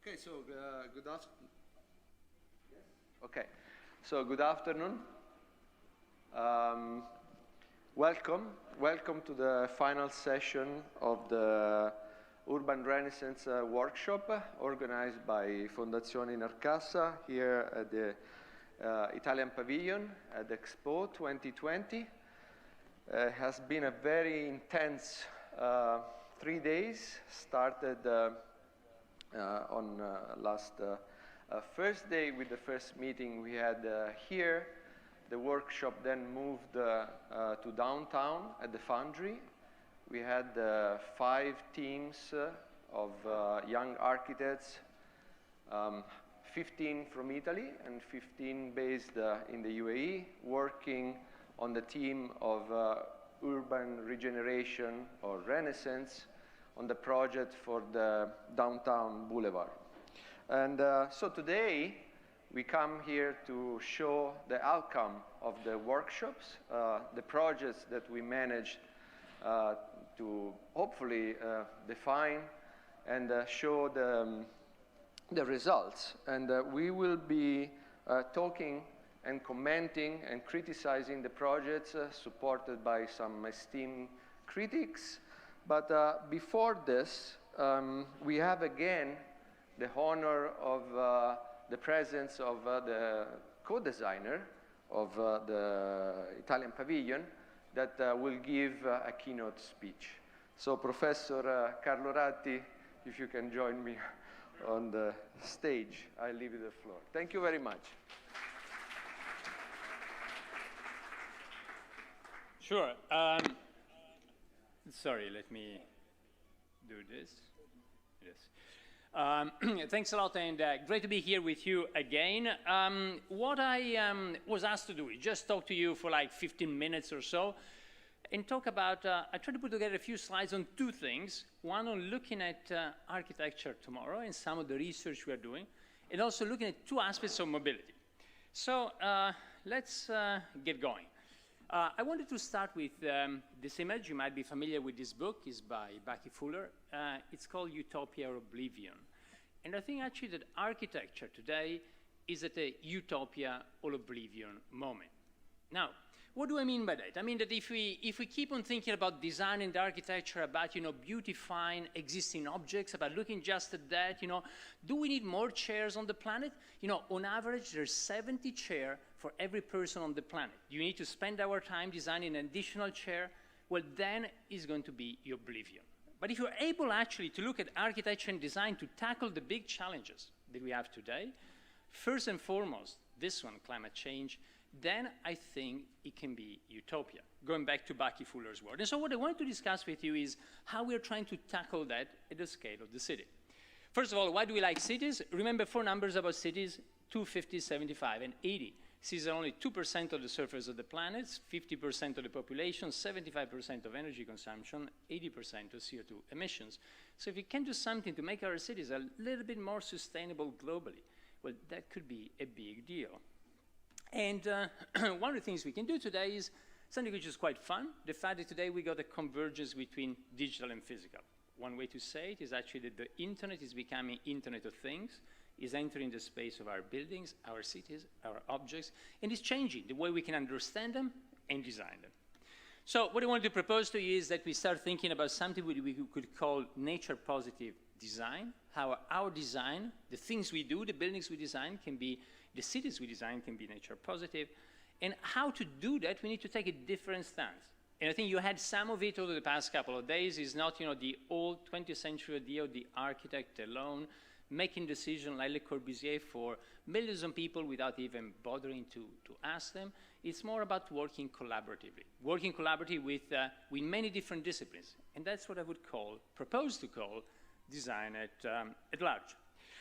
Okay, so good afternoon. Yes? Okay, so good afternoon. Welcome to the final session of the Urban Renaissance workshop organized by Fondazione Narcassa here at the Italian Pavilion at Expo 2020. Has been a very intense 3 days, started on last first day with the first meeting we had here. The workshop then moved to downtown at the Foundry. We had 5 teams of young architects, 15 from Italy and 15 based in the UAE, working on the theme of urban regeneration or renaissance on the project for the downtown boulevard. And so today, we come here to show the outcome of the workshops, the projects that we managed to hopefully define and show the results. And we will be talking and commenting and criticizing the projects supported by some esteemed critics. But before this, we have again the honor of the presence of the co-designer of the Italian Pavilion that will give a keynote speech. So Professor Carlo Ratti, if you can join me on the stage, I leave you the floor. Thank you very much. Sure. Sorry, let me do this. Yes. Thanks a lot, and great to be here with you again. What I was asked to do is just talk to you for like 15 minutes or so and talk about, I tried to put together a few slides on 2 things. One on looking at architecture tomorrow and some of the research we are doing, and also looking at 2 aspects of mobility. So let's get going. I wanted to start with this image. You might be familiar with this book. It's by Bucky Fuller. It's called Utopia or Oblivion. And I think actually that architecture today is at a utopia or oblivion moment. Now, what do I mean by that? I mean that if we keep on thinking about design and architecture, about beautifying existing objects, about looking just at that, do we need more chairs on the planet? On average, there's 70 chairs for every person on the planet. You need to spend our time designing an additional chair. Well, then it's going to be your oblivion. But if you're able actually to look at architecture and design to tackle the big challenges that we have today, first and foremost, this one, climate change, then I think it can be utopia, going back to Bucky Fuller's word. And so what I want to discuss with you is how we're trying to tackle that at the scale of the city. First of all, why do we like cities? Remember 4 numbers about cities, 2, 50, 75, and 80. Cities are only 2% of the surface of the planet, 50% of the population, 75% of energy consumption, 80% of CO2 emissions. So if we can do something to make our cities a little bit more sustainable globally, well, that could be a big deal. And one of the things we can do today is something which is quite fun, the fact that today we got a convergence between digital and physical. One way to say it is actually that the internet is becoming Internet of Things. is entering the space of our buildings, our cities, our objects, and is changing the way we can understand them and design them. So what I wanted to propose to you is that we start thinking about something we could call nature-positive design, how our design, the things we do, the buildings we design can be, the cities we design can be nature-positive, and how to do that, we need to take a different stance. And I think you had some of it over the past couple of days. Is not, the old 20th century idea of the architect alone making decisions like Le Corbusier for millions of people without even bothering to ask them. It's more about working collaboratively with many different disciplines. And that's what I would propose to call design at large.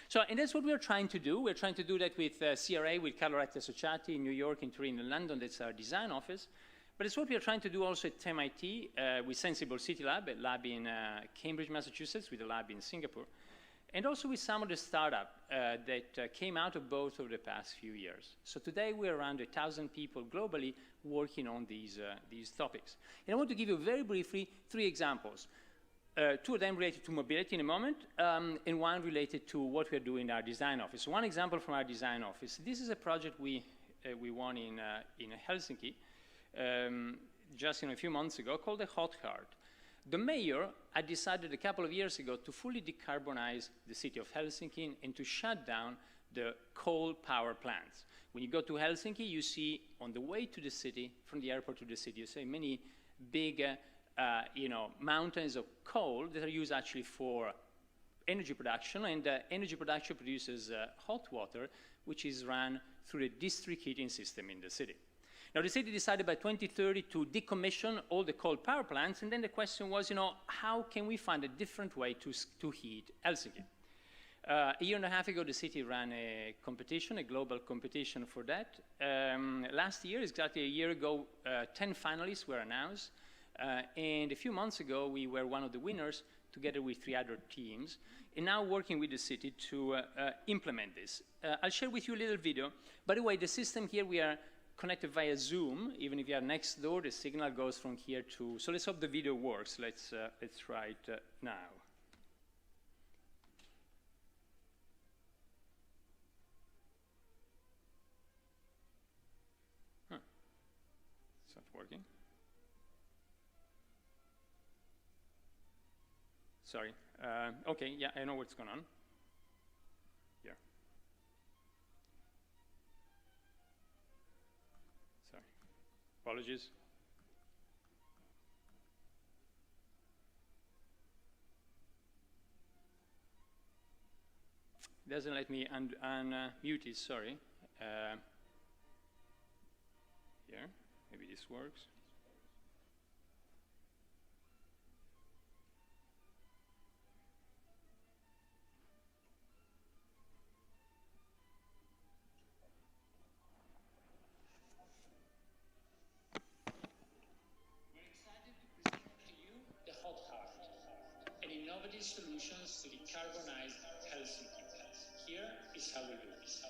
So, and that's what we're trying to do. We're trying to do that with CRA, with Carlo Associati in New York, in Turin, in London. That's our design office. But it's what we are trying to do also at MIT with Sensible City Lab, a lab in Cambridge, Massachusetts, with a lab in Singapore. And also with some of the startups that came out of both over the past few years. So today we're around 1,000 people globally working on these topics. And I want to give you very briefly 3 examples. 2 of them related to mobility in a moment, and 1 related to what we're doing in our design office. So 1 example from our design office. This is a project we won in Helsinki just a few months ago called the Hot Cart. The mayor had decided a couple of years ago to fully decarbonize the city of Helsinki and to shut down the coal power plants. When you go to Helsinki, you see on the way to the city, from the airport to the city, you see many big mountains of coal that are used actually for energy production, and energy production produces hot water, which is run through the district heating system in the city. Now, the city decided by 2030 to decommission all the coal power plants, and then the question was, how can we find a different way to heat Helsinki? A year and a half ago, the city ran a competition, a global competition for that. Last year, exactly a year ago, 10 finalists were announced, and a few months ago, we were one of the winners, together with 3 other teams, and now working with the city to implement this. I'll share with you a little video. By the way, the system here, we are connected via Zoom. Even if you are next door, the signal goes from here to, so let's hope the video works. Let's try it now. Huh. It's not working. Sorry. Okay, yeah, I know what's going on. Yeah. Sorry. Apologies. It doesn't let me unmute it, sorry. Here, maybe this works. Solutions to decarbonize Helsinki. Here is how we do this.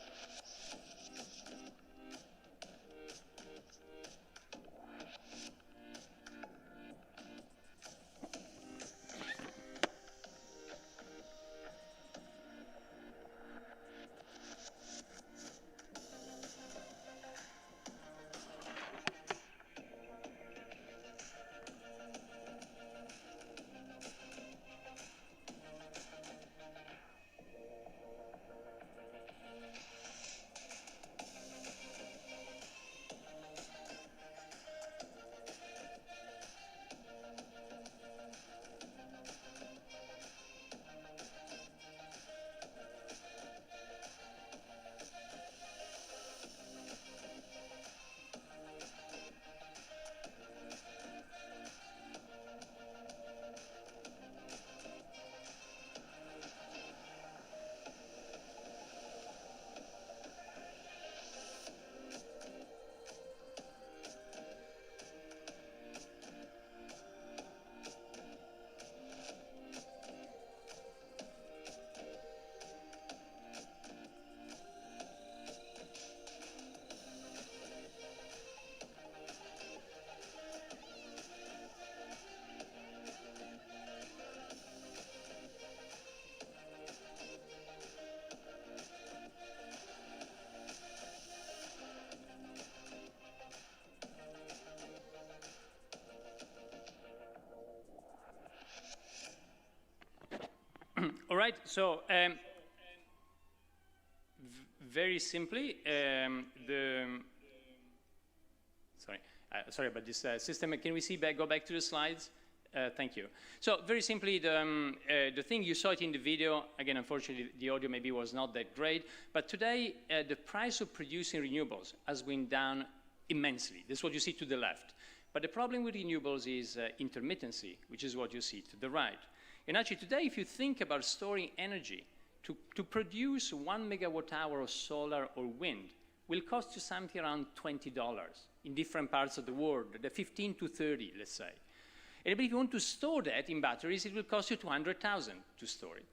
right, so very simply, sorry about this system. Can we see back? Go back to the slides. Thank you. So very simply, the thing you saw it in the video. Again, unfortunately, the audio maybe was not that great. But today, the price of producing renewables has been down immensely. This is what you see to the left. But the problem with renewables is intermittency, which is what you see to the right. And actually, today, if you think about storing energy, to produce 1 megawatt hour of solar or wind will cost you something around $20 in different parts of the world, the 15 to 30, let's say. And if you want to store that in batteries, it will cost you $200,000 to store it.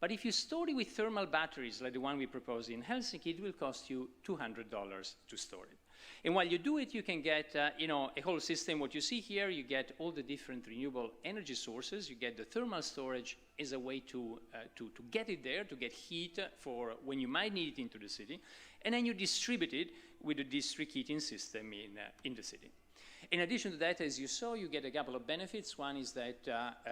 But if you store it with thermal batteries, like the one we propose in Helsinki, it will cost you $200 to store it. And while you do it, you can get a whole system. What you see here, you get all the different renewable energy sources. You get the thermal storage as a way to get it there, to get heat for when you might need it into the city. And then you distribute it with a district heating system in the city. In addition to that, as you saw, you get a couple of benefits. One is that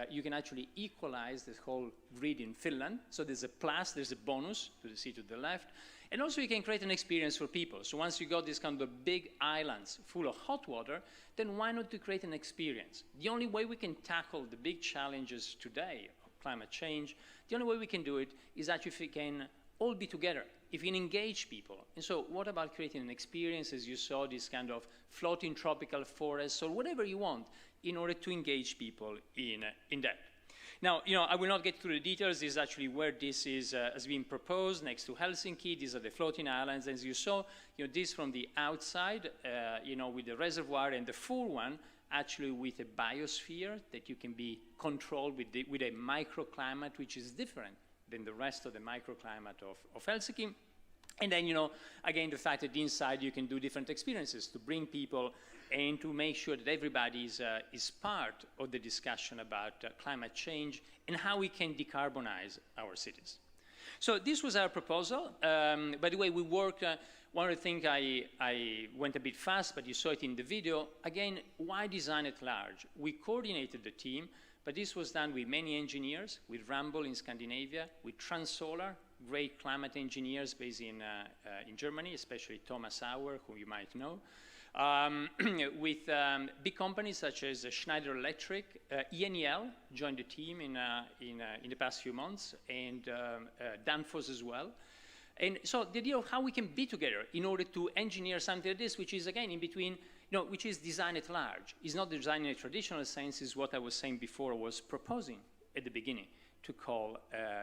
you can actually equalize the whole grid in Finland. So there's a plus, there's a bonus to the city to the left. And also you can create an experience for people. So once you got these kind of big islands full of hot water, then why not to create an experience? The only way we can tackle the big challenges today of climate change, the only way we can do it is actually if we can all be together, if we can engage people. And so what about creating an experience, as you saw, this kind of floating tropical forests or whatever you want in order to engage people in that. Now, I will not get through the details. This is actually where this has been proposed next to Helsinki. These are the floating islands. As you saw, this from the outside, with the reservoir, and the full one, actually with a biosphere that you can be controlled with a microclimate, which is different than the rest of the microclimate of Helsinki. And then, again, the fact that inside you can do different experiences to bring people and to make sure that everybody is part of the discussion about climate change and how we can decarbonize our cities. So this was our proposal. By the way, we worked, one of the things I went a bit fast, but you saw it in the video. Again, why design at large? We coordinated the team, but this was done with many engineers, with Ramboll in Scandinavia, with Transolar, great climate engineers based in Germany, especially Thomas Auer, who you might know, with big companies such as Schneider Electric. ENEL joined the team in the past few months, and Danfoss as well. And so the idea of how we can be together in order to engineer something like this, which is, again, in between, which is design at large. It's not design in a traditional sense, is what I was saying before, I was proposing at the beginning to call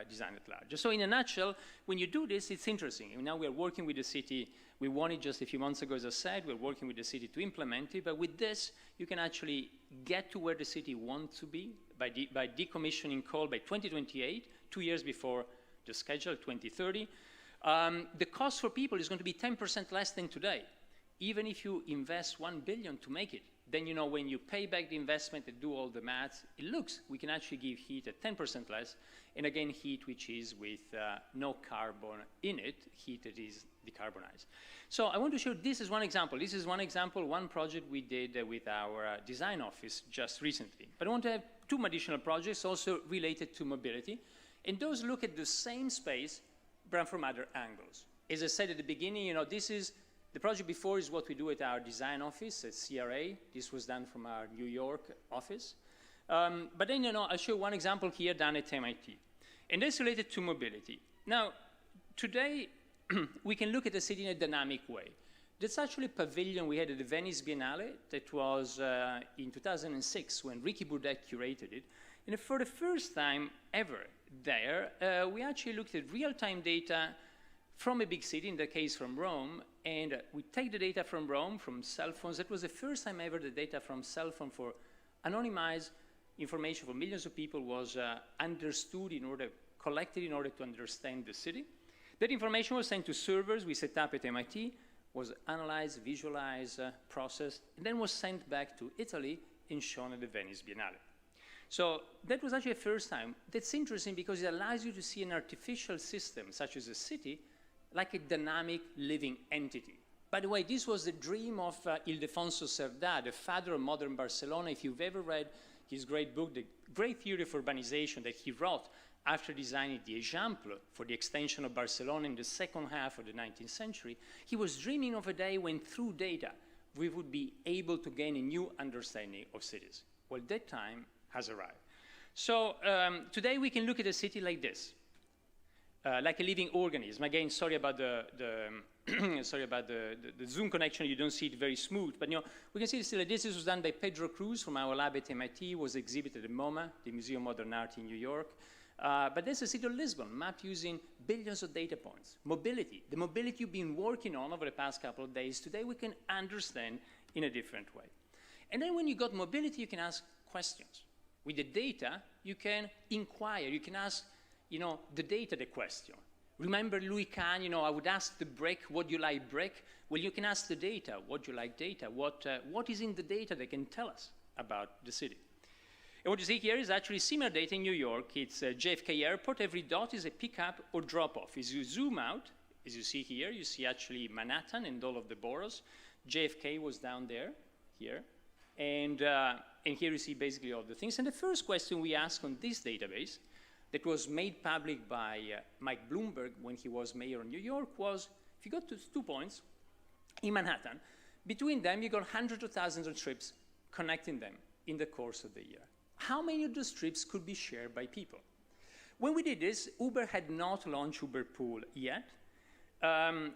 design at large. So in a nutshell, when you do this, it's interesting. And now we are working with the city. We won it just a few months ago, as I said. We're working with the city to implement it. But with this, you can actually get to where the city wants to be by decommissioning coal by 2028, 2 years before the schedule, 2030. The cost for people is going to be 10% less than today, even if you invest $1 billion to make it. Then, when you pay back the investment and do all the maths, it looks we can actually give heat at 10% less, and again, heat which is with no carbon in it, heat that is decarbonized. So I want to show this is one example. This is one example, one project we did with our design office just recently. But I want to have two additional projects also related to mobility, and those look at the same space, but from other angles. As I said at the beginning, this is the project before is what we do at our design office at CRA. This was done from our New York office. But then, I'll show one example here done at MIT. And that's related to mobility. Now, today, we can look at the city in a dynamic way. That's actually a pavilion we had at the Venice Biennale that was in 2006 when Ricky Burdett curated it. And for the first time ever there, we actually looked at real-time data from a big city, in the case from Rome, and we take the data from Rome, from cell phones. That was the first time ever the data from cell phone for anonymized information for millions of people was understood collected in order to understand the city. That information was sent to servers we set up at MIT, was analyzed, visualized, processed, and then was sent back to Italy and shown at the Venice Biennale. So that was actually the first time. That's interesting because it allows you to see an artificial system, such as a city, like a dynamic living entity. By the way, this was the dream of Ildefonso Cerdà, the father of modern Barcelona. If you've ever read his great book, The Great Theory of Urbanization that he wrote after designing the Eixample for the extension of Barcelona in the second half of the 19th century, he was dreaming of a day when through data we would be able to gain a new understanding of cities. Well, that time has arrived. So today we can look at a city like this, like a living organism. Again, sorry about the Zoom connection. You don't see it very smooth, but we can see this like this. This was done by Pedro Cruz from our lab at MIT. Was exhibited at MoMA, the Museum of Modern Art in New York. But there's a city of Lisbon mapped using billions of data points. Mobility, the mobility you've been working on over the past couple of days, today we can understand in a different way. And then when you got mobility, you can ask questions. With the data, you can inquire, you can ask, the data the question. Remember Louis Kahn, I would ask the brick, what do you like brick? Well, you can ask the data, what do you like data? What is in the data that can tell us about the city? And what you see here is actually similar data in New York. It's JFK Airport. Every dot is a pickup or drop-off. As you zoom out, as you see here, you see actually Manhattan and all of the boroughs. JFK was down there, here. And here you see basically all the things. And the first question we asked on this database that was made public by Mike Bloomberg when he was mayor of New York was, if you go to 2 points in Manhattan, between them you got hundreds of thousands of trips connecting them in the course of the year. How many of those trips could be shared by people? When we did this, Uber had not launched Uber Pool yet.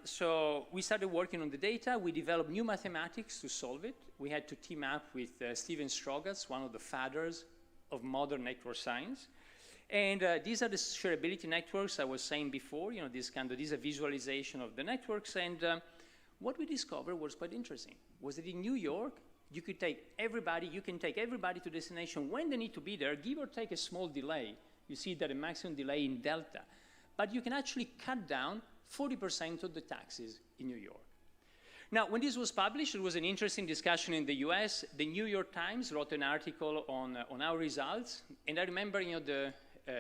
So we started working on the data. We developed new mathematics to solve it. We had to team up with Steven Strogatz, one of the fathers of modern network science. And these are the shareability networks I was saying before. This is a visualization of the networks. And what we discovered was quite interesting. Was that in New York, you can take everybody to destination when they need to be there, give or take a small delay. You see that a maximum delay in Delta. But you can actually cut down 40% of the taxis in New York. Now, when this was published, it was an interesting discussion in the US. The New York Times wrote an article on our results. And I remember,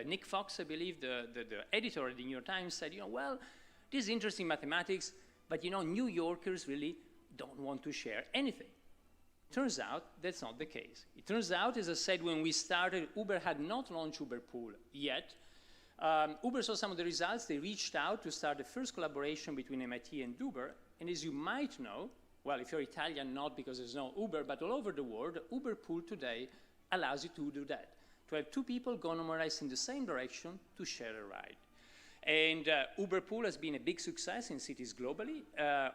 Nick Fox, I believe, the editor of the New York Times said, well, this is interesting mathematics, but New Yorkers really don't want to share anything. Turns out that's not the case. It turns out, as I said, when we started, Uber had not launched Uber Pool yet. Uber saw some of the results. They reached out to start the first collaboration between MIT and Uber. And as you might know, well, if you're Italian, not because there's no Uber, but all over the world, Uber Pool today allows you to do that, to have two people going more or less in the same direction to share a ride. And Uber Pool has been a big success in cities globally.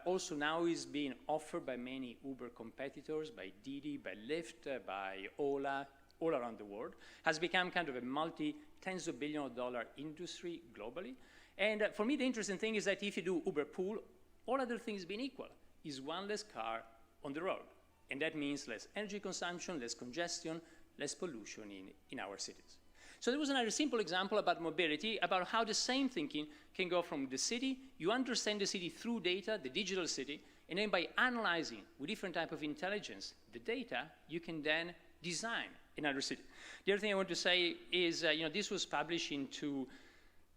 Also now is being offered by many Uber competitors, by Didi, by Lyft, by Ola, all around the world. Has become kind of a multi-tens of billion of dollar industry globally. And for me, the interesting thing is that if you do Uber Pool, all other things being equal, is one less car on the road. And that means less energy consumption, less congestion, less pollution in our cities. So there was another simple example about mobility, about how the same thinking can go from the city. You understand the city through data, the digital city, and then by analyzing with different type of intelligence the data, you can then design another city. The other thing I want to say is, this was published into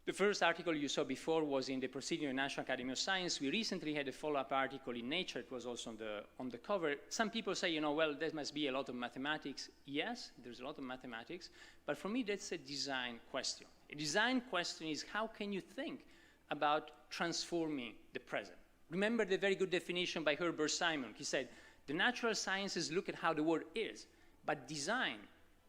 the first article you saw before was in the Proceedings of the National Academy of Science. We recently had a follow-up article in Nature. It was also on the cover. Some people say, well, there must be a lot of mathematics. Yes, there's a lot of mathematics. But for me, that's a design question. A design question is how can you think about transforming the present? Remember the very good definition by Herbert Simon. He said, the natural sciences look at how the world is, but design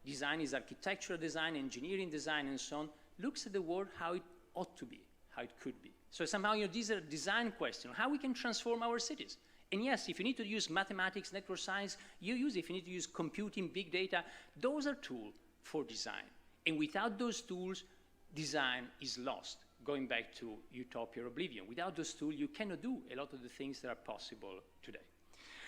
is architectural design, engineering design, and so on, looks at the world how it ought to be, how it could be. So somehow, these are design questions, how we can transform our cities. And yes, if you need to use mathematics, network science, you use it. If you need to use computing, big data, those are tools for design. And without those tools, design is lost, going back to utopia or oblivion. Without those tools, you cannot do a lot of the things that are possible today.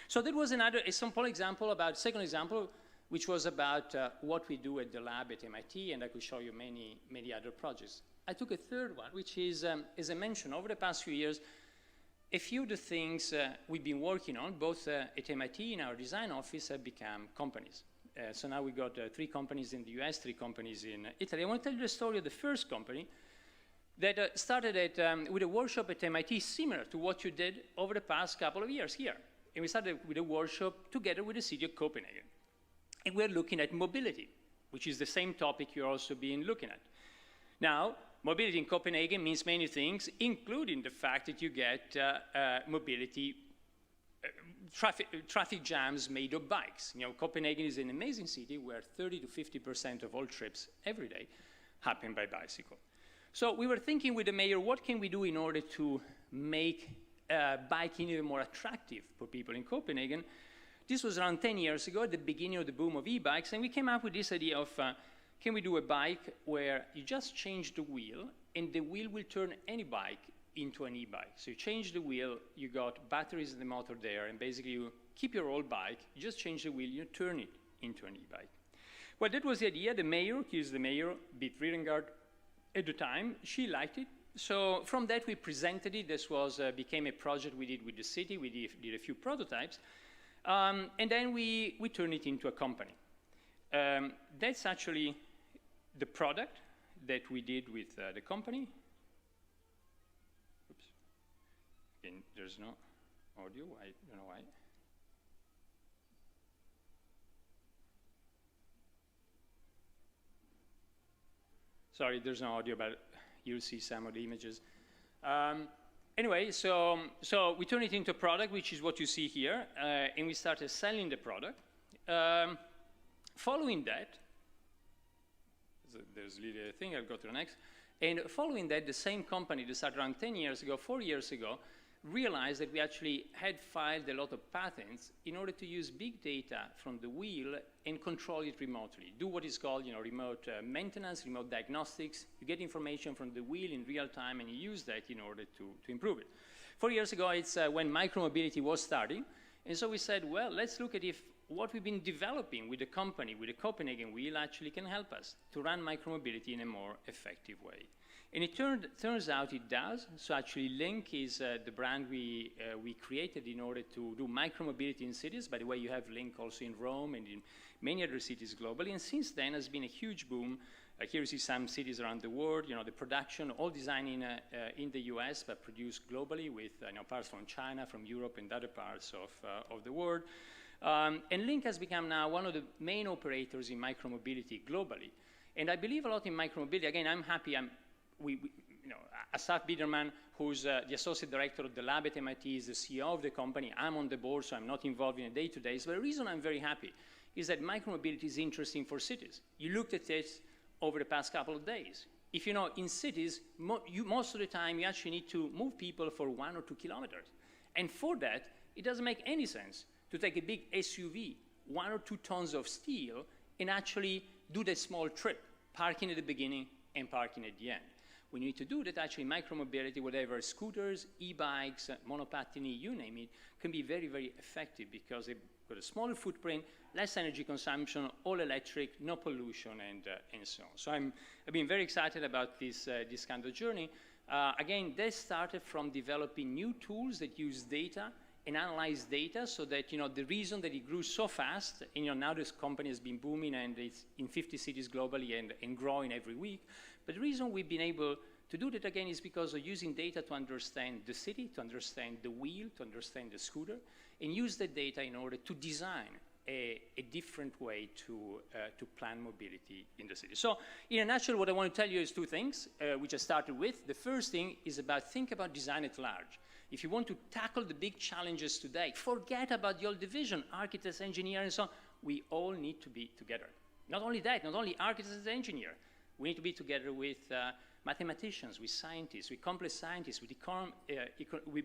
So that was a sample example second example, which was about what we do at the lab at MIT, and I could show you many, many other projects. I took a third one, which is, as I mentioned, over the past few years, a few of the things we've been working on, both at MIT in our design office, have become companies. So now we got 3 companies in the US, 3 companies in Italy. I want to tell you the story of the first company that started with a workshop at MIT similar to what you did over the past couple of years here. And we started with a workshop together with the city of Copenhagen. And we're looking at mobility, which is the same topic you're also been looking at. Now, mobility in Copenhagen means many things, including the fact that you get mobility, traffic jams made of bikes. You know, Copenhagen is an amazing city where 30 to 50% of all trips every day happen by bicycle. So we were thinking with the mayor, what can we do in order to make biking even more attractive for people in Copenhagen? This was around 10 years ago, at the beginning of the boom of e-bikes, and we came up with this idea of, can we do a bike where you just change the wheel, and the wheel will turn any bike into an e-bike. So you change the wheel, you got batteries in the motor there, and basically you keep your old bike, you just change the wheel, you turn it into an e-bike. Well, that was the idea. The mayor, here's the mayor, Beat Ridengard, at the time, she liked it. So from that, we presented it. This was, became a project we did with the city. We did a few prototypes. And then we turned it into a company. That's actually the product that we did with the company. Oops. And there's no audio. I don't know why. Sorry, there's no audio, but you'll see some of the images. Anyway, so we turned it into a product, which is what you see here, and we started selling the product. Following that, there's literally a thing, I'll go to the next. And following that, the same company that started around 10 years ago, 4 years ago, realized that we actually had filed a lot of patents in order to use big data from the wheel and control it remotely. Do what is called, you know, remote maintenance, remote diagnostics. You get information from the wheel in real time, and you use that in order to improve it. 4 years ago, it's when micromobility was starting. And so we said, well, let's look at if what we've been developing with the company, with the Copenhagen wheel, actually can help us to run micromobility in a more effective way. And it turns out it does. So actually Link is the brand we created in order to do micromobility in cities. By the way, you have Link also in Rome and in many other cities globally. And since then has been a huge boom. Here you see some cities around the world, you know, the production, all designed in the US, but produced globally with parts from China, from Europe, and other parts of the world. And Link has become now one of the main operators in micromobility globally. And I believe a lot in micromobility. Again, I'm happy. Asaf Biderman, who's the associate director of the lab at MIT, is the CEO of the company. I'm on the board, so I'm not involved in the day-to-day. But the reason I'm very happy is that micromobility is interesting for cities. You looked at this over the past couple of days. If you know, in cities, most of the time, you actually need to move people for 1 or 2 kilometers. And for that, it doesn't make any sense to take a big SUV, 1 or 2 tons of steel, and actually do that small trip, parking at the beginning and parking at the end. We need to do that. Actually, micromobility, whatever, scooters, e-bikes, monopattini, you name it, can be very, very effective because they've got a smaller footprint, less energy consumption, all electric, no pollution, and so on. So I've been very excited about this kind of journey. Again, they started from developing new tools that use data and analyze data so that, the reason that it grew so fast, and, now this company has been booming and it's in 50 cities globally and growing every week. But the reason we've been able to do that again is because of using data to understand the city, to understand the wheel, to understand the scooter, and use that data in order to design a different way to plan mobility in the city. So in a nutshell, what I want to tell you is 2 things, which I started with. The first thing is think about design at large. If you want to tackle the big challenges today, forget about the old division, architects, engineers, and so on. We all need to be together. Not only that, not only architects and engineers. We need to be together with mathematicians, with scientists, with complex scientists, with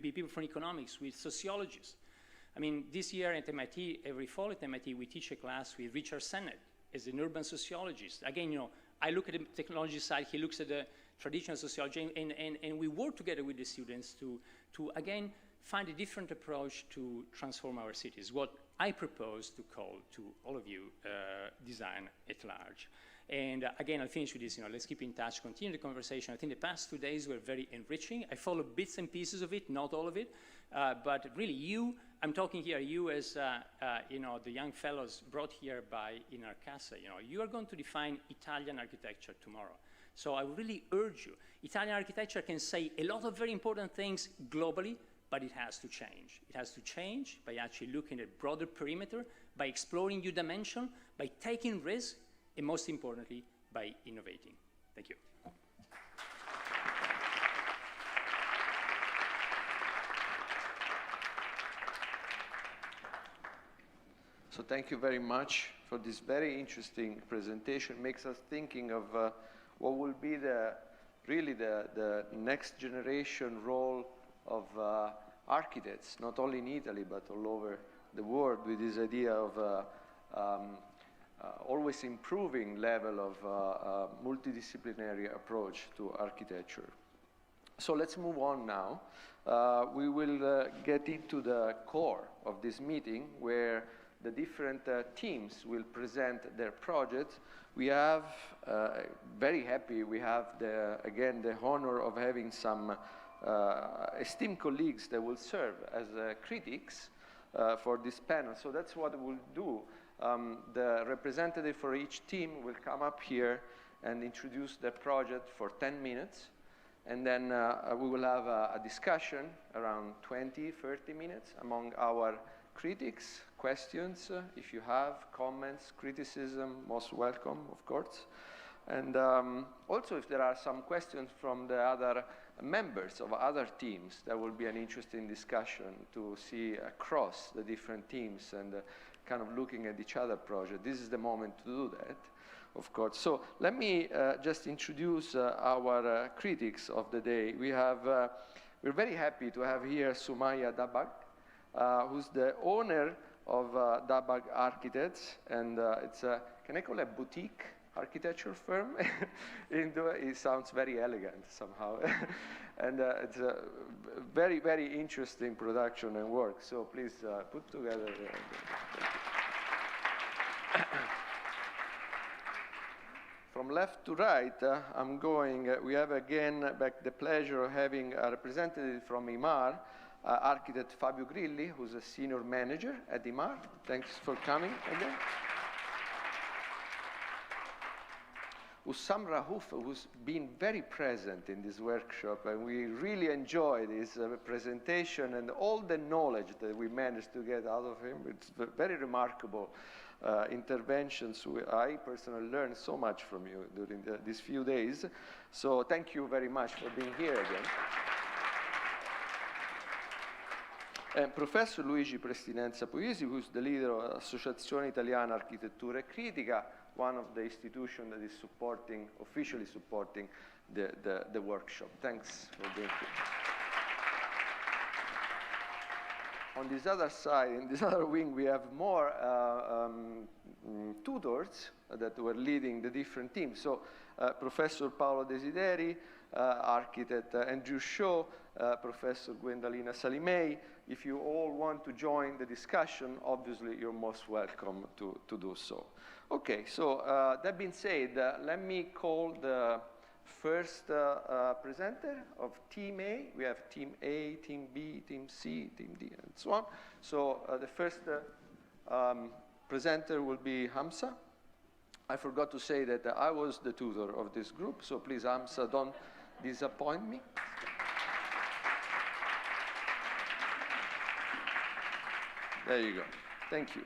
people from economics, with sociologists. I mean, this year at MIT, every fall at MIT, we teach a class with Richard Sennett as an urban sociologist. Again, I look at the technology side, he looks at the traditional sociology, and we work together with the students to again, find a different approach to transform our cities, what I propose to call to all of you design at large. And again, I'll finish with this, let's keep in touch, continue the conversation. I think the past 2 days were very enriching. I followed bits and pieces of it, not all of it, but really I'm talking here, you as, the young fellows brought here by Inar Casa, you are going to define Italian architecture tomorrow. So I really urge you, Italian architecture can say a lot of very important things globally, but it has to change. It has to change by actually looking at broader perimeter, by exploring new dimension, by taking risks, and most importantly, by innovating. Thank you. So thank you very much for this very interesting presentation. It makes us thinking of what will be really the next generation role of architects, not only in Italy, but all over the world, with this idea of always improving level of multidisciplinary approach to architecture. So let's move on now. We will get into the core of this meeting, where the different teams will present their projects. We have, very happy, we have, again, the honor of having some esteemed colleagues that will serve as critics for this panel. So that's what we'll do. The representative for each team will come up here and introduce their project for 10 minutes. And then we will have a discussion around 20, 30 minutes among our critics, questions, if you have comments, criticism, most welcome, of course. And also if there are some questions from the other members of other teams, that will be an interesting discussion to see across the different teams and kind of looking at each other project. This is the moment to do that, of course. So let me just introduce our critics of the day. We're very happy to have here Sumaya Dabag, who's the owner of Dabag Architects, and it's a, can I call it a boutique architecture firm? It sounds very elegant somehow. And it's a very, very interesting production and work. So please put together. From left to right, we have again back the pleasure of having a representative from IMAR, architect Fabio Grilli, who's a senior manager at IMAR. Thanks for coming again. Usam Rahouf, who's been very present in this workshop, and we really enjoyed his presentation and all the knowledge that we managed to get out of him. It's very remarkable interventions. I personally learned so much from you during these few days. So thank you very much for being here again. And Professor Luigi Prestinenza Puglisi, who's the leader of Associazione Italiana Architettura e Critica, one of the institutions that is officially supporting the workshop. Thanks for being here. On this other side, in this other wing, we have more tutors that were leading the different teams. So Professor Paolo Desideri, architect Andrew Shaw, Professor Gwendalina Salimei. If you all want to join the discussion, obviously you're most welcome to do so. Okay, so that being said, let me call the first presenter of Team A. We have Team A, Team B, Team C, Team D, and so on. So the first presenter will be Hamza. I forgot to say that I was the tutor of this group, so please, Hamza, don't disappoint me. There you go. Thank you.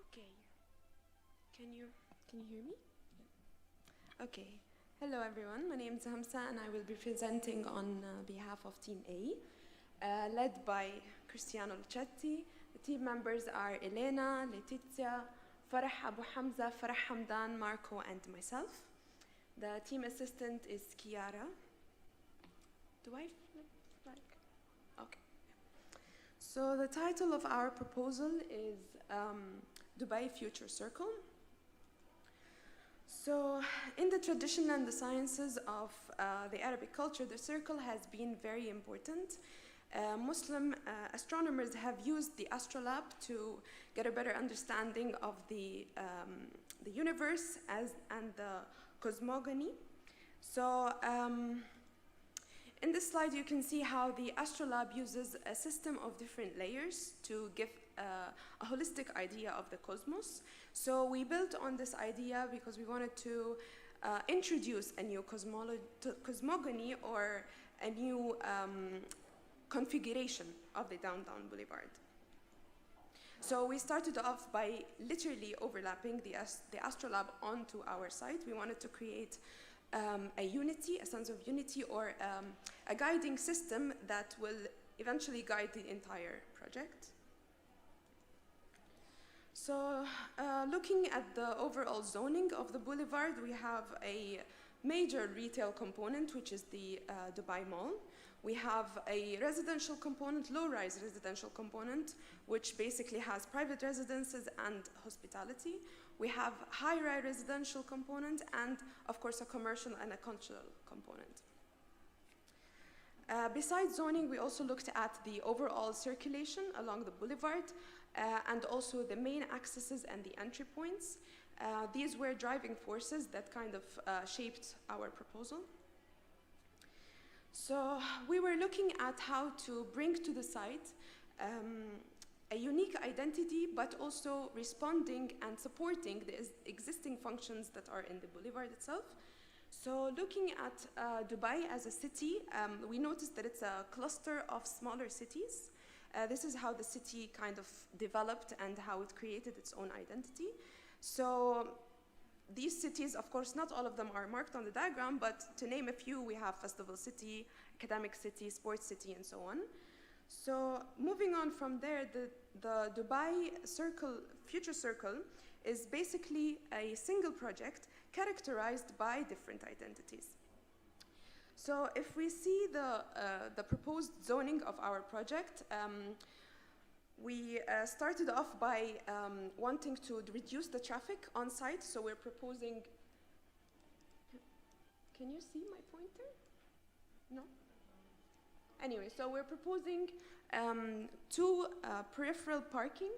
Okay. Can you hear me? Okay. Hello, everyone. My name is Hamza, and I will be presenting on behalf of Team A, led by Cristiano Lucetti. The team members are Elena, Letizia, Farah Abu Hamza, Farah Hamdan, Marco, and myself. The team assistant is Chiara. Do I like? Okay. So the title of our proposal is Dubai Future Circle. So in the tradition and the sciences of the Arabic culture, the circle has been very important. Muslim astronomers have used the astrolabe to get a better understanding of the universe and the cosmogony. So in this slide, you can see how the astrolabe uses a system of different layers to give a holistic idea of the cosmos. So we built on this idea because we wanted to introduce a new cosmogony or a new configuration of the downtown boulevard. So we started off by literally overlapping the astrolabe onto our site. We wanted to create a unity, a sense of unity, or a guiding system that will eventually guide the entire project. So looking at the overall zoning of the boulevard, we have a major retail component, which is the Dubai Mall. We have a residential component, low-rise residential component, which basically has private residences and hospitality. We have high-rise residential component and, of course, a commercial and a cultural component. Besides zoning, we also looked at the overall circulation along the boulevard and also the main accesses and the entry points. These were driving forces that kind of shaped our proposal. So we were looking at how to bring to the site a unique identity, but also responding and supporting the existing functions that are in the boulevard itself. So looking at Dubai as a city, we noticed that it's a cluster of smaller cities. This is how the city kind of developed and how it created its own identity. So these cities, of course, not all of them are marked on the diagram, but to name a few, we have Festival City, Academic City, Sports City, and so on. So moving on from there, the Dubai Future Circle is basically a single project characterized by different identities. So if we see the proposed zoning of our project, we started off by wanting to reduce the traffic on site, so we're proposing, can you see my pointer? No? Anyway, so we're proposing two peripheral parking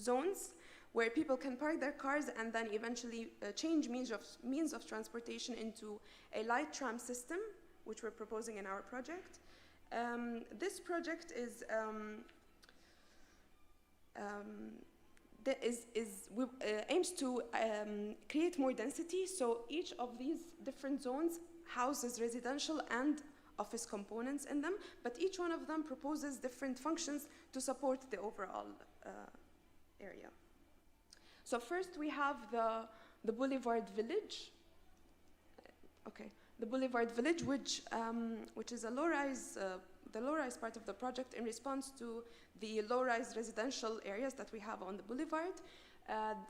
zones where people can park their cars and then eventually change means of transportation into a light tram system, which we're proposing in our project. This project aims to create more density, so each of these different zones houses residential and office components in them, but each one of them proposes different functions to support the overall area. So first we have the Boulevard Village. Okay, the Boulevard Village, which is a low-rise, the low-rise part of the project in response to the low-rise residential areas that we have on the boulevard.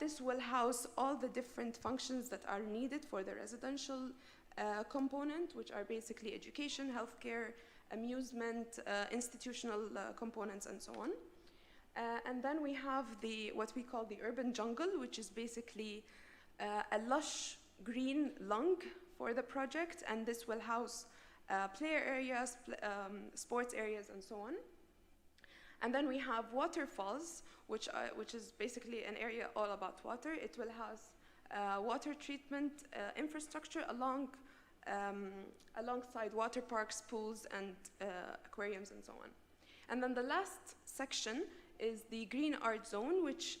This will house all the different functions that are needed for the residential component, which are basically education, healthcare, amusement, institutional components, and so on. And then we have what we call the urban jungle, which is basically a lush green lung for the project, and this will house player areas, sports areas, and so on. And then we have Waterfalls, which is basically an area all about water. It will house water treatment infrastructure alongside water parks, pools, and aquariums, and so on. And then the last section is the Green Art Zone, which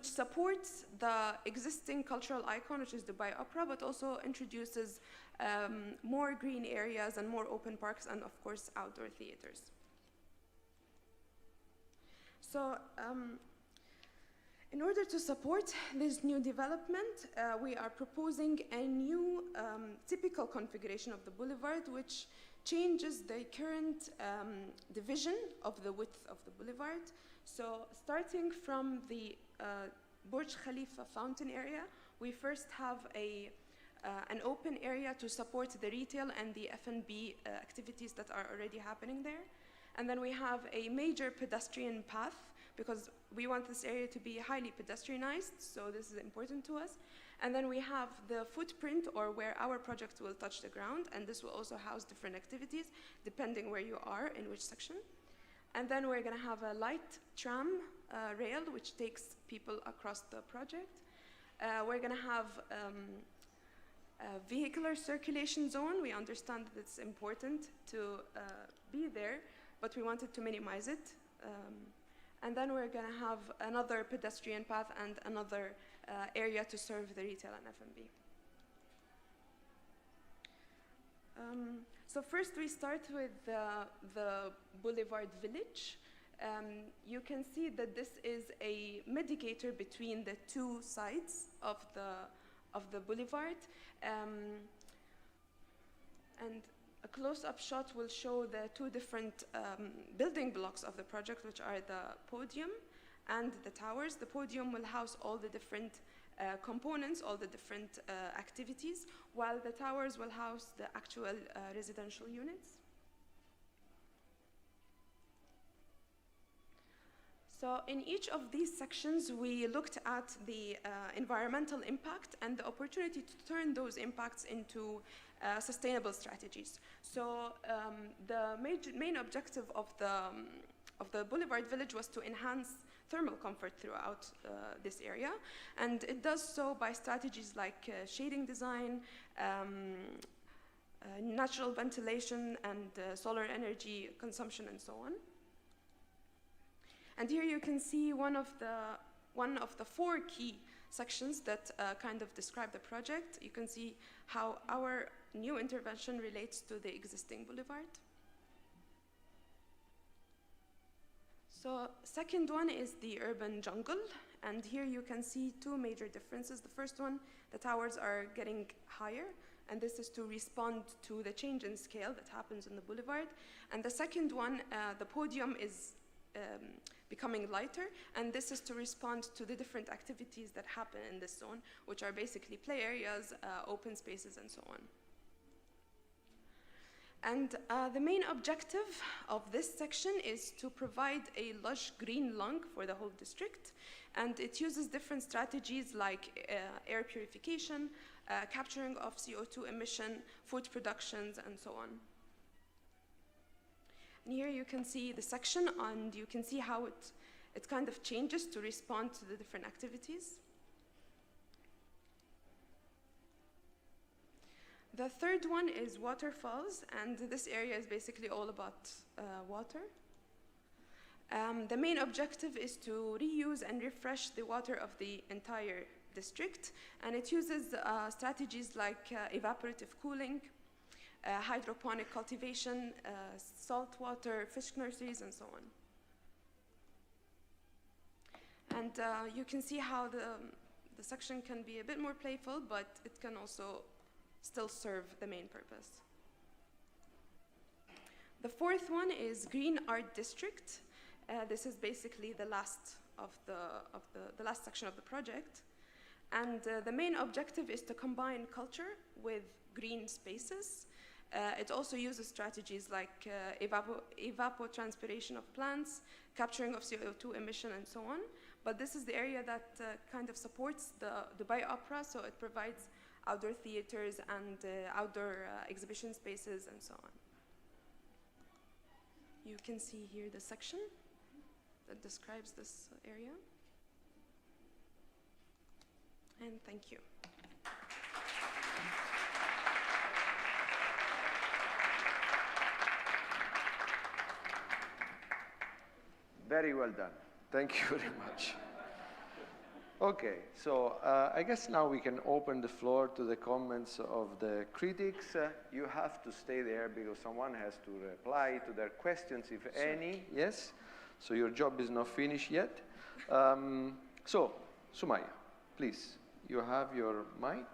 supports the existing cultural icon, which is Dubai Opera, but also introduces more green areas and more open parks, and of course outdoor theaters. So in order to support this new development, we are proposing a new typical configuration of the boulevard, which changes the current division of the width of the boulevard. So starting from the Burj Khalifa fountain area, we first have an open area to support the retail and the F&B activities that are already happening there. And then we have a major pedestrian path, because we want this area to be highly pedestrianized, so this is important to us. And then we have the footprint, or where our project will touch the ground, and this will also house different activities depending where you are, in which section. And then we're gonna have a light tram rail, which takes people across the project. We're gonna have a vehicular circulation zone. We understand that it's important to be there, but we wanted to minimize it. And then we're gonna have another pedestrian path and another area to serve the retail and F&B. So first we start with the Boulevard Village. You can see that this is a mediator between the two sides of the boulevard. And a close-up shot will show the two different building blocks of the project, which are the podium and the towers. The podium will house all the different components, all the different activities, while the towers will house the actual residential units. So in each of these sections, we looked at the environmental impact and the opportunity to turn those impacts into sustainable strategies. So the main objective of the Boulevard Village was to enhance thermal comfort throughout this area, and it does so by strategies like shading design, natural ventilation, and solar energy consumption, and so on. And here you can see one of the four key sections that kind of describe the project. You can see how our new intervention relates to the existing boulevard. So second one is the urban jungle, and here you can see two major differences. The first one, the towers are getting higher, and this is to respond to the change in scale that happens in the boulevard. And the second one, the podium is becoming lighter, and this is to respond to the different activities that happen in this zone, which are basically play areas, open spaces, and so on. And the main objective of this section is to provide a lush green lung for the whole district, and it uses different strategies like air purification, capturing of CO2 emission, food productions, and so on. And here you can see the section, and you can see how it kind of changes to respond to the different activities. The third one is Waterfalls, and this area is basically all about water. The main objective is to reuse and refresh the water of the entire district, and it uses strategies like evaporative cooling, hydroponic cultivation, saltwater fish nurseries, and so on. And you can see how the section can be a bit more playful, but it can also still serve the main purpose. The fourth one is Green Art District. This is basically the last of the last section of the project, and the main objective is to combine culture with green spaces. It also uses strategies like evapotranspiration of plants, capturing of CO2 emission, and so on. But this is the area that kind of supports the Dubai Opera, so it provides outdoor theaters and outdoor exhibition spaces, and so on. You can see here the section that describes this area. And thank you. Very well done. Thank you very much. Okay, so I guess now we can open the floor to the comments of the critics. You have to stay there because someone has to reply to their questions, if any. Yes? So your job is not finished yet. So, Sumaya, please, you have your mic.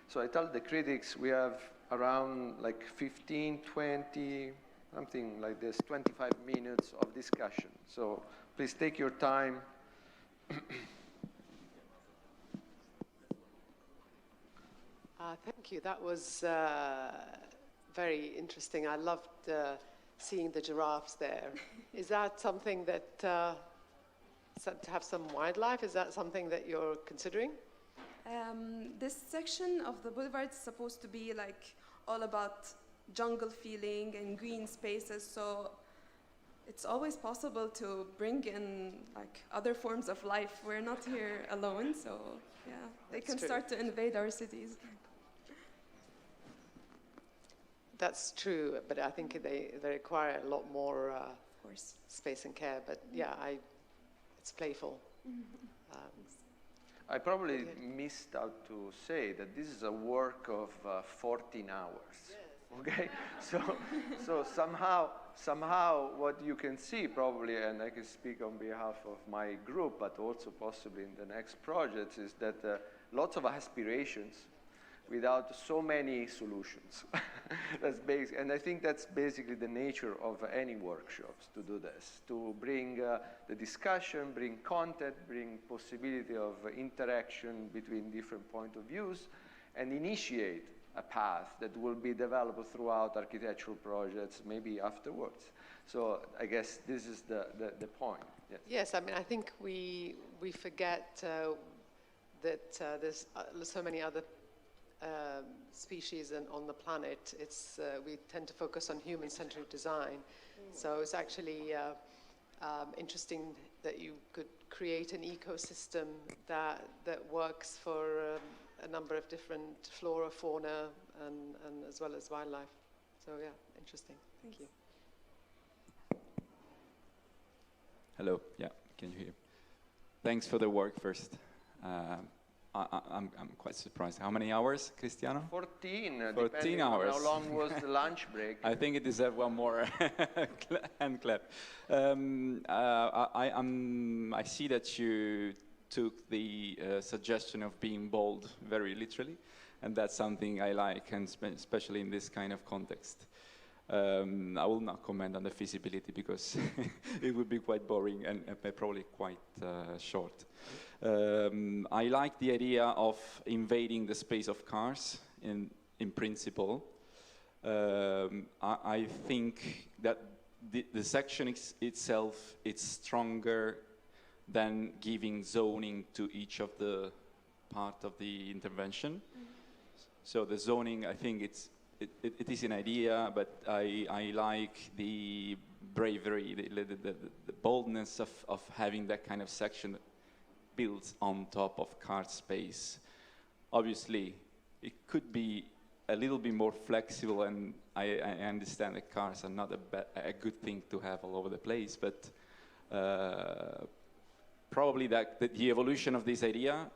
So I tell the critics we have around like 15, 20, something like this, 25 minutes of discussion. So please take your time. Thank you. That was very interesting. I loved seeing the giraffes there. Is that something that, to have some wildlife, is that something that you're considering? This section of the boulevard is supposed to be like all about jungle feeling and green spaces, so it's always possible to bring in like other forms of life. We're not here alone, so yeah, they can start to invade our cities. That's true, but I think they require a lot more of course, space and care. But yeah, it's playful. I probably missed out to say that this is a work of 14 hours. Yes. Okay, so somehow what you can see probably, and I can speak on behalf of my group, but also possibly in the next projects, is that lots of aspirations without so many solutions. That's basic, and I think that's basically the nature of any workshops, to do this, to bring the discussion, bring content, bring possibility of interaction between different point of views, and initiate a path that will be developed throughout architectural projects, maybe afterwards. So I guess this is the point. Yes. Yes, I mean, I think we forget that there's so many other species on the planet. We tend to focus on human-centered design. So it's actually interesting that you could create an ecosystem that works for a number of different flora, fauna, and as well as wildlife. So yeah, interesting. Thank you. Hello. Yeah, can you hear? Thanks for the work first. I'm quite surprised. How many hours, Cristiano? 14. 14 depending hours. on how long was the lunch break? I think it deserves one more hand clap. I see that you took the suggestion of being bold very literally, and that's something I like, and especially in this kind of context. I will not comment on the feasibility because it would be quite boring and probably quite short. I like the idea of invading the space of cars in principle. I think that the section itself is stronger than giving zoning to each of the part of the intervention. Mm-hmm. So the zoning, I think it is an idea, but I like the bravery, the boldness of having that kind of section that builds on top of car space. Obviously, it could be a little bit more flexible, and I understand that cars are not a good thing to have all over the place, but probably that the evolution of this idea,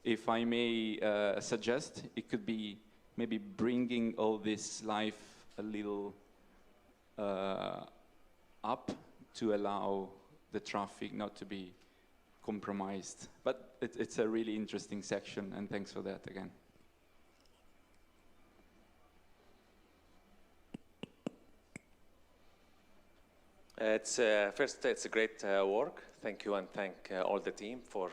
if I may suggest, it could be maybe bringing all this life a little up to allow the traffic not to be compromised. But it's a really interesting section, and thanks for that again. First, it's a great work. Thank you, and thank all the team for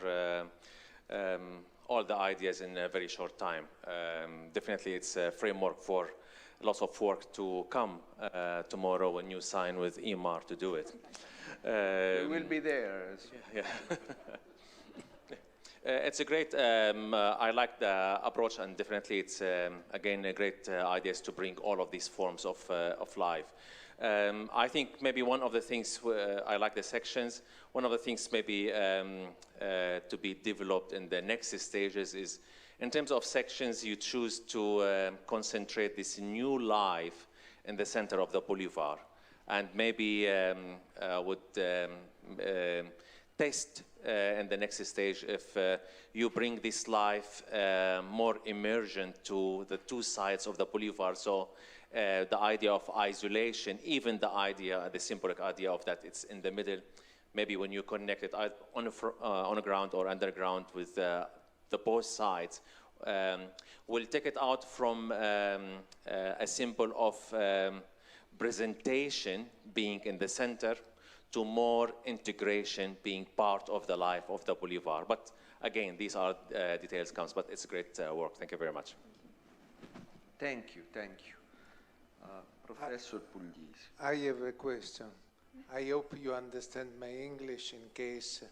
all the ideas in a very short time. Definitely, it's a framework for lots of work to come tomorrow when you sign with EMAR to do it. We will be there. Yeah. It's a great, I like the approach, and definitely it's, again, a great ideas to bring all of these forms of life. I think maybe one of the things, I like the sections, one of the things maybe to be developed in the next stages is, in terms of sections, you choose to concentrate this new life in the center of the boulevard, and maybe would test in the next stage if you bring this life more immersion to the two sides of the boulevard. So the idea of isolation, even the idea, the symbolic idea of that it's in the middle, maybe when you connect it on the ground or underground with the both sides, we'll take it out from a symbol of presentation being in the center to more integration being part of the life of the boulevard. But again, these are details comes, but it's great work. Thank you very much. Thank you, thank you. Professor Puglisi. I have a question. I hope you understand my English in case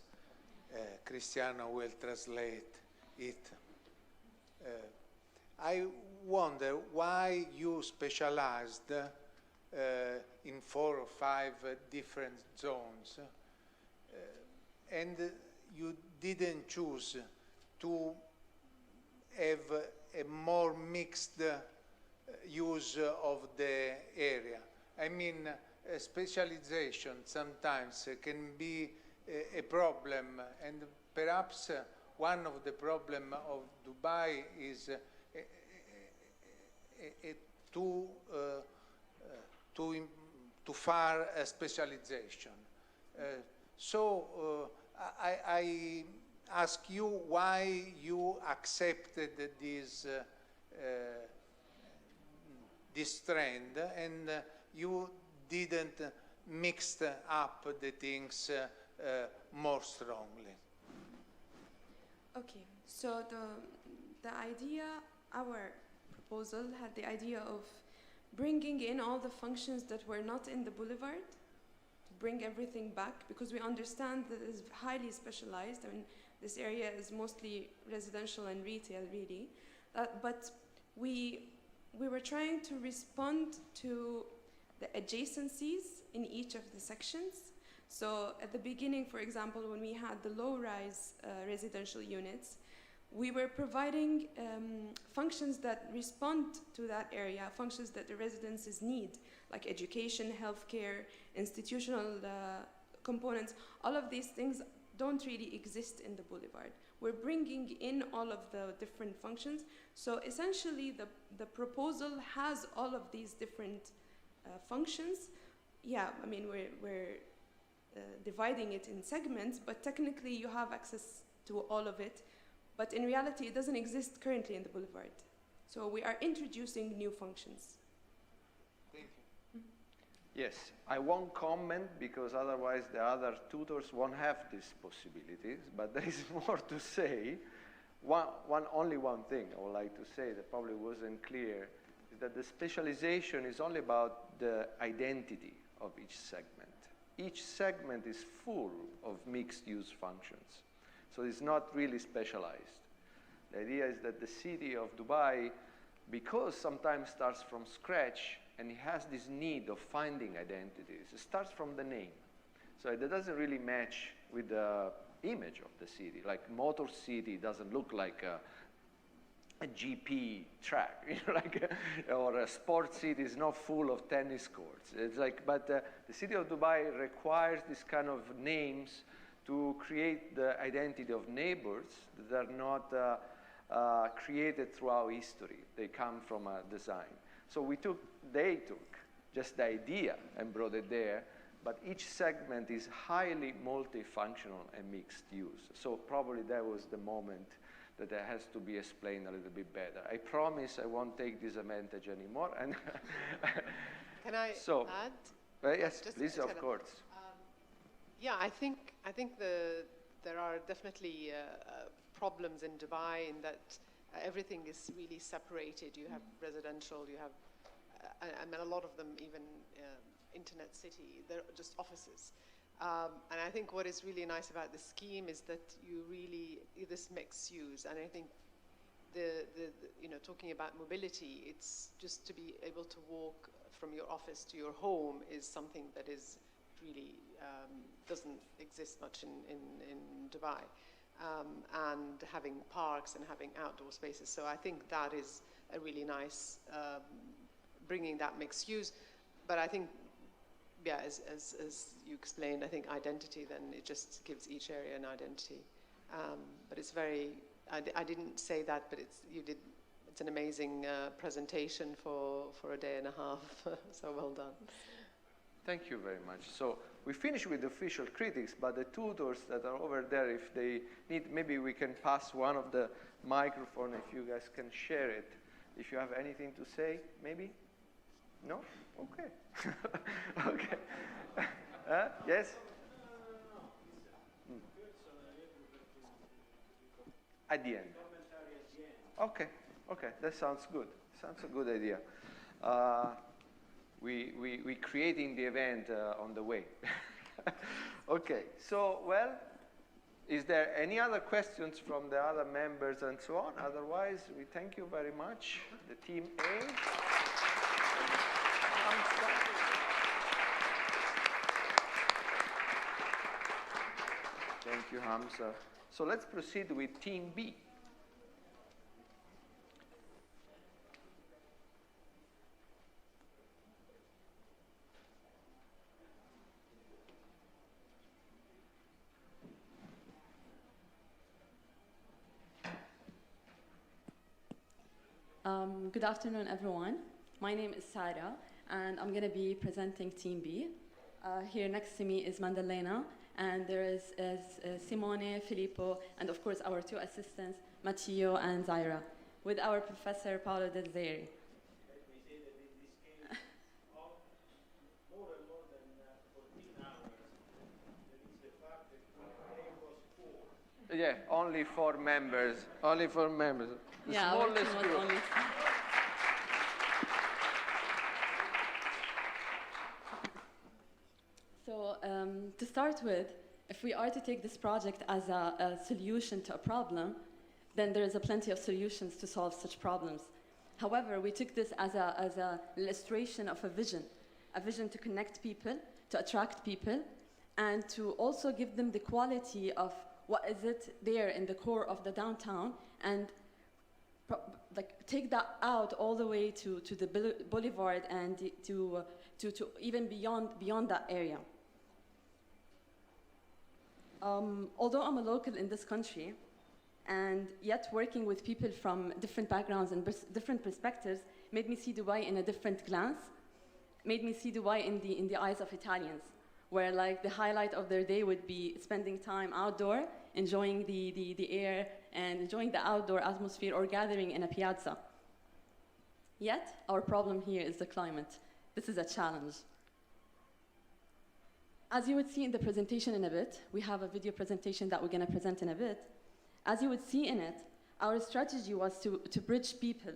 Cristiano will translate it. I wonder why you specialized in 4 or 5 different zones, and you didn't choose to have a more mixed use of the area. I mean, specialization sometimes can be a problem, and perhaps one of the problems of Dubai is too to far specialization. So I ask you why you accepted this trend and you didn't mix up the things more strongly. Okay, so the idea, our proposal had the idea of bringing in all the functions that were not in the boulevard, to bring everything back, because we understand that it's highly specialized. I mean, this area is mostly residential and retail, really. But we were trying to respond to the adjacencies in each of the sections. So at the beginning, for example, when we had the low-rise residential units, we were providing functions that respond to that area, functions that the residences need, like education, healthcare, institutional components. All of these things don't really exist in the boulevard. We're bringing in all of the different functions. So essentially, the proposal has all of these different functions. Yeah, I mean, we're dividing it in segments, but technically you have access to all of it. But in reality, it doesn't exist currently in the boulevard. So we are introducing new functions. Thank you. Yes, I won't comment because otherwise the other tutors won't have these possibilities, but there is more to say. Only one thing I would like to say that probably wasn't clear is that the specialization is only about the identity of each segment. Each segment is full of mixed-use functions. So it's not really specialized. The idea is that the city of Dubai, because sometimes starts from scratch and it has this need of finding identities, it starts from the name. So it doesn't really match with the image of the city. Like Motor City doesn't look like a GP track, you know, or a sports city is not full of tennis courts. It's like, but the city of Dubai requires this kind of names to create the identity of neighbors that are not created throughout history. They come from a design. So they took just the idea and brought it there, but each segment is highly multifunctional and mixed use. So probably that was the moment that it has to be explained a little bit better. I promise I won't take disadvantage anymore. And Can I add? Yes, Just please, of course. Yeah, I think there are definitely problems in Dubai in that everything is really separated. You have residential, you have, I mean, a lot of them even internet city, they're just offices. And I think what is really nice about the scheme is that you really, this mixed use, and I think you know, talking about mobility, it's just to be able to walk from your office to your home is something that is really doesn't exist much in Dubai. And having parks and having outdoor spaces. So I think that is a really nice, bringing that mixed use. But I think, yeah, as you explained, I think identity, then it just gives each area an identity. But it's very, I didn't say that, but it's an amazing presentation for a day and a half. So well done. Thank you very much. So we finished with the official critics, but the tutors that are over there, if they need, maybe we can pass one of the microphone if you guys can share it. If you have anything to say, maybe? No? Okay. Okay. Yes? At the end. Okay. Okay. That sounds good. Sounds a good idea. We creating the event on the way. Okay, so, well, is there any other questions from the other members and so on? Otherwise, we thank you very much, the team A. Thank you, Hamza. So let's proceed with team B. Good afternoon, everyone. My name is Sarah, and I'm going to be presenting Team B. Here next to me is Mandalena, and there is Simone, Filippo, and of course our 2 assistants, Matteo and Zaira, with our professor Paolo Del Zeri. Yeah, only 4 members. Only 4 members. The Yeah, our smallest team was group. only. So to start with, if we are to take this project as a solution to a problem, then there is plenty of solutions to solve such problems. However, we took this as a illustration of a vision to connect people, to attract people, and to also give them the quality of what is it there in the core of the downtown, and take that out all the way to the boulevard and to even beyond that area. Although I'm a local in this country, and yet working with people from different backgrounds and different perspectives made me see Dubai in a different glance, made me see Dubai in the eyes of Italians, where like the highlight of their day would be spending time outdoor, enjoying the air and enjoying the outdoor atmosphere, or gathering in a piazza. Yet, our problem here is the climate. This is a challenge. As you would see in the presentation in a bit, we have a video presentation that we're going to present in a bit. As you would see in it, our strategy was to bridge people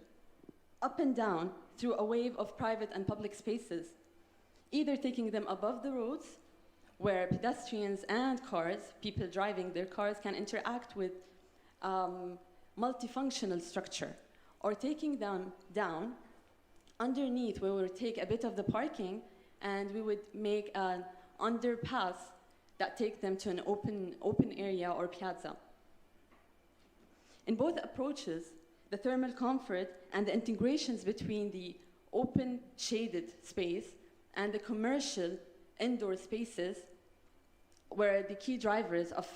up and down through a wave of private and public spaces, either taking them above the roads, where pedestrians and cars, people driving their cars, can interact with multifunctional structure, or taking them down underneath, where we would take a bit of the parking and we would make an underpass that take them to an open area or piazza. In both approaches, the thermal comfort and the integrations between the open shaded space and the commercial indoor spaces were the key drivers of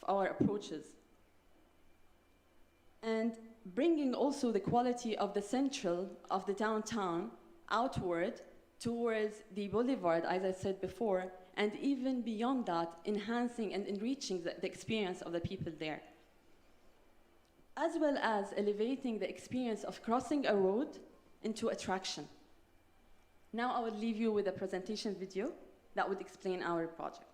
our approaches. And bringing also the quality of the central of the downtown outward towards the boulevard, as I said before, and even beyond that, enhancing and enriching the experience of the people there, as well as elevating the experience of crossing a road into attraction. Now I will leave you with a presentation video that would explain our project.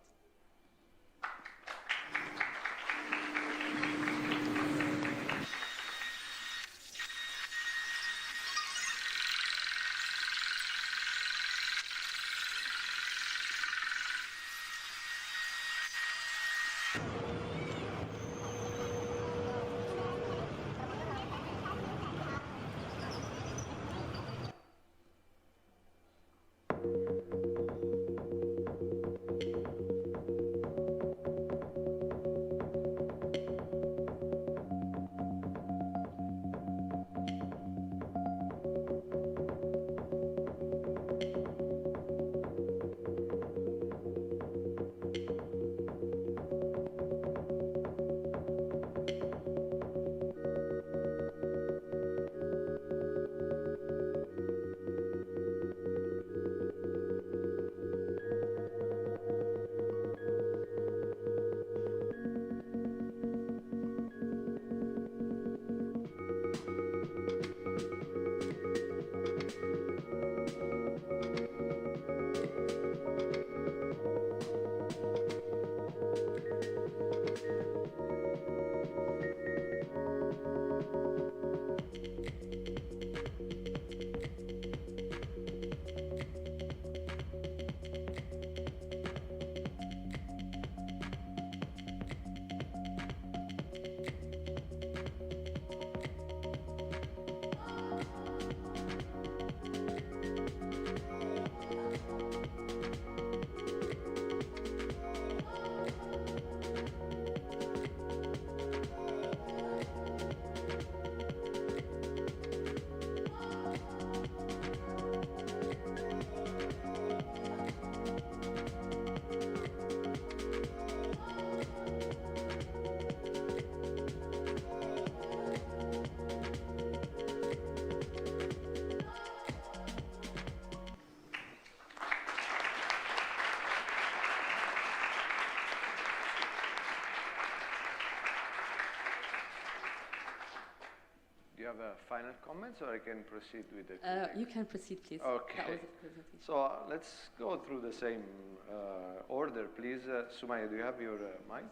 have final comments, or I can proceed with the You can proceed, please. Okay. That was a presentation. So let's go through the same order, please. Sumaya, do you have your mic?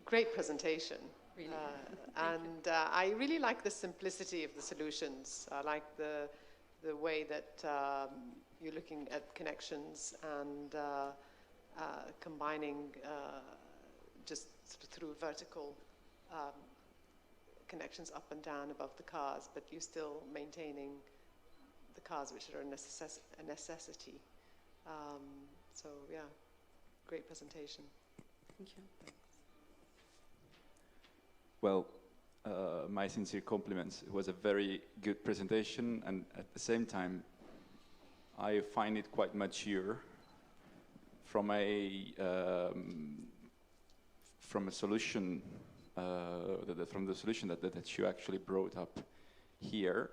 Great presentation. Really. And I really like the simplicity of the solutions. I like the way that you're looking at connections and combining just through vertical connections up and down above the cars, but you're still maintaining the cars, which are a necessity. So yeah, great presentation. Thank you. Well, my sincere compliments. It was a very good presentation, and at the same time, I find it quite mature from a solution, from the solution that you actually brought up here.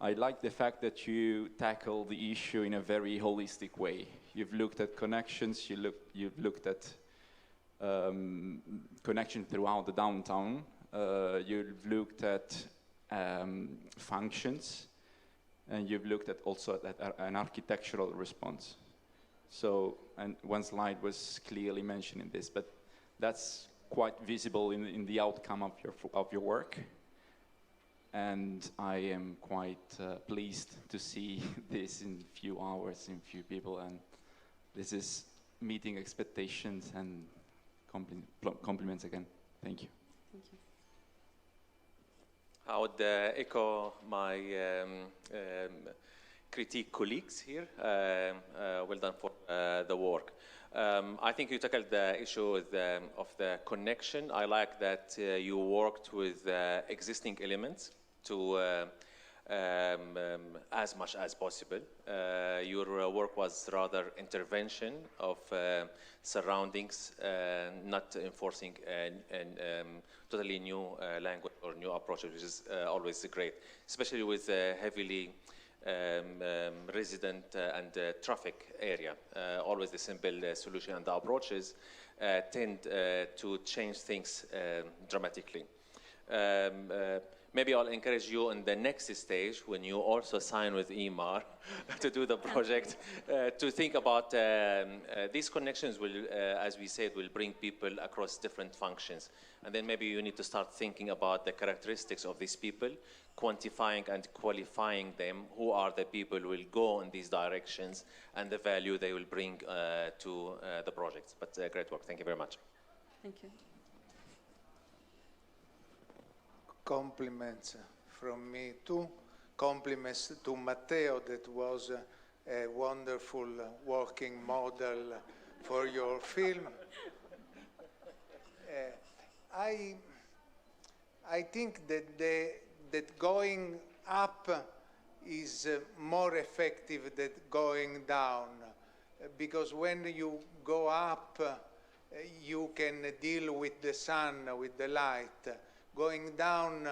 I like the fact that you tackle the issue in a very holistic way. You've looked at connections. You've looked at connection throughout the downtown. You've looked at functions, and you've looked at also at an architectural response. So, and one slide was clearly mentioning this, but that's quite visible in the outcome of your work. And I am quite pleased to see this in few hours, in few people, and this is meeting expectations, and compliments again. Thank you. Thank you. I would echo my critique colleagues here. Well done for the work. I think you tackled the issue of the connection. I like that you worked with existing elements to as much as possible. Your work was rather intervention of surroundings, not enforcing a totally new language or new approaches, which is always great, especially with heavily resident and traffic area. Always the simple solution and the approaches tend to change things dramatically. Maybe I'll encourage you in the next stage, when you also sign with EMAR to do the project, to think about these connections will, as we said, will bring people across different functions. And then maybe you need to start thinking about the characteristics of these people, quantifying and qualifying them, who are the people who will go in these directions, and the value they will bring to the projects. But great work. Thank you very much. Thank you. Compliments from me too. Compliments to Matteo, that was a wonderful working model for your film. I think that going up is more effective than going down, because when you go up, you can deal with the sun, with the light. Going down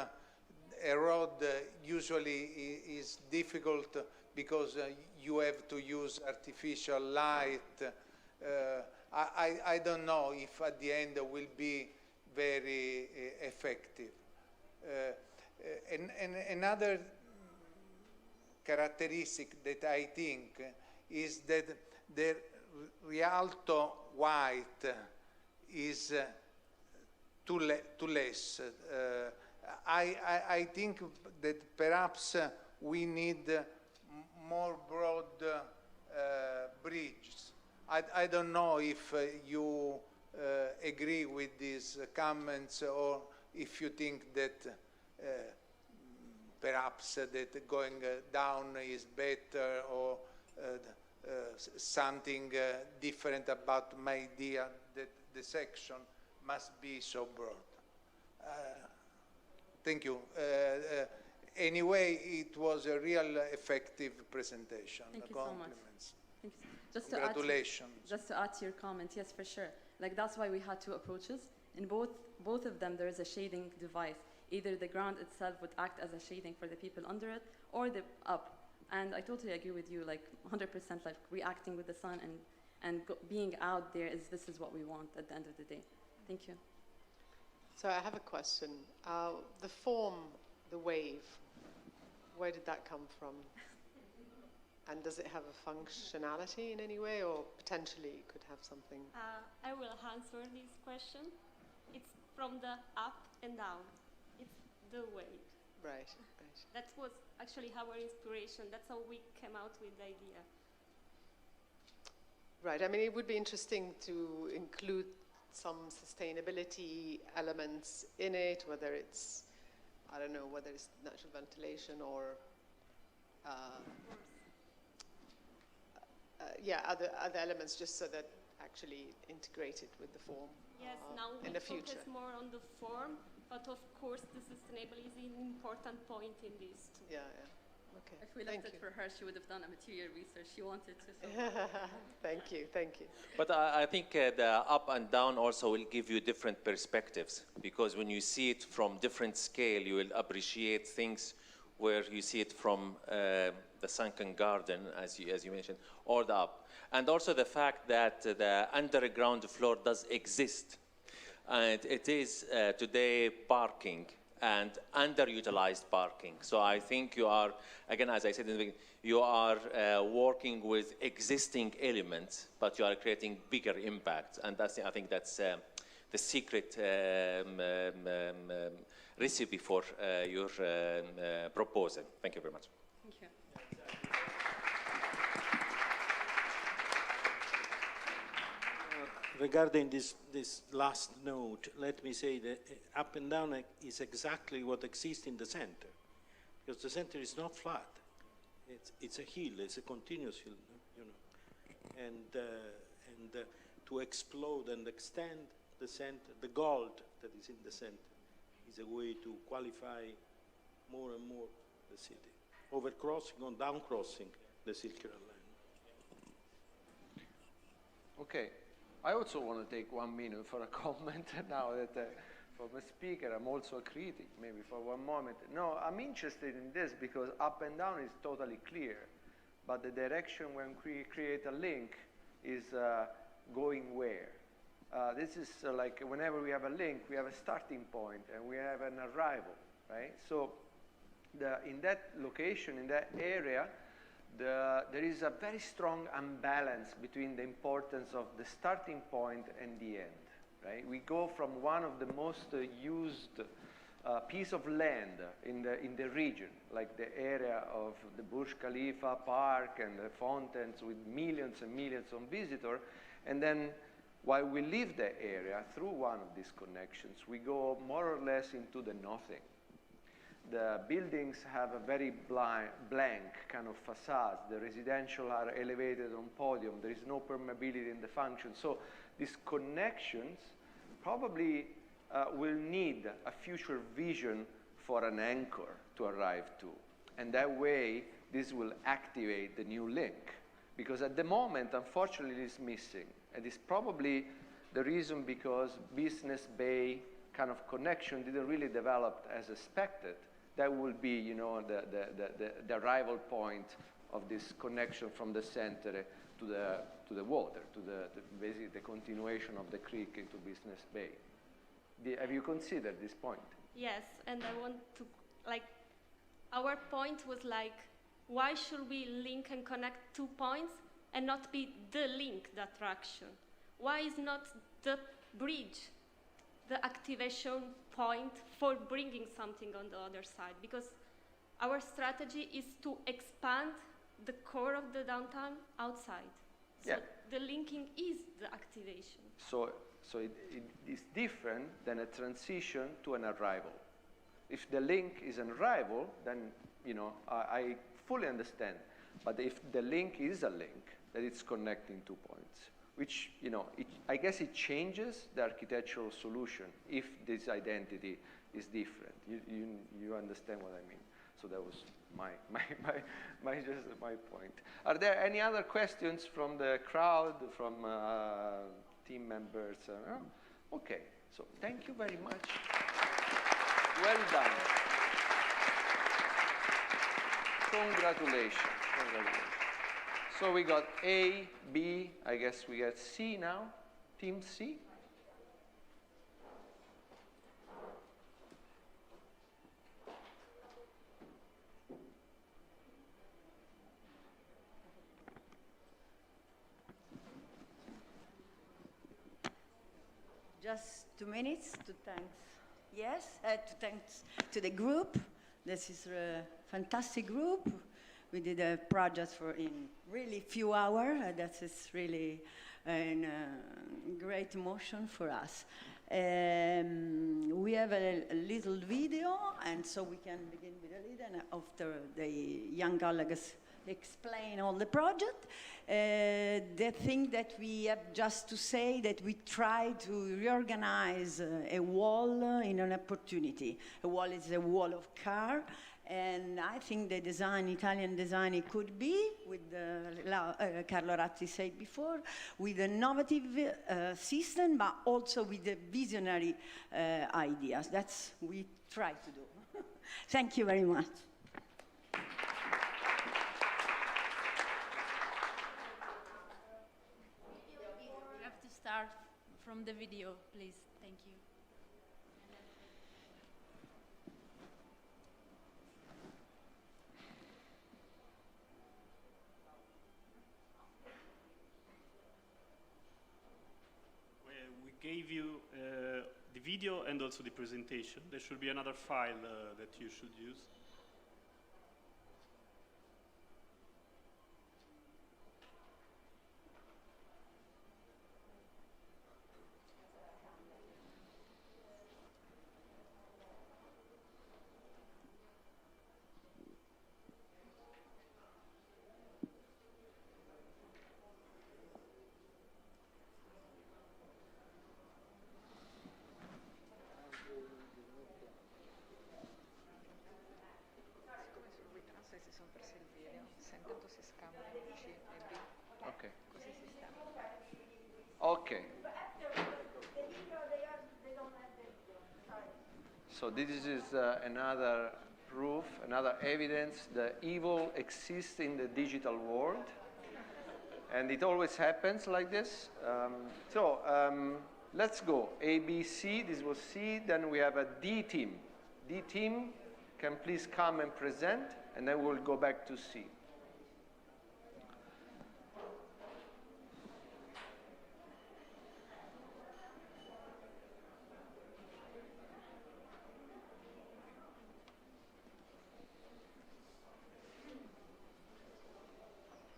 a road usually is difficult because you have to use artificial light. I don't know if at the end it will be very effective. Another characteristic that I think is that the Rialto white is too less. I think that perhaps we need more broad bridges. I don't know if you agree with these comments, or if you think that perhaps that going down is better, or something different about my idea that the section must be so broad. Thank you. Anyway, it was a real effective presentation. Thank you Compliments. so much. Thank you. Just Congratulations. To add to your comment, yes, for sure. Like, that's why we had two approaches. In both of them, there is a shading device. Either the ground itself would act as a shading for the people under it, or the up. And I totally agree with you, like 100%, like reacting with the sun and being out there this is what we want at the end of the day. Thank you. So I have a question. The form, the wave, where did that come from? And does it have a functionality in any way, or potentially it could have something? I will answer this question. It's from the up and down. It's the wave. Right, right. That was actually our inspiration. That's how we came out with the idea. Right, I mean, it would be interesting to include some sustainability elements in it, whether it's, I don't know, whether it's natural ventilation or, yeah, other elements, just so that actually integrated with the form. Yes, now we in the future. focus more on the form, but of course the sustainability is an important point in this too. Yeah, yeah. Okay. If we left it for her, she would have done a material research. She wanted to. So. Thank you, thank you. But I think the up and down also will give you different perspectives, because when you see it from different scale, you will appreciate things where you see it from the sunken garden, as you mentioned, or the up. And also the fact that the underground floor does exist. And it is today parking and underutilized parking. So I think you are, again, as I said in the beginning, you are working with existing elements, but you are creating bigger impact. And that's, I think that's the secret recipe for your proposal. Thank you very much. Thank you. Regarding this last note, let me say that up and down is exactly what exists in the center, because the center is not flat. It's a hill. It's a continuous hill, you know. And to explode and extend the center, the gold that is in the center, is a way to qualify more and more the city, overcrossing or downcrossing the circular line. Okay. I also want to take 1 minute for a comment now that from a speaker, I'm also a critic, maybe for one moment. No, I'm interested in this because up and down is totally clear, but the direction when we create a link is going where. This is like whenever we have a link, we have a starting point and we have an arrival, right? So in that location, in that area, there is a very strong imbalance between the importance of the starting point and the end, right? We go from one of the most used piece of land in the region, like the area of the Burj Khalifa Park and the fountains with millions and millions of visitors, and then while we leave the area through one of these connections, we go more or less into the nothing. The buildings have a very blank kind of facade. The residential are elevated on podium. There is no permeability in the function. So these connections probably will need a future vision for an anchor to arrive to. And that way, this will activate the new link. Because at the moment, unfortunately, it's missing. And it's probably the reason because Business Bay kind of connection didn't really develop as expected. That will be, you know, the arrival point of this connection from the center to the water, to basically the continuation of the creek into Business Bay. Have you considered this point? Yes, and I want to, like, our point was like, why should we link and connect 2 points and not be the link, the attraction? Why is not the bridge the activation point for bringing something on the other side? Because our strategy is to expand the core of the downtown outside. So yeah. The linking is the activation. So it is different than a transition to an arrival. If the link is an arrival, then, you know, I fully understand. But if the link is a link, that it's connecting 2 points, which, you know, I guess it changes the architectural solution if this identity is different. You understand what I mean? So that was my point. Are there any other questions from the crowd, from team members? Okay, so thank you very much. Well done. Congratulations. Congratulations. So we got A, B, I guess we got C now. Team C. Just 2 minutes to thanks. Yes, to thanks to the group. This is a fantastic group. We did a project for in really few hours. That is really a great emotion for us. We have a little video, and so we can begin with a little, and after the young colleagues explain all the project. The thing that we have just to say that we try to reorganize a wall in an opportunity. A wall is a wall of car, and I think the design, Italian design, it could be, with Carlo Ratti said before, with an innovative system, but also with the visionary ideas. That's what we try to do. Thank you very much. Start from the video, please. Thank you. We gave you the video and also the presentation. There should be another file that you should use. Okay. Okay. So this is another proof, another evidence that evil exists in the digital world. And it always happens like this. Let's go. A, B, C. This was C. Then we have a D team. D team can please come and present, and then we'll go back to C.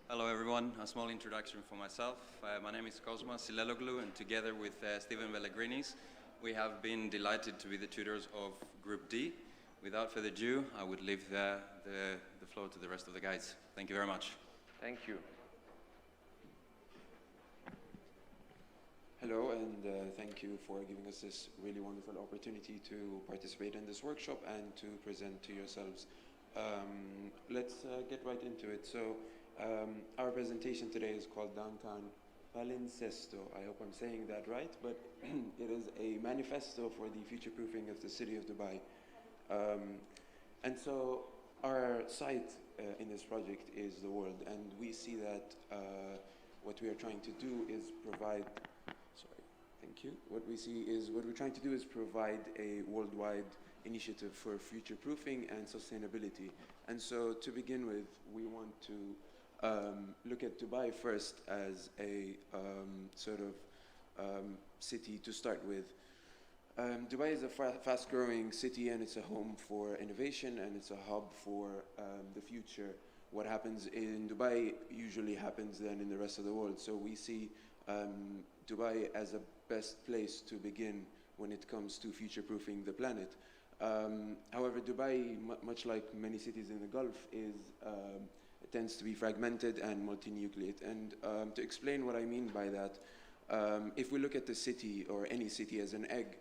Hello everyone, a small introduction for myself. My name is Cosma Sileloglu, and together with Steven Pellegrinis, we have been delighted to be the tutors of Group D. Without further ado, I would leave the floor to the rest of the guys. Thank you very much. Thank you. Hello, and thank you for giving us this really wonderful opportunity to participate in this workshop and to present to yourselves. Let's get right into it. So, our presentation today is called Downtown Palincesto. I hope I'm saying that right, but it is a manifesto for the future-proofing of the city of Dubai. And so our site in this project is the world, and we see that what we are trying to do is provide, what we're trying to do is provide a worldwide initiative for future-proofing and sustainability. And so to begin with, we want to look at Dubai first as a city to start with. Dubai is a fast-growing city, and it's a home for innovation, and it's a hub for the future. What happens in Dubai usually happens then in the rest of the world. So we see Dubai as a best place to begin when it comes to future-proofing the planet. However, Dubai, much like many cities in the Gulf, tends to be fragmented and multi-nucleate. And to explain what I mean by that, if we look at the city, or any city, as an egg,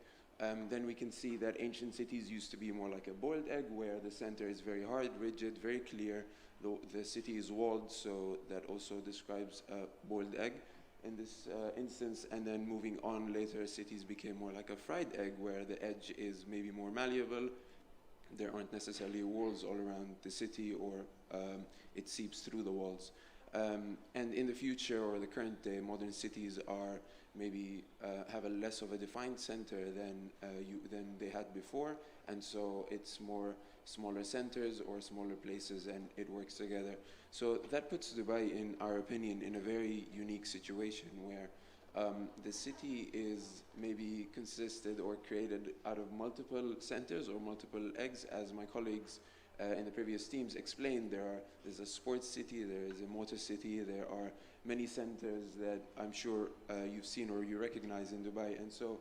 then we can see that ancient cities used to be more like a boiled egg, where the center is very hard, rigid, very clear. The city is walled, so that also describes a boiled egg in this instance. And then moving on later, cities became more like a fried egg, where the edge is maybe more malleable. There aren't necessarily walls all around the city, or it seeps through the walls. And in the future, or the current day, modern cities are maybe have a less of a defined center than they had before, and so it's more smaller centers or smaller places, and it works together. So that puts Dubai, in our opinion, in a very unique situation, where the city is maybe consisted or created out of multiple centers or multiple eggs, as my colleagues in the previous teams explained. There's a sports city, there is a motor city, there are many centers that I'm sure you've seen or you recognize in Dubai. And so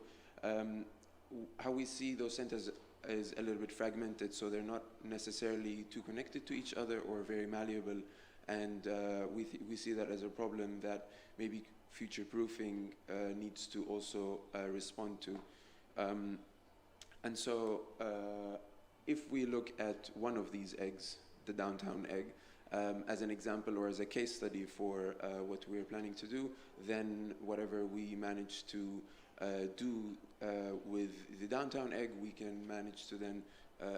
how we see those centers is a little bit fragmented, so they're not necessarily too connected to each other or very malleable. And we see that as a problem that maybe future-proofing needs to also respond to. And so if we look at one of these eggs, the downtown egg, as an example or as a case study for what we're planning to do, then whatever we manage to do with the downtown egg, we can manage to then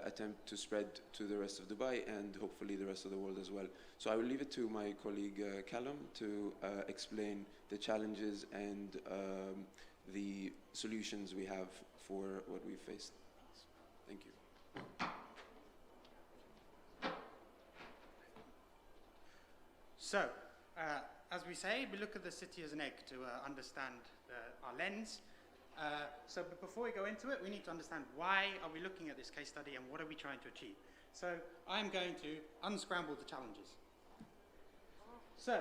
attempt to spread to the rest of Dubai and hopefully the rest of the world as well. So I will leave it to my colleague Callum to explain the challenges and the solutions we have for what we've faced. Thank you. So, as we say, we look at the city as an egg to understand our lens. But before we go into it, we need to understand why are we looking at this case study and what are we trying to achieve. So I'm going to unscramble the challenges. So,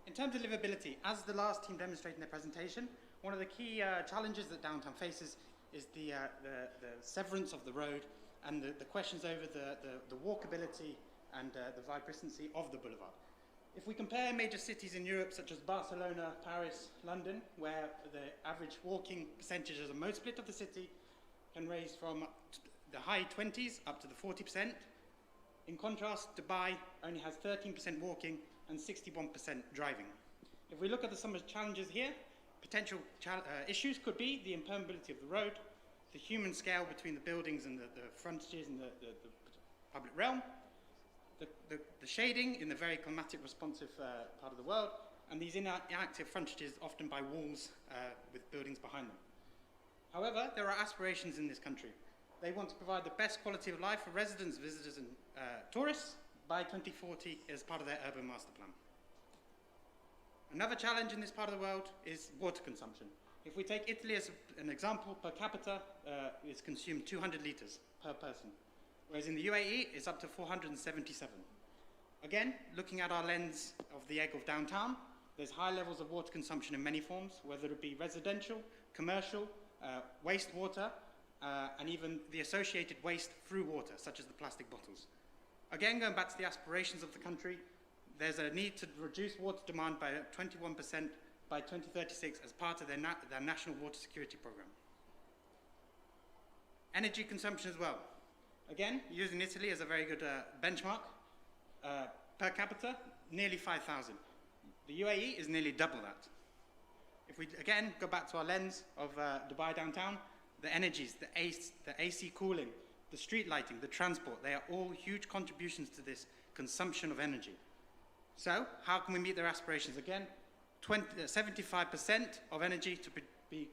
in terms of livability, as the last team demonstrated in their presentation, one of the key challenges that downtown faces is the severance of the road and the questions over the walkability and the vibrancy of the boulevard. If we compare major cities in Europe, such as Barcelona, Paris, London, where the average walking percentage as a mode split of the city can range from the high 20s up to the 40%. In contrast, Dubai only has 13% walking and 61% driving. If we look at some of the challenges here, potential issues could be the impermeability of the road, the human scale between the buildings and the frontages and the public realm, the shading in the very climatic responsive part of the world, and these inactive frontages often by walls with buildings behind them. However, there are aspirations in this country. They want to provide the best quality of life for residents, visitors and tourists by 2040 as part of their urban master plan. Another challenge in this part of the world is water consumption. If we take Italy as an example, per capita is consumed 200 litres per person, whereas in the UAE it's up to 477. Again, looking at our lens of the egg of downtown, there's high levels of water consumption in many forms, whether it be residential, commercial, wastewater, and even the associated waste through water, such as the plastic bottles. Again, going back to the aspirations of the country, there's a need to reduce water demand by 21% by 2036 as part of their national water security program. Energy consumption as well. Again, using Italy as a very good benchmark, per capita, nearly 5,000. The UAE is nearly double that. If we, again, go back to our lens of Dubai downtown, the energies, the AC cooling, the street lighting, the transport, they are all huge contributions to this consumption of energy. So, how can we meet their aspirations? Again, 75% of energy to be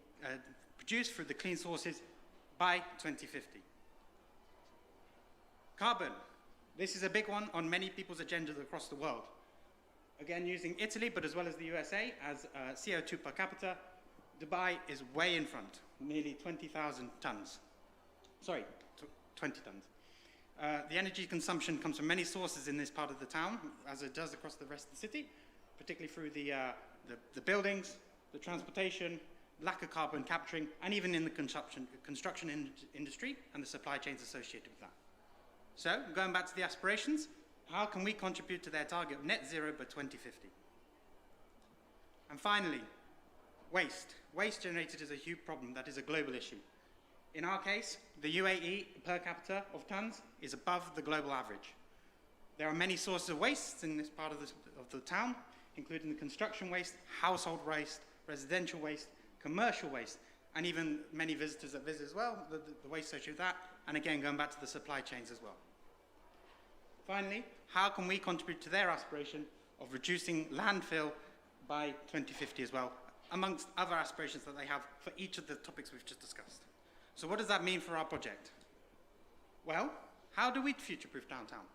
produced through the clean sources by 2050. Carbon. This is a big one on many people's agendas across the world. Again, using Italy, but as well as the USA, as CO2 per capita, Dubai is way in front, nearly 20,000 tons. Sorry, 20 tons. The energy consumption comes from many sources in this part of the town, as it does across the rest of the city, particularly through the buildings, the transportation, lack of carbon capturing, and even in the construction industry and the supply chains associated with that. So, going back to the aspirations, how can we contribute to their target of net zero by 2050? And finally, waste. Waste generated is a huge problem that is a global issue. In our case, the UAE per capita of tons is above the global average. There are many sources of waste in this part of the town, including the construction waste, household waste, residential waste, commercial waste, and even many visitors that visit as well, the waste associated with that, and again, going back to the supply chains as well. Finally, how can we contribute to their aspiration of reducing landfill by 2050 as well, amongst other aspirations that they have for each of the topics we've just discussed? So what does that mean for our project? Well, how do we future-proof downtown?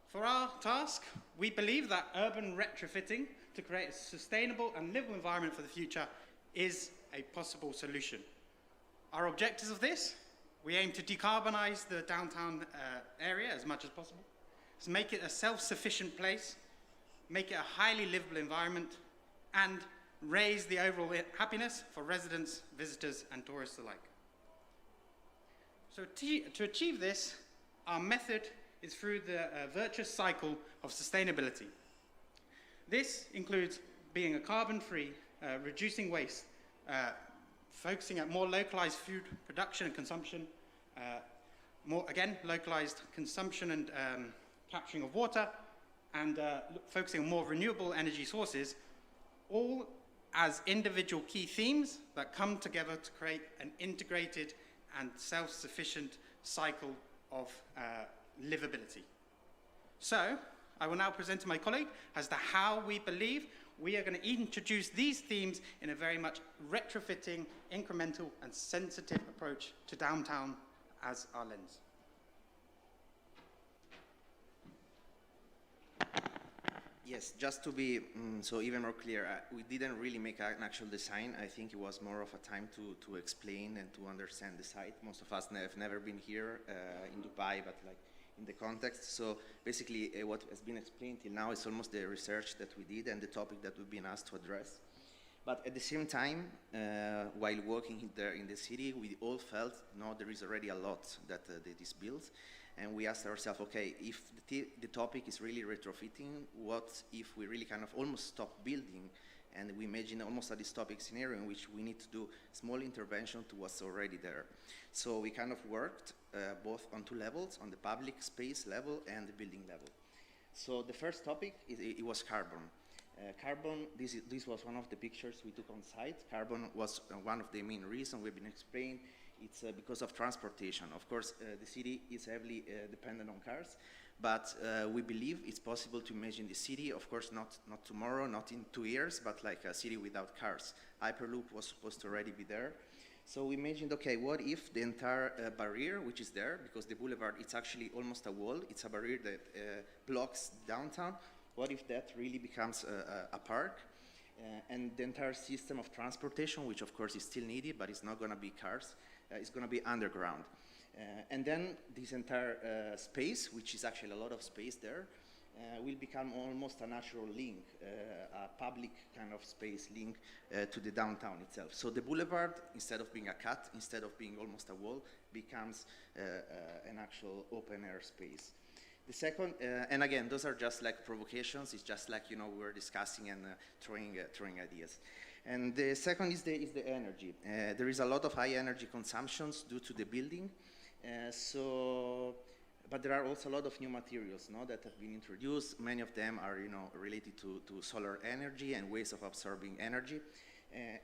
For our task, we believe that urban retrofitting to create a sustainable and livable environment for the future is a possible solution. Our objectives of this, we aim to decarbonize the downtown area as much as possible, to make it a self-sufficient place, make it a highly livable environment, and raise the overall happiness for residents, visitors, and tourists alike. So to achieve this, our method is through the virtuous cycle of sustainability. This includes being a carbon-free, reducing waste, focusing at more localized food production and consumption, more, again, localized consumption and capturing of water, and focusing on more renewable energy sources, all as individual key themes that come together to create an integrated and self-sufficient cycle of livability. So, I will now present to my colleague as to how we believe we are going to introduce these themes in a very much retrofitting, incremental, and sensitive approach to downtown as our lens. Yes, just to be so even more clear, we didn't really make an actual design. I think it was more of a time to explain and to understand the site. Most of us have never been here in Dubai, but like in the context. So basically what has been explained till now is almost the research that we did and the topic that we've been asked to address. But at the same time, while working there in the city, we all felt, no, there is already a lot that is built. And we asked ourselves, okay, if the topic is really retrofitting, what if we really kind of almost stop building and we imagine almost a dystopic scenario in which we need to do small intervention to what's already there. So we kind of worked both on two levels, on the public space level and the building level. So the first topic, it was carbon. Carbon, this was one of the pictures we took on site. Carbon was one of the main reasons we've been explained. It's because of transportation. Of course, the city is heavily dependent on cars, but we believe it's possible to imagine the city, of course, not tomorrow, not in 2 years, but like a city without cars. Hyperloop was supposed to already be there. So we imagined, okay, what if the entire barrier, which is there, because the boulevard, it's actually almost a wall, it's a barrier that blocks downtown. What if that really becomes a park? And the entire system of transportation, which of course is still needed, but it's not going to be cars, is going to be underground. And then this entire space, which is actually a lot of space there, will become almost a natural link, a public kind of space link to the downtown itself. So the boulevard, instead of being a cut, instead of being almost a wall, becomes an actual open air space. The second, and again, those are just like provocations. It's just like, you know, we were discussing and throwing ideas. And the second is the energy. There is a lot of high energy consumptions due to the building. But there are also a lot of new materials, no, that have been introduced. Many of them are, you know, related to solar energy and ways of absorbing energy.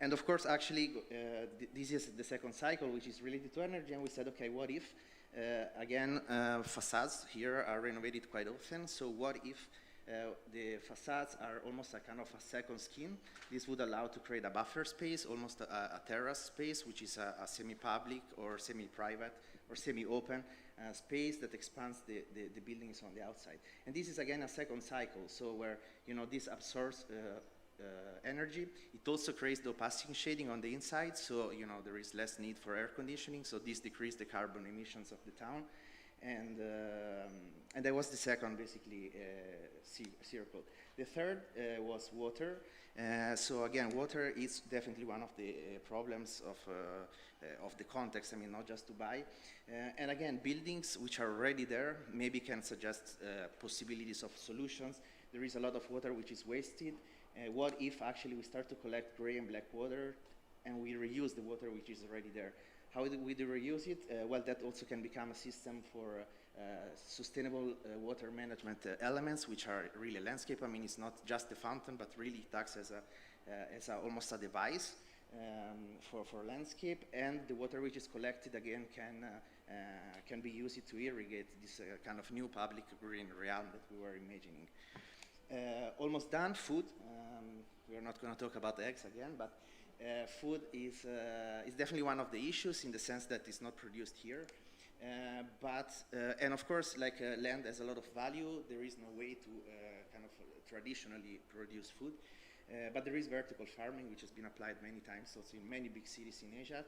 And of course, actually, this is the second cycle, which is related to energy. And we said, okay, what if, again, facades here are renovated quite often. So what if the facades are almost a kind of a second skin? This would allow to create a buffer space, almost a terrace space, which is a semi-public or semi-private or semi-open space that expands the buildings on the outside. And this is, again, a second cycle, so where, you know, this absorbs energy. It also creates the opacity shading on the inside, so, you know, there is less need for air conditioning, so this decreases the carbon emissions of the town. And that was the second, basically, circle. The third was water. So again, water is definitely one of the problems of the context. I mean, not just Dubai. And again, buildings which are already there maybe can suggest possibilities of solutions. There is a lot of water which is wasted. What if actually we start to collect gray and black water and we reuse the water which is already there? How do we reuse it? Well, that also can become a system for sustainable water management elements, which are really a landscape. I mean, it's not just the fountain, but really it acts as almost a device for landscape. And the water which is collected, again, can be used to irrigate this kind of new public green realm that we were imagining. Almost done. Food. We are not going to talk about eggs again, but food is definitely one of the issues in the sense that it's not produced here. And of course, like land has a lot of value. There is no way to kind of traditionally produce food. But there is vertical farming, which has been applied many times, also in many big cities in Asia.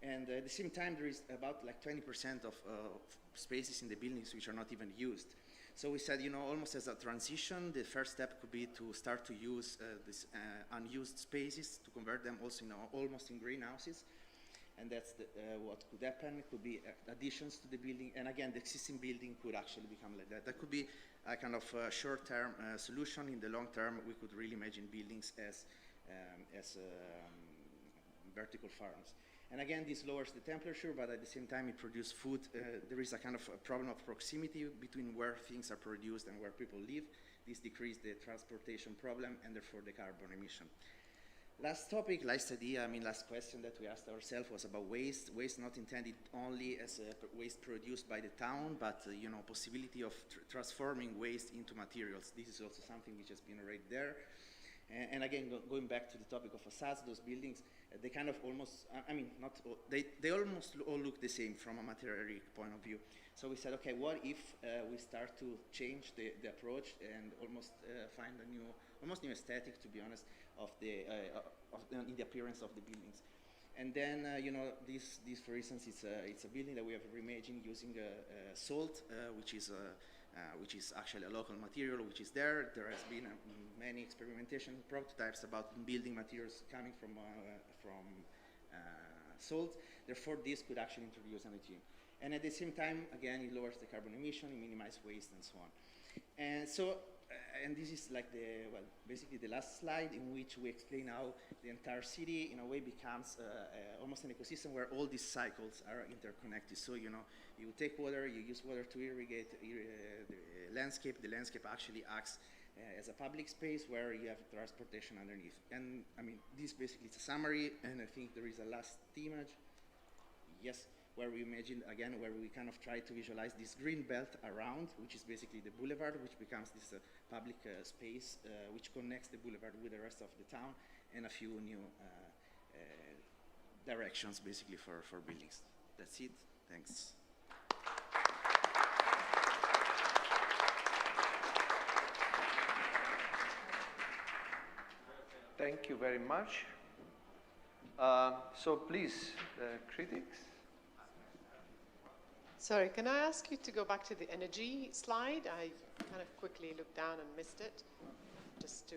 And at the same time, there is about like 20% of spaces in the buildings which are not even used. So we said, almost as a transition, the first step could be to start to use these unused spaces, to convert them also almost in greenhouses. And that's what could happen. It could be additions to the building. And again, the existing building could actually become like that. That could be a kind of short-term solution. In the long term, we could really imagine buildings as vertical farms. And again, this lowers the temperature, but at the same time, it produces food. There is a kind of a problem of proximity between where things are produced and where people live. This decreases the transportation problem and therefore the carbon emission. Last topic, last idea, last question that we asked ourselves was about waste. Waste not intended only as waste produced by the town, but possibility of transforming waste into materials. This is also something which has been already there. And again, going back to the topic of facades, those buildings, they kind of almost, not all, they almost all look the same from a material point of view. So we said, okay, what if we start to change the approach and almost find a almost new aesthetic, to be honest, in the appearance of the buildings. And then, this for instance, it's a building that we have reimagined using salt, which is actually a local material, which is there. There has been many experimentation prototypes about building materials coming from salt. Therefore, this could actually introduce energy. And at the same time, again, it lowers the carbon emission, it minimizes waste, and so on. And so, and this is like basically the last slide in which we explain how the entire city, in a way, becomes almost an ecosystem where all these cycles are interconnected. So, you take water, you use water to irrigate the landscape. The landscape actually acts as a public space where you have transportation underneath. And, this basically is a summary, and I think there is a last image. Yes. Where we imagine, again, where we kind of try to visualize this green belt around, which is basically the boulevard, which becomes this public space, which connects the boulevard with the rest of the town, and a few new directions, basically, for buildings. That's it. Thanks. Thank you very much. So please, critics. Sorry, can I ask you to go back to the energy slide? I kind of quickly looked down and missed it. Just to...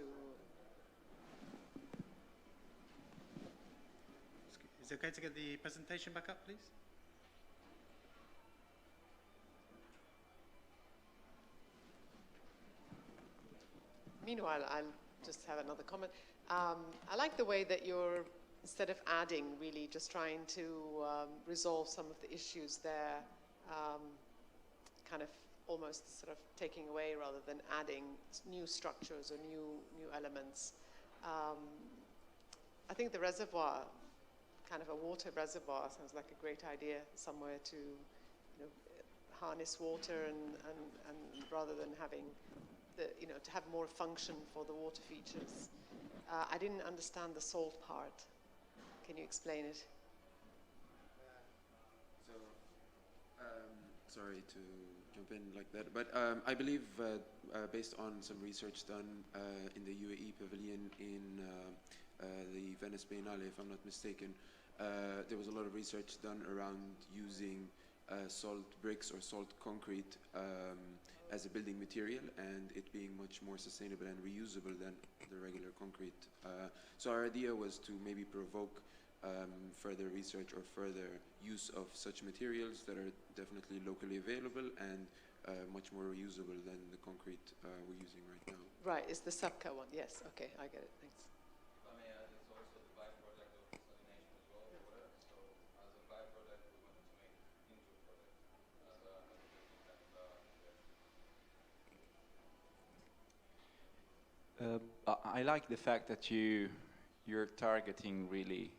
Is it okay to get the presentation back up, please? Meanwhile, I'll just have another comment. I like the way that you're, instead of adding, really just trying to resolve some of the issues there. Kind of almost sort of taking away rather than adding new structures or new elements. I think the reservoir, kind of a water reservoir, sounds like a great idea, somewhere to harness water and rather than having to have more function for the water features. I didn't understand the salt part. Can you explain it? Sorry to jump in like that, but I believe based on some research done in the UAE pavilion in the Venice Biennale, if I'm not mistaken, there was a lot of research done around using salt bricks or salt concrete as a building material, and it being much more sustainable and reusable than the regular concrete. So our idea was to maybe provoke further research or further use of such materials that are definitely locally available and much more reusable than the concrete we're using right now. Right, it's the Sabka one. Yes, okay, I get it. Thanks. If I may add, it's also the byproduct of desalination as well, water. So as a byproduct, we wanted to make it into a product as a building kind of I like the fact that you're targeting really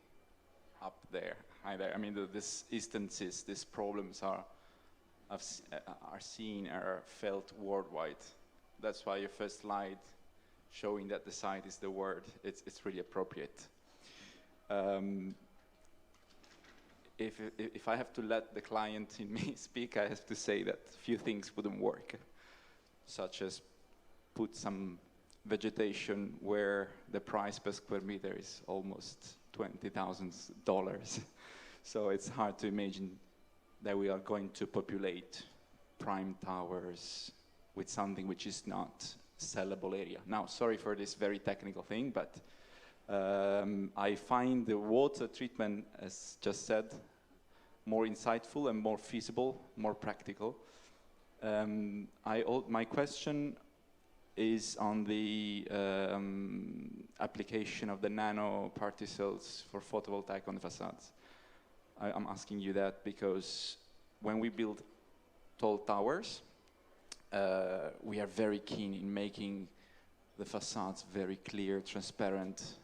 up there, high there. These instances, these problems are seen, are felt worldwide. That's why your first slide showing that the site is the word, it's really appropriate. If I have to let the client in me speak, I have to say that a few things wouldn't work, such as put some vegetation where the price per square meter is almost $20,000. So it's hard to imagine that we are going to populate prime towers with something which is not sellable area. Now, sorry for this very technical thing, but I find the water treatment, as just said, more insightful and more feasible, more practical. My question is on the application of the nano particles for photovoltaic on the facades. I'm asking you that because when we build tall towers, we are very keen in making the facades very clear, transparent,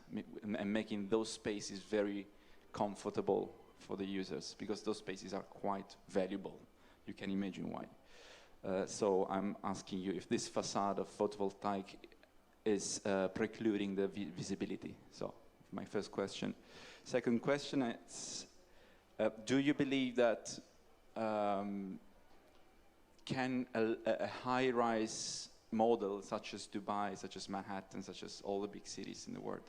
and making those spaces very comfortable for the users, because those spaces are quite valuable. You can imagine why. So I'm asking you if this facade of photovoltaic is precluding the visibility. So my first question. Second question is, do you believe that can a high-rise model such as Dubai, such as Manhattan, such as all the big cities in the world,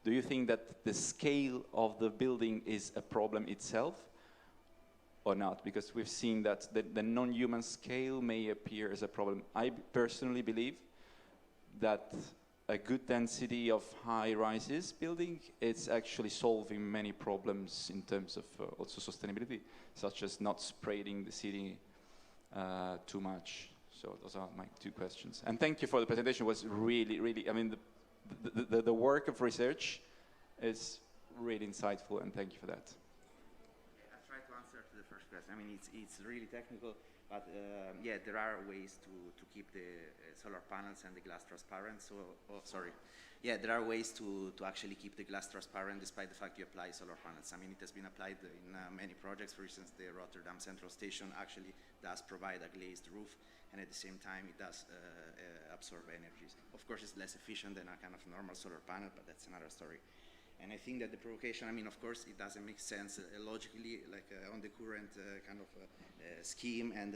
do you think that the scale of the building is a problem itself or not? Because we've seen that the non-human scale may appear as a problem. I personally believe that a good density of high-rises building, it's actually solving many problems in terms of also sustainability, such as not spreading the city too much. So those are my two questions. And thank you for the presentation. It was really, really, I mean, the work of research is really insightful, and thank you for that. I'll try to answer to the first question. I mean, it's really technical, but yeah, there are ways to keep the solar panels and the glass transparent. So, yeah, there are ways to actually keep the glass transparent despite the fact you apply solar panels. I mean, it has been applied in many projects. For instance, the Rotterdam Central Station actually does provide a glazed roof, and at the same time, it does absorb energy. Of course, it's less efficient than a kind of normal solar panel, but that's another story. And I think that the provocation, I mean, of course, it doesn't make sense logically, like on the current kind of scheme and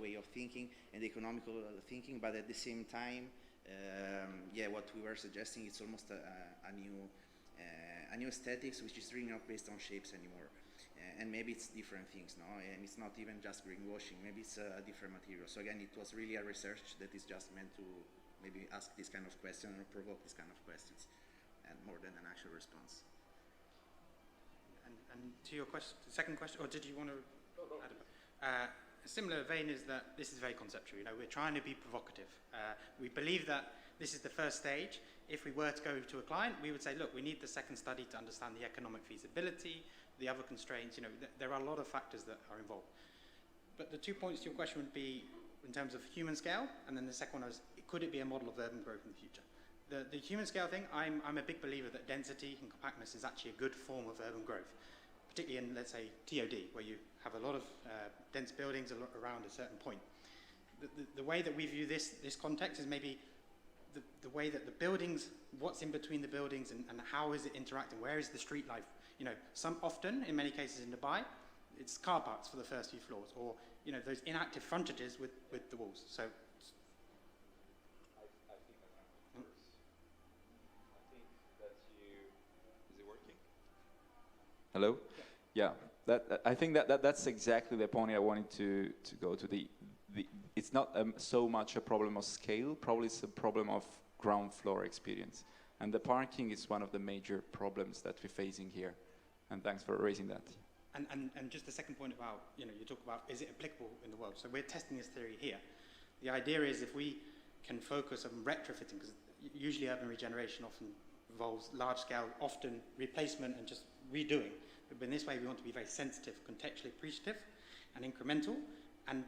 way of thinking and economical thinking, but at the same time, yeah, what we were suggesting, it's almost a new aesthetics, which is really not based on shapes anymore. And maybe it's different things, no? And it's not even just greenwashing, maybe it's a different material. So again, it was really a research that is just meant to maybe ask this kind of question or provoke this kind of questions, and more than an actual response. And to your question, second question, or did you want to add a similar vein is that this is very conceptual. You know, we're trying to be provocative. We believe that this is the first stage. If we were to go to a client, we would say, look, we need the second study to understand the economic feasibility, the other constraints. You know, there are a lot of factors that are involved. But the 2 points to your question would be in terms of human scale, and then the second one is, could it be a model of urban growth in the future? The human scale thing, I'm a big believer that density and compactness is actually a good form of urban growth, particularly in, let's say, TOD, where you have a lot of dense buildings around a certain point. The way that we view this context is maybe the way that the buildings, what's in between the buildings, and how is it interacting? Where is the street life? You know, often, in many cases in Dubai, it's car parks for the first few floors, or, you know, those inactive frontages with the walls. So. Hello? Yeah, I think that's exactly the point I wanted to go to. It's not so much a problem of scale, probably it's a problem of ground floor experience. And the parking is one of the major problems that we're facing here. And thanks for raising that. And just the second point about, you know, you talk about, is it applicable in the world? So we're testing this theory here. The idea is if we can focus on retrofitting, because usually urban regeneration often involves large scale, often replacement and just redoing. But in this way, we want to be very sensitive, contextually appreciative and incremental, and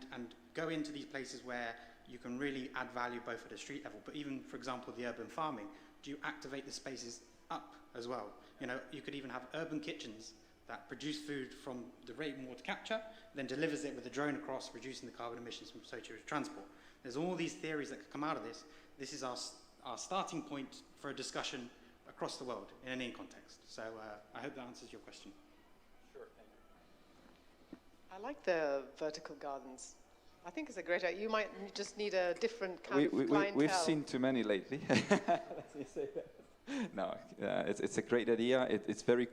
go into these places where you can really add value both at a street level, but even, for example, the urban farming, do you activate the spaces up as well? You know, you could even have urban kitchens that produce food from the rainwater capture, then delivers it with a drone across, reducing the carbon emissions from associated with transport. There's all these theories that could come out of this. This is our starting point for a discussion across the world in any context. So I hope that answers your question. I like the vertical gardens. I think it's a great idea. You might just need a different kind of clientele. We've seen too many lately. Let me say that. No, it's a great idea. It's very...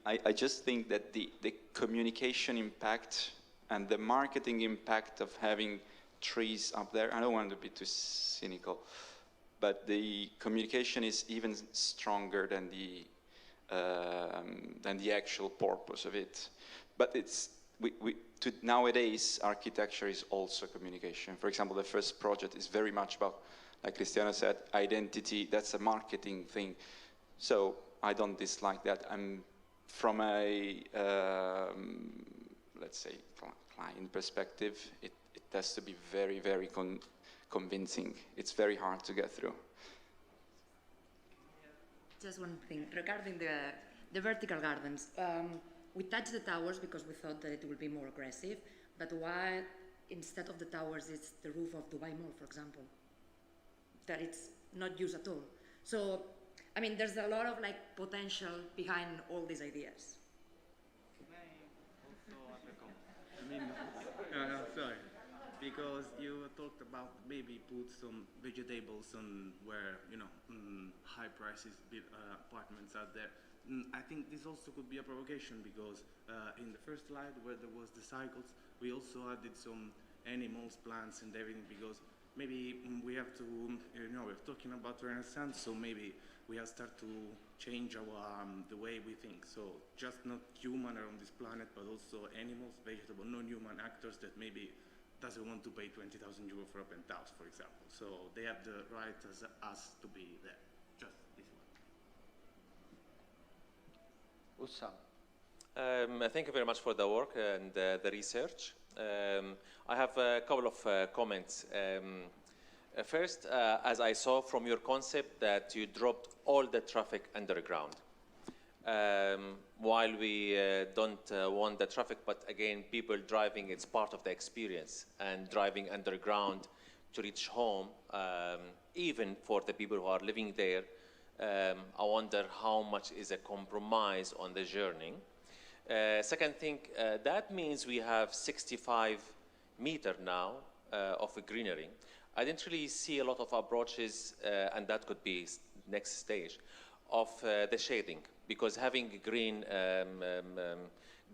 I just think that the communication impact and the marketing impact of having trees up there, I don't want to be too cynical, but the communication is even stronger than the actual purpose of it. But it's nowadays architecture is also communication. For example, the first project is very much about, like Cristiano said, identity. That's a marketing thing. So I don't dislike that. I'm from a let's say client perspective. It has to be very, very convincing. It's very hard to get through. Just one thing regarding the vertical gardens. We touched the towers because we thought that it would be more aggressive, but why instead of the towers it's the roof of Dubai Mall, for example, that it's not used at all. So, I mean, there's a lot of potential behind all these ideas. Sorry, because you talked about maybe put some vegetables on where, high prices apartments out there. I think this also could be a provocation because in the first slide where there was the cycles, we also added some animals, plants and everything because maybe we have to, we're talking about Renaissance, so maybe we have to start to change our the way we think. So just not human are on this planet, but also animals, vegetable, non-human actors that maybe doesn't want to pay 20,000 euro for a penthouse, for example. So they have the right as us to be there. Just this one. Ussam. Thank you very much for the work and the research. I have a couple of comments. First, as I saw from your concept that you dropped all the traffic underground. While we don't want the traffic, but again, people driving, it's part of the experience. And driving underground to reach home, even for the people who are living there, I wonder how much is a compromise on the journey. Second thing, that means we have 65 meters now of greenery. I didn't really see a lot of approaches, and that could be next stage, of the shading, because having green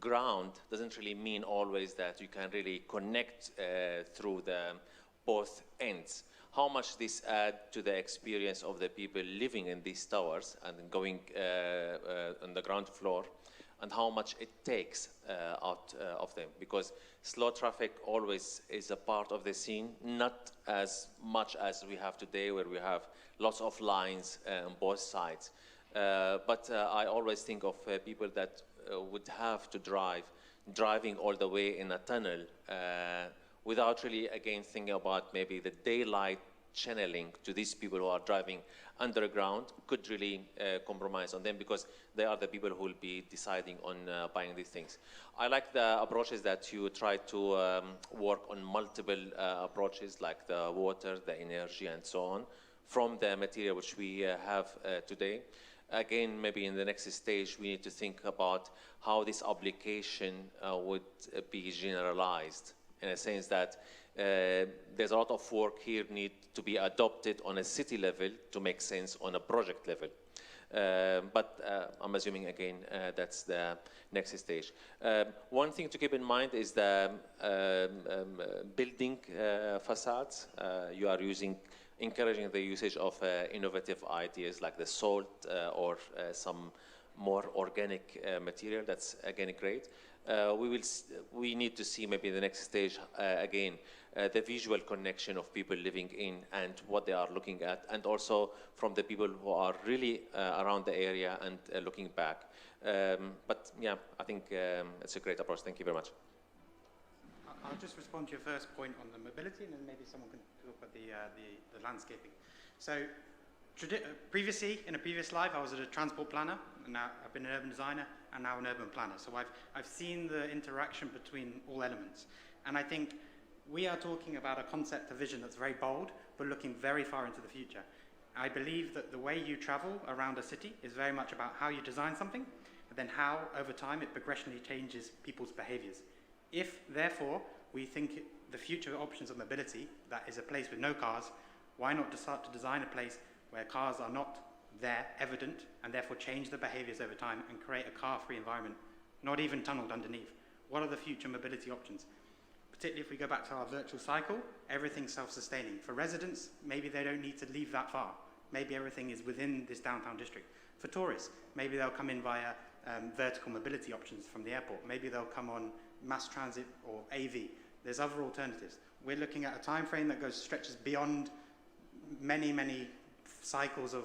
ground doesn't really mean always that you can really connect through the both ends. How much this add to the experience of the people living in these towers and going on the ground floor, and how much it takes out of them, because slow traffic always is a part of the scene, not as much as we have today where we have lots of lines on both sides. But I always think of people that would have to driving all the way in a tunnel without really, again, thinking about maybe the daylight channeling to these people who are driving underground could really compromise on them, because they are the people who will be deciding on buying these things. I like the approaches that you try to work on multiple approaches, like the water, the energy, and so on, from the material which we have today. Again, maybe in the next stage, we need to think about how this application would be generalized, in a sense that there's a lot of work here need to be adopted on a city level to make sense on a project level. But I'm assuming, again, that's the next stage. One thing to keep in mind is the building facades. You are encouraging the usage of innovative ideas like the salt or some more organic material. That's, again, great. We need to see maybe the next stage, again, the visual connection of people living in and what they are looking at, and also from the people who are really around the area and looking back. But yeah, I think it's a great approach. Thank you very much. I'll just respond to your first point on the mobility, and then maybe someone can talk about the landscaping. So previously, in a previous life, I was a transport planner, and now I've been an urban designer, and now an urban planner. So I've seen the interaction between all elements. And I think we are talking about a concept, a vision that's very bold, but looking very far into the future. I believe that the way you travel around a city is very much about how you design something, then how, over time, it progressionally changes people's behaviors. If, therefore, we think the future options of mobility, that is a place with no cars, why not just start to design a place where cars are not there, evident, and therefore change the behaviors over time and create a car-free environment, not even tunneled underneath? What are the future mobility options? Particularly if we go back to our virtual cycle, everything's self-sustaining. For residents, maybe they don't need to leave that far. Maybe everything is within this downtown district. For tourists, maybe they'll come in via vertical mobility options from the airport. Maybe they'll come on mass transit or AV. There's other alternatives. We're looking at a time frame that stretches beyond many, many cycles of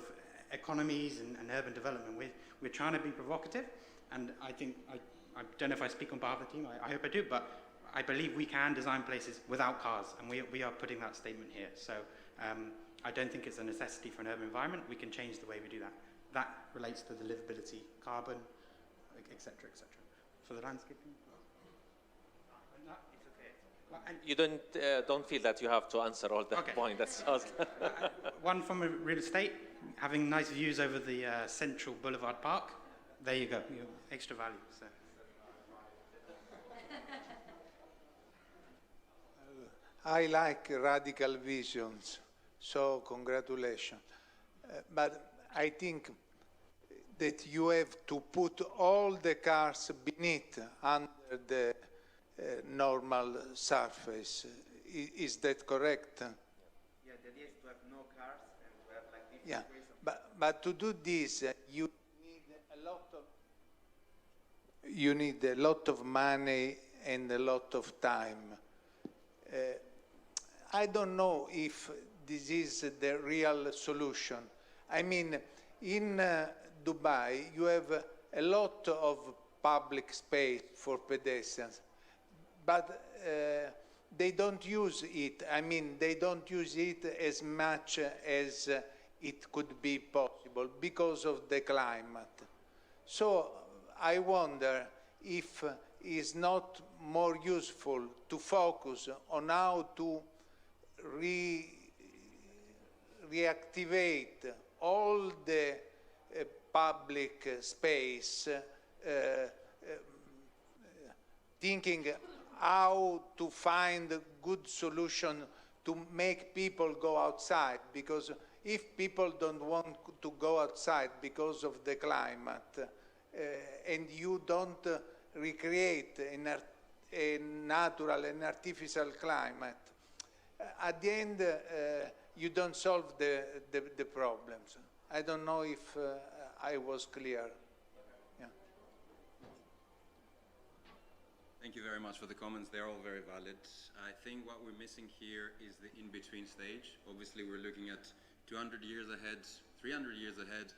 economies and urban development. We're trying to be provocative, and I think, I don't know if I speak on behalf of the team, I hope I do, but I believe we can design places without cars, and we are putting that statement here. So I don't think it's a necessity for an urban environment. We can change the way we do that. That relates to the livability, carbon, et cetera, et cetera. For the landscaping? No, it's okay. And you don't feel that you have to answer all the points. That's awesome. one from real estate, having nice views over the central Boulevard Park. There you go, extra value. So. I like radical visions, so congratulations. But I think that you have to put all the cars beneath, under the normal surface. Is that correct? Yeah, the idea is to have no cars and to have like different ways of... But to do this, you need a lot of money and a lot of time. I don't know if this is the real solution. I mean, in Dubai, you have a lot of public space for pedestrians, but they don't use it. I mean, they don't use it as much as it could be possible because of the climate. So I wonder if it's not more useful to focus on how to reactivate all the public space, thinking how to find a good solution to make people go outside, because if people don't want to go outside because of the climate, and you don't recreate a natural and artificial climate, at the end you don't solve the problems. I don't know if I was clear. Yeah. Thank you very much for the comments. They're all very valid. I think what we're missing here is the in-between stage. Obviously, we're looking at 200 years ahead, 300 years ahead.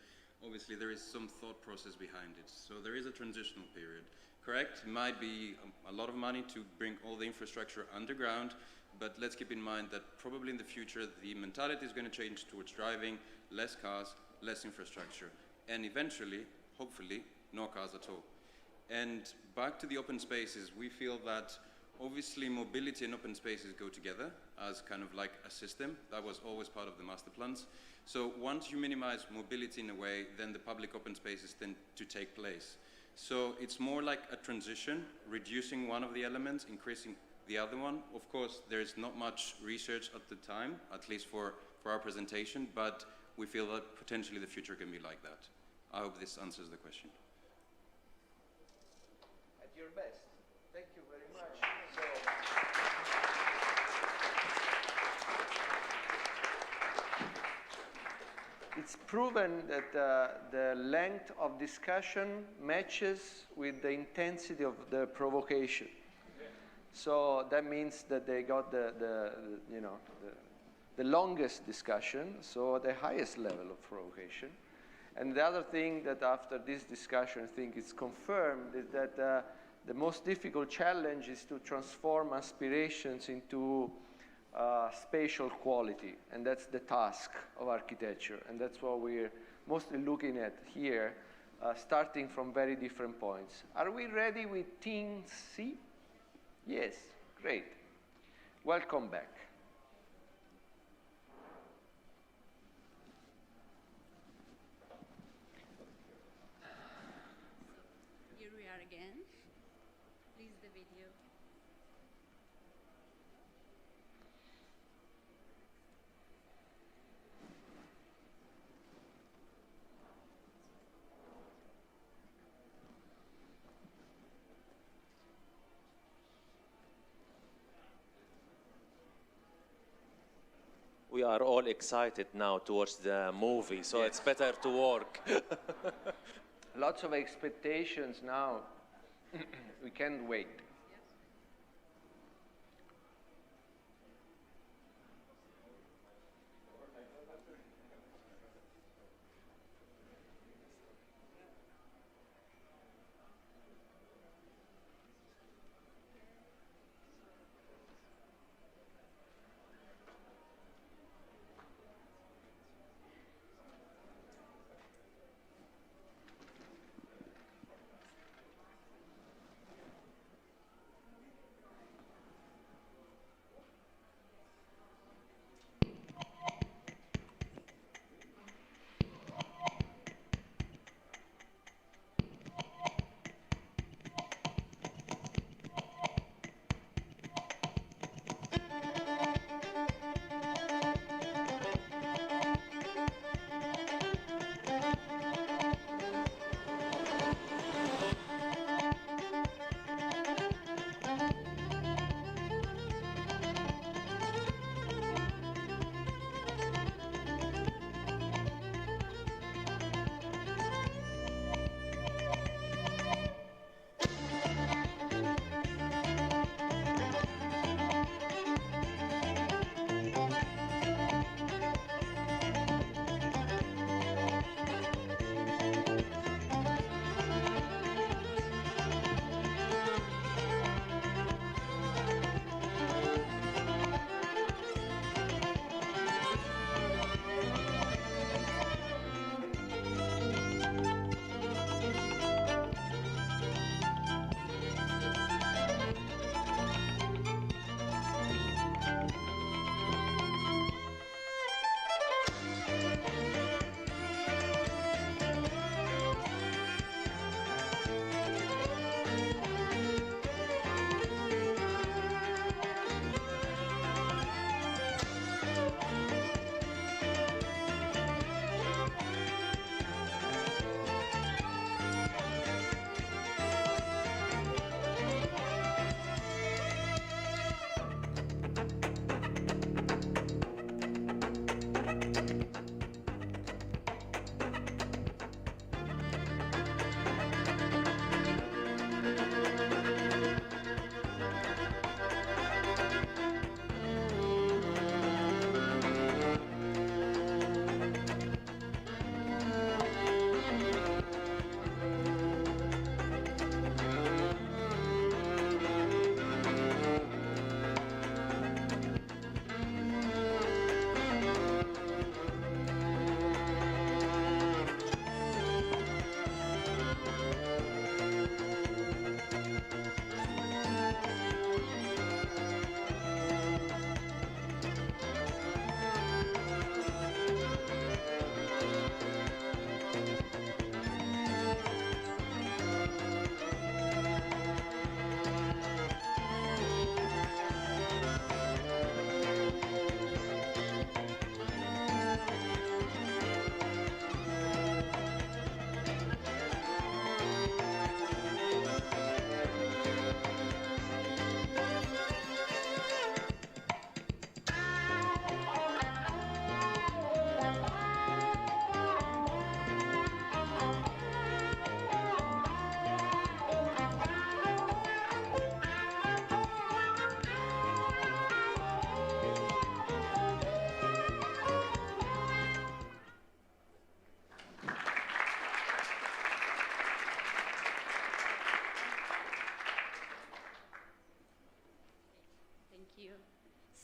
Obviously, there is some thought process behind it. So there is a transitional period. Correct? It might be a lot of money to bring all the infrastructure underground, but let's keep in mind that probably in the future, the mentality is going to change towards driving, less cars, less infrastructure, and eventually, hopefully, no cars at all. And back to the open spaces, we feel that obviously mobility and open spaces go together as kind of like a system. That was always part of the master plans. So once you minimize mobility in a way, then the public open spaces tend to take place. So it's more like a transition, reducing one of the elements, increasing the other one. Of course, there's not much research at the time, at least for our presentation, but we feel that potentially the future can be like that. I hope this answers the question. At your best. Thank you very much. It's proven that the length of discussion matches with the intensity of the provocation. So that means that they got the longest discussion, so the highest level of provocation. And the other thing that after this discussion I think is confirmed is that the most difficult challenge is to transform aspirations into spatial quality, and that's the task of architecture, and that's what we're mostly looking at here, starting from very different points. Are we ready with Team C? Yes, great. Welcome back. are all excited now to watch the movie, so it's better to work. Lots of expectations now. We can't wait.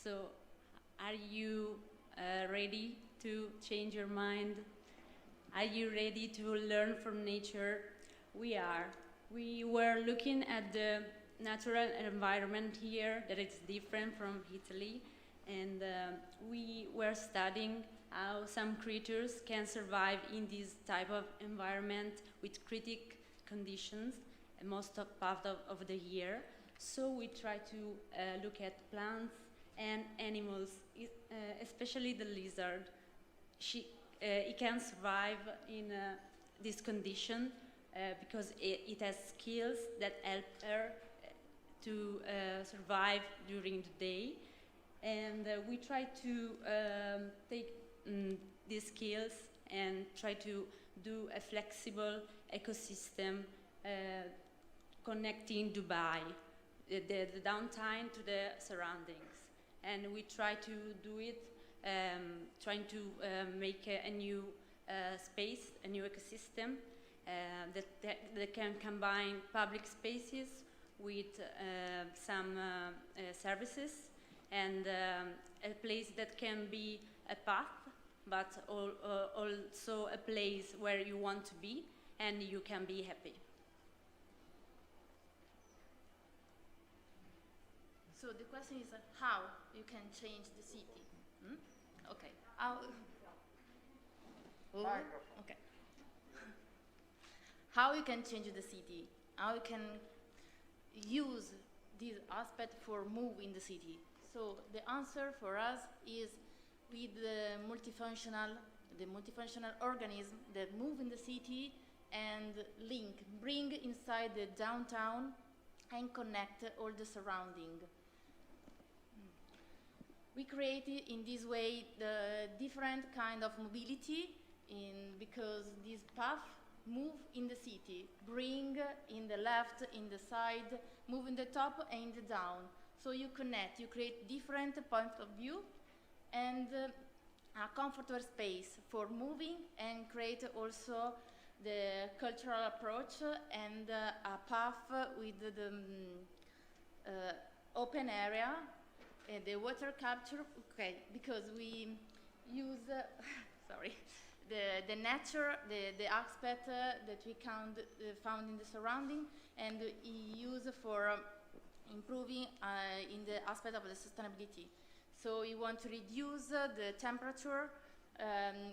So, are you ready to change your mind? Are you ready to learn from nature? We are. We were looking at the natural environment here that is different from Italy, and we were studying how some creatures can survive in this type of environment with critical conditions most of part of the year. So we try to look at plants and animals, especially the lizard. It can survive in this condition because it has skills that help her to survive during the day. And we try to take these skills and try to do a flexible ecosystem connecting Dubai, the downtown to the surroundings. And we try to do it, trying to make a new space, a new ecosystem that can combine public spaces with some services, and a place that can be a path, but also a place where you want to be and you can be happy. So the question is how you can change the city. Okay. How? Okay. How you can change the city? How you can use this aspect for move in the city? So the answer for us is with the multifunctional organism that move in the city and bring inside the downtown and connect all the surrounding. We created in this way the different kind of mobility because this path move in the city, bring in the left, in the side, move in the top and in the down. So you connect, you create different points of view and a comfortable space for moving, and create also the cultural approach and a path with the open area, the water capture, okay, because we use, sorry, the nature, the aspect that we found in the surrounding, and use for improving in the aspect of the sustainability. So we want to reduce the temperature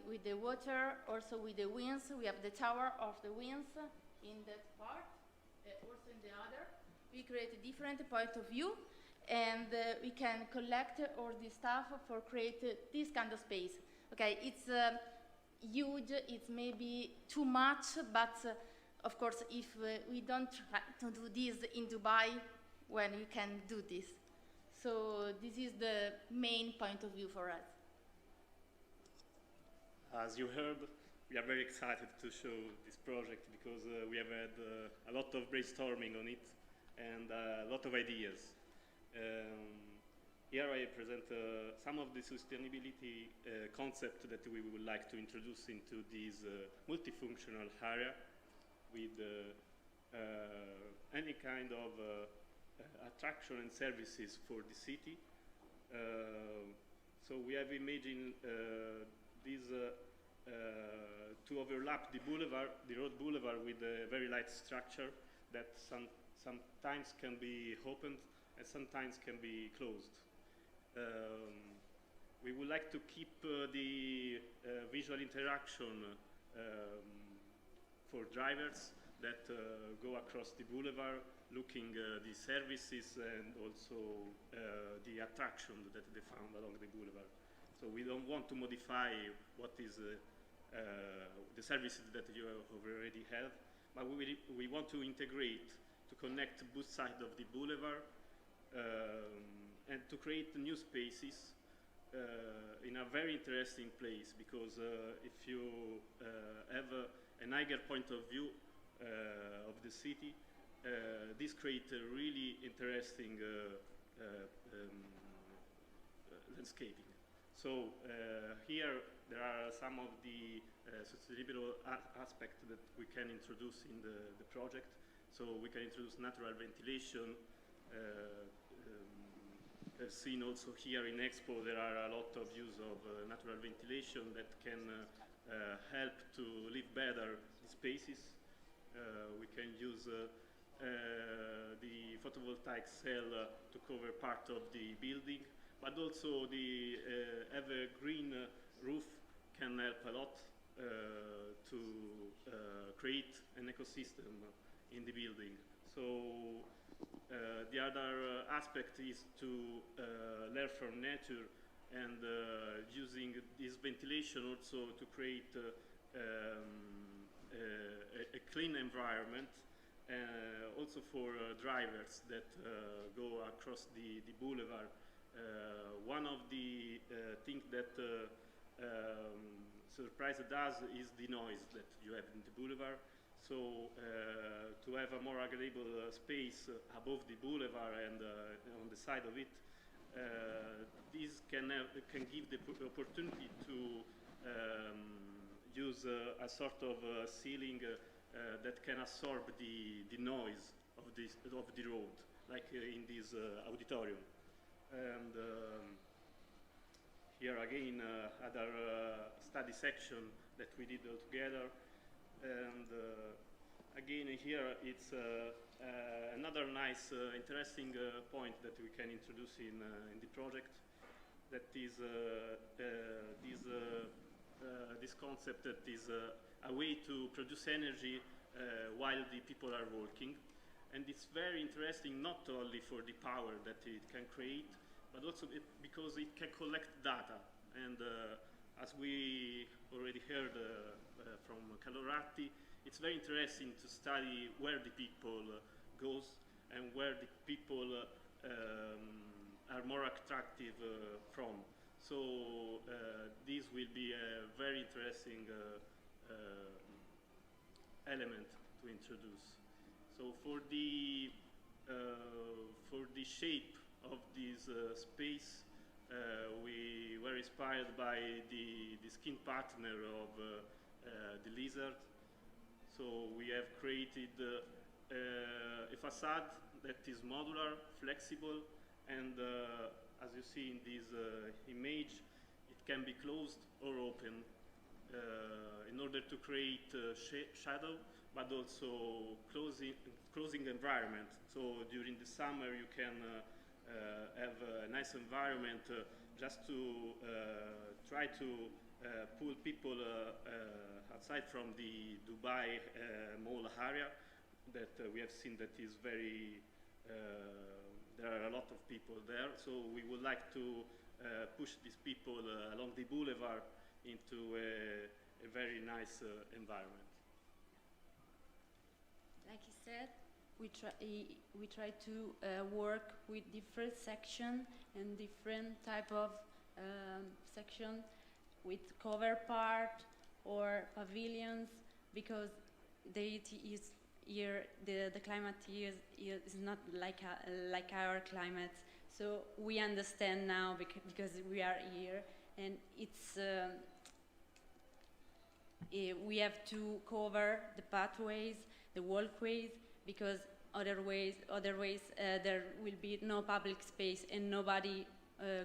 with the water, also with the winds. We have the tower of the winds in that part, also in the other. We create a different point of view, and we can collect all this stuff for create this kind of space. Okay, it's huge, it's maybe too much, but of course if we don't try to do this in Dubai, when we can do this. So this is the main point of view for us. As you heard, we are very excited to show this project because we have had a lot of brainstorming on it and a lot of ideas. Here I present some of the sustainability concepts that we would like to introduce into this multifunctional area with any kind of attraction and services for the city. So we have imagined these to overlap the boulevard, the road boulevard, with a very light structure that sometimes can be opened and sometimes can be closed. We would like to keep the visual interaction for drivers that go across the boulevard, looking the services and also the attraction that they found along the boulevard. So we don't want to modify what is the services that you already have, but we want to integrate, to connect both sides of the boulevard and to create new spaces in a very interesting place, because if you have an higher point of view of the city, this creates a really interesting landscaping. So here there are some of the sustainable aspects that we can introduce in the project. So we can introduce natural ventilation. I've seen also here in Expo there are a lot of use of natural ventilation that can help to live better the spaces. We can use the photovoltaic cell to cover part of the building, but also the evergreen roof can help a lot to create an ecosystem in the building. So the other aspect is to learn from nature and using this ventilation also to create a clean environment, also for drivers that go across the boulevard One of the things that surprised us is the noise that you have in the boulevard. So to have a more agreeable space above the boulevard and on the side of it, this can give the opportunity to use a sort of ceiling that can absorb the noise of the road, like in this auditorium. And here again, other study section that we did all together. And again, here it's another nice, interesting point that we can introduce in the project. That is this concept that is a way to produce energy while the people are working. And it's very interesting not only for the power that it can create, but also because it can collect data. And as we already heard from Caloratti, it's very interesting to study where the people goes and where the people are more attractive from. So this will be a very interesting element to introduce. So for the shape of this space, we were inspired by the skin partner of the lizard. So we have created a facade that is modular, flexible, and as you see in this image, it can be closed or open in order to create shadow, but also closing environment. So during the summer you can have a nice environment just to try to pull people outside from the Dubai mall area that we have seen that is very, there are a lot of people there. So we would like to push these people along the boulevard into a very nice environment. Like you said, we try to work with different section and different type of section with cover part or pavilions, because the climate here is not like our climate. So we understand now because we are here, and it's we have to cover the pathways, the walkways, because otherwise there will be no public space and nobody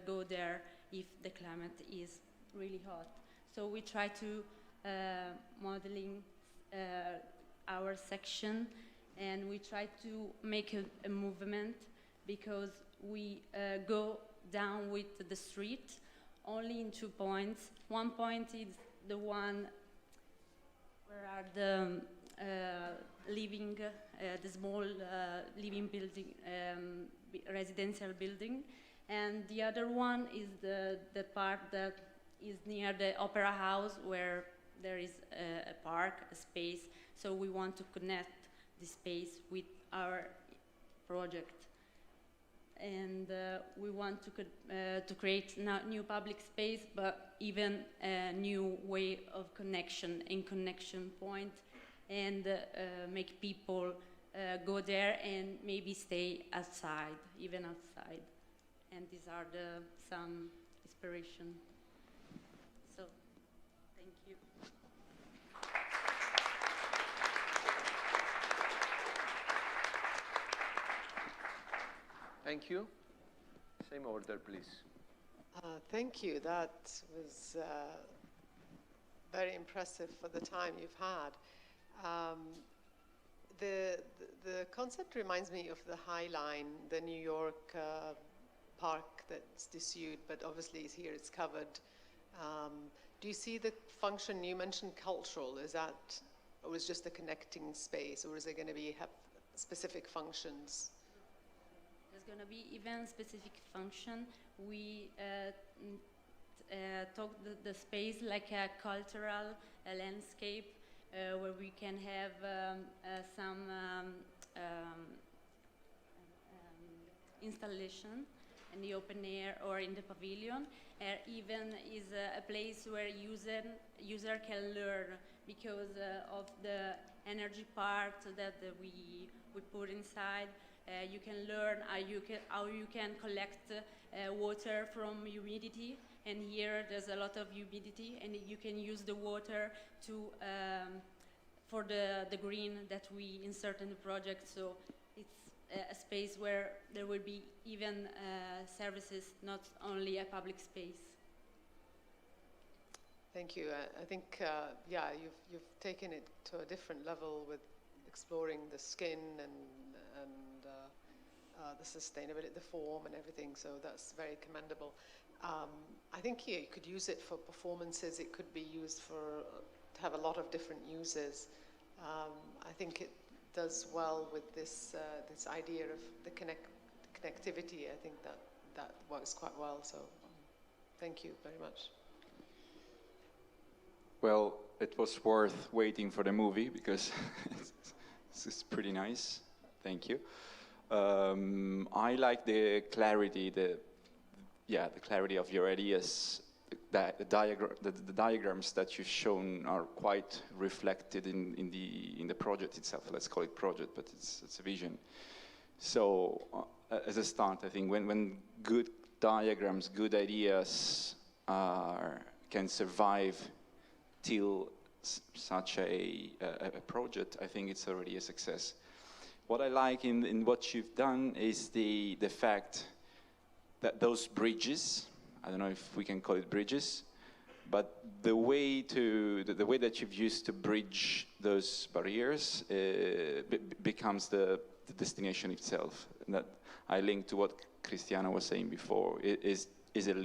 go there if the climate is really hot. So we try to modeling our section, and we try to make a movement, because we go down with the street only in 2 points. One point is the one where are the living, the small living building, residential building, and the other one is the part that is near the Opera House, where there is a park, a space. So we want to connect the space with our project, and we want to create not new public space, but even a new way of connection and connection point, and make people go there and maybe stay outside, even outside. And these are some inspiration. So, thank you. Thank you. Same order, please. Thank you. That was very impressive for the time you've had. The concept reminds me of the High Line, the New York park that's disused, but obviously here it's covered. Do you see the function, you mentioned cultural, is that, or is just a connecting space, or is it going to have specific functions? There's going to be even specific function. We talk the space like a cultural landscape, where we can have some installation, in the open air or in the pavilion. Even is a place where user can learn because of the energy part that we put inside. You can learn how you can collect water from humidity, and here there's a lot of humidity, and you can use the water to for the green that we insert in the project. So it's a space where there will be even services, not only a public space. Thank you. I think, yeah, you've taken it to a different level with exploring the skin and the sustainability, the form and everything, so that's very commendable. I think you could use it for performances. It could be used to have a lot of different uses. I think it does well with this this idea of the connectivity. I think that works quite well, so thank you very much. Well, it was worth waiting for the movie because it's pretty nice. Thank you. I like the clarity, the clarity of your ideas. The diagrams that you've shown are quite reflected in the project itself. Let's call it project, but it's a vision. So as a start, I think when good diagrams, good ideas can survive till such a project, I think it's already a success. What I like in what you've done is the fact that those bridges, I don't know if we can call it bridges, but the way that you've used to bridge those barriers becomes the destination itself. And that I link to what Cristiano was saying before. Is it a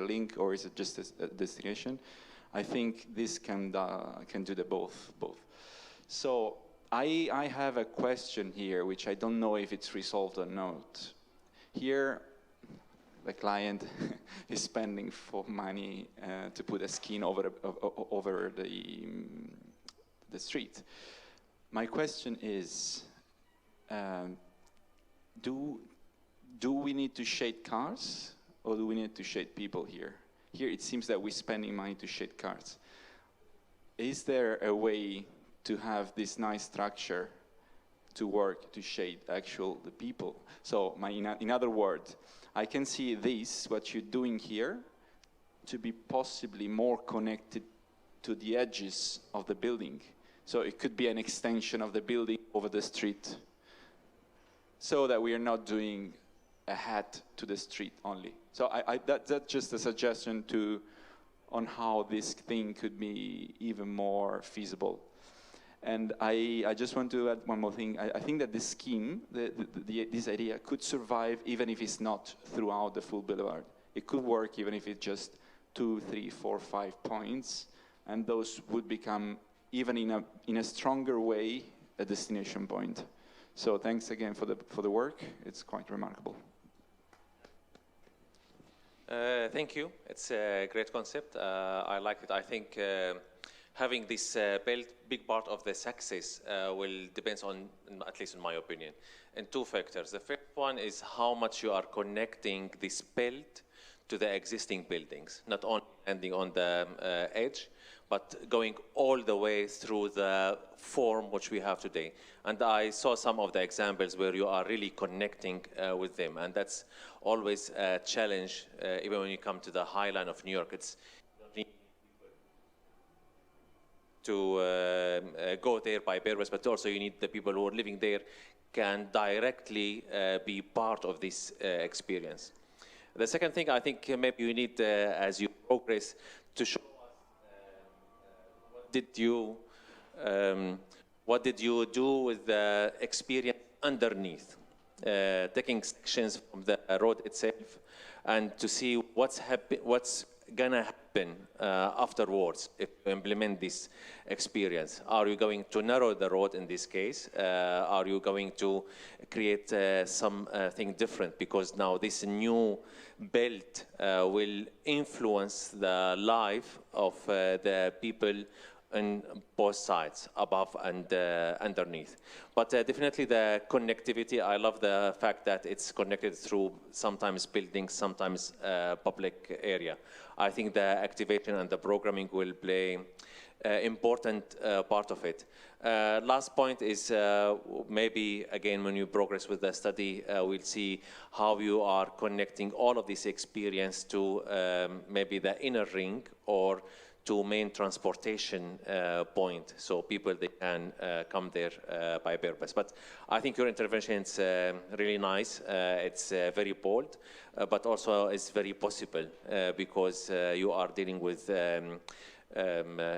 link or is it just a destination? I think this can do the both. So I have a question here, which I don't know if it's resolved or not. Here, the client is spending for money to put a skin over the street. My question is, do we need to shade cars, or do we need to shade people here? Here it seems that we're spending money to shade cars. Is there a way to have this nice structure to work to shade the people? So in other words, I can see this, what you're doing here, to be possibly more connected to the edges of the building. So it could be an extension of the building over the street, so that we are not doing a hat to the street only. So that's just a suggestion on how this thing could be even more feasible. And I just want to add one more thing. I think that this scheme, this idea, could survive even if it's not throughout the full boulevard. It could work even if it's just 2, 3, 4, 5 points, and those would become, even in a stronger way, a destination point. So thanks again for the work. It's quite remarkable. Thank you. It's a great concept. I like it. I think having this belt, big part of the success will depend on, at least in my opinion, in 2 factors. The first one is how much you are connecting this belt to the existing buildings, not only ending on the edge, but going all the way through the form which we have today. And I saw some of the examples where you are really connecting with them, and that's always a challenge, even when you come to the High Line of New York. It's to go there by purpose, but also you need the people who are living there can directly be part of this experience. The second thing, I think maybe you need, as you progress, to show what did you do with the experience underneath, taking sections from the road itself, and to see what's gonna happen afterwards if you implement this experience. Are you going to narrow the road in this case? Are you going to create something different? Because now this new belt will influence the life of the people on both sides, above and underneath. But definitely the connectivity, I love the fact that it's connected through sometimes buildings, sometimes public area. I think the activation and the programming will play important part of it. Last point is maybe, again, when you progress with the study, we'll see how you are connecting all of this experience to maybe the inner ring or to main transportation point, so people they can come there by purpose. But I think your intervention is really nice. It's very bold, but also it's very possible because you are dealing with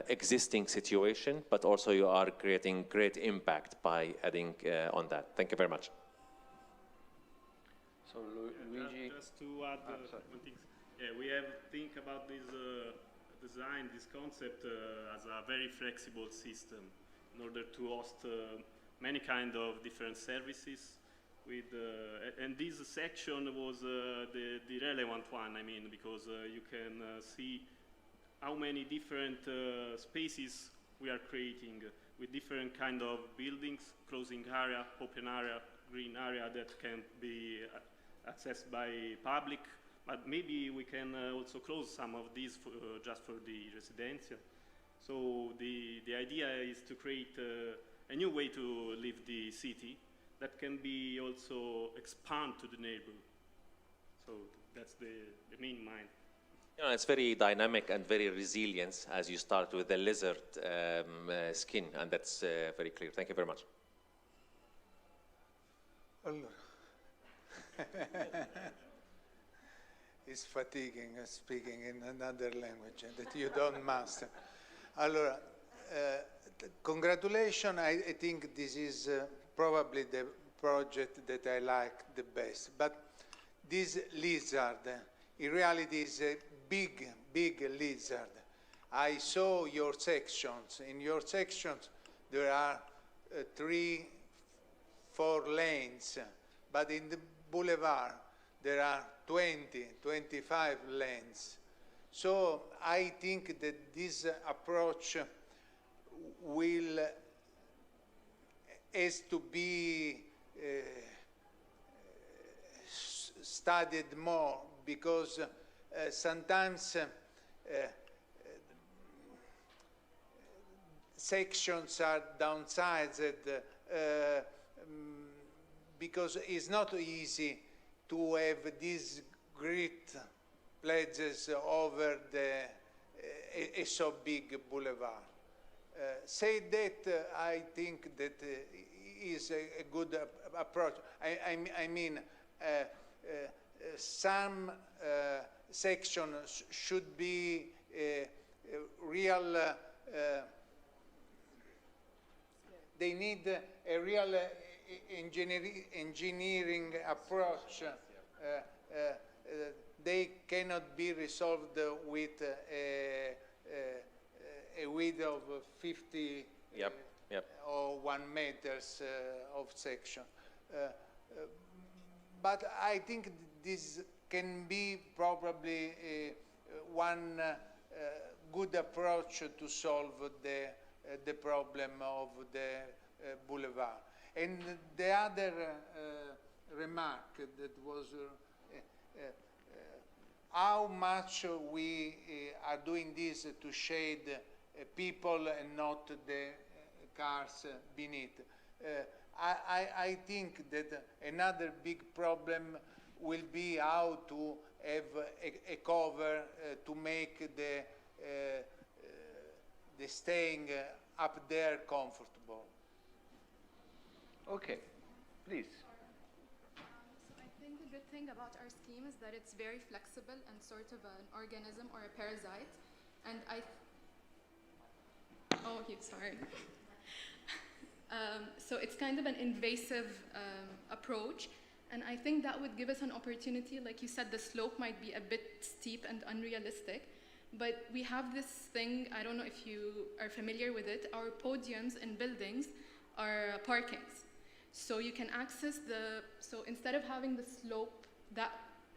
existing situation, but also you are creating great impact by adding on that. Thank you very much. So Luigi, just to add one thing. Yeah, we have to think about this design, this concept as a very flexible system in order to host many kind of different services. With and this section was the relevant one. I mean, because you can see how many different spaces we are creating with different kind of buildings, closing area, open area, green area that can be accessed by public, but maybe we can also close some of these for, just for the residential. So the idea is to create a new way to live the city that can be also expand to the neighborhood. So that's the main mind. You know, it's very dynamic and very resilient as you start with the lizard skin, and that's very clear. Thank you very much. It's fatiguing speaking in another language that you don't master. Allora, congratulations. I think this is probably the project that I like the best. But this lizard, in reality, is a big, big lizard. I saw your sections. In your sections, there are 3, 4 lanes, but in the boulevard, there are 20, 25 lanes. So I think that this approach has to be studied more, because sometimes sections are downsized because it's not easy to have these great Plazas over a so big boulevard. Say that, I think that is a good approach. I mean, some sections should be real, they need a real engineering approach. They cannot be resolved with a width of 50 or 1 meters of section. But I think this can be probably one good approach to solve the problem of the boulevard. And the other remark that was how much we are doing this to shade people and not the cars beneath. I think that another big problem will be how to have a cover to make the staying up there comfortable. Okay, please. I think the good thing about our scheme is that it's very flexible and sort of an organism or a parasite. And oh, okay, sorry. So it's kind of an invasive approach. And I think that would give us an opportunity. Like you said, the slope might be a bit steep and unrealistic. But we have this thing, I don't know if you are familiar with it, our podiums in buildings are parkings. So you can access so instead of having the slope that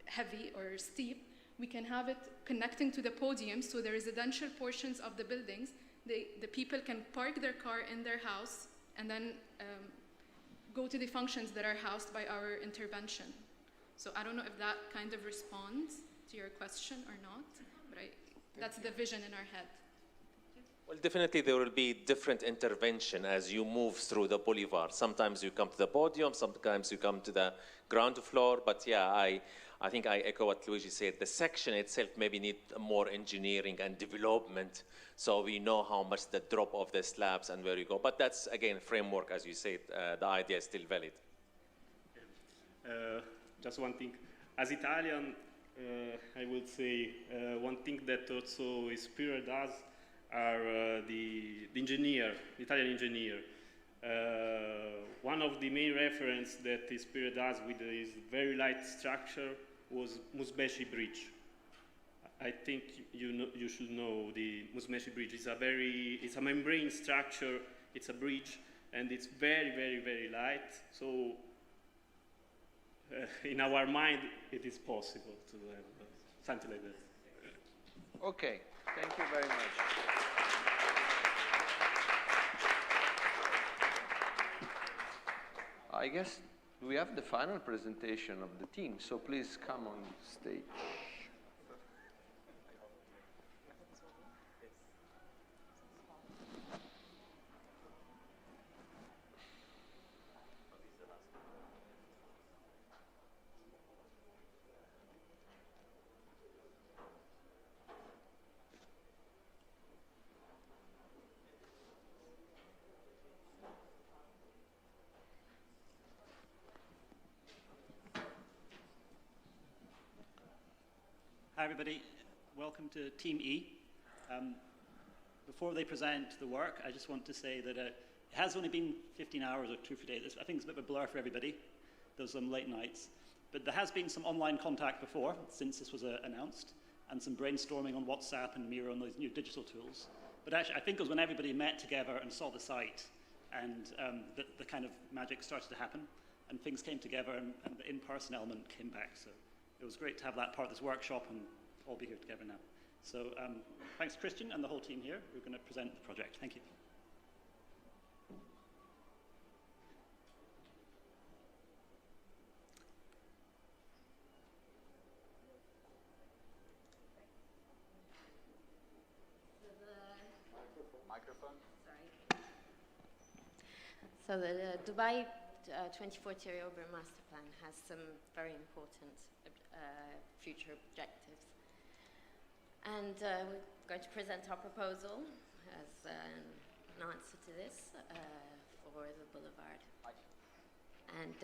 heavy or steep, we can have it connecting to the podium, so the residential portions of the buildings the people can park their car in their house and then go to the functions that are housed by our intervention. So I don't know if that kind of responds to your question or not, but that's the vision in our head. Well, definitely there will be different intervention as you move through the boulevard. Sometimes you come to the podium, sometimes you come to the ground floor, but yeah, I think I echo what Luigi said. The section itself maybe need more engineering and development, so we know how much the drop of the slabs and where you go. But that's, again, framework, as you said, the idea is still valid. Just one thing. As Italian, I would say one thing that also Inspire does are the Italian engineer. One of the main reference that Inspire does with his very light structure was Musbeshi Bridge. I think you should know the Musbeshi Bridge. It's a membrane structure, it's a bridge, and it's very, very, very light. So in our mind, it is possible to have something like that. Okay, thank you very much. I guess we have the final presentation of the team, so please come on stage. Hi everybody, welcome to Team E. Before they present the work, I just want to say that it has only been 15 hours or 2 days. I think it's a bit of a blur for everybody. There's some late nights. But there has been some online contact before, since this was announced, and some brainstorming on WhatsApp and Miro and those new digital tools. But actually, I think it was when everybody met together and saw the site, and the kind of magic started to happen, and things came together, and the in-person element came back. So it was great to have that part of this workshop and all be here together now. So thanks, Christian, and the whole team here. We're going to present the project. Thank you. Microphone. Sorry. So the Dubai 2040 Urban Master Plan has some very important future objectives. And we're going to present our proposal as an answer to this for the boulevard. And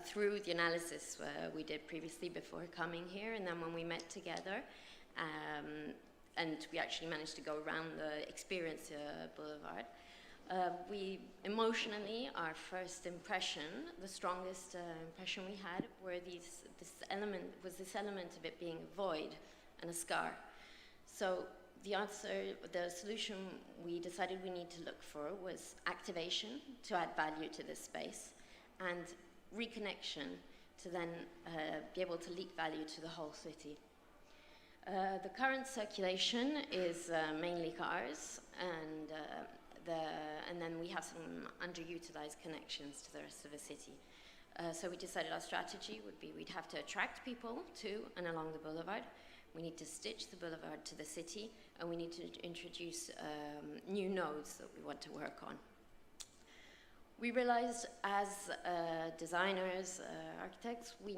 through the analysis we did previously before coming here, and then when we met together, and we actually managed to go around the Experience Boulevard, we emotionally, our first impression, the strongest impression we had, were this element of it being a void and a scar. So the solution we decided we need to look for was activation to add value to this space, and reconnection to then be able to leak value to the whole city. The current circulation is mainly cars, and then we have some underutilized connections to the rest of the city. So we decided our strategy would be we'd have to attract people to and along the boulevard. We need to stitch the boulevard to the city, and we need to introduce new nodes that we want to work on. We realized as designers, architects, we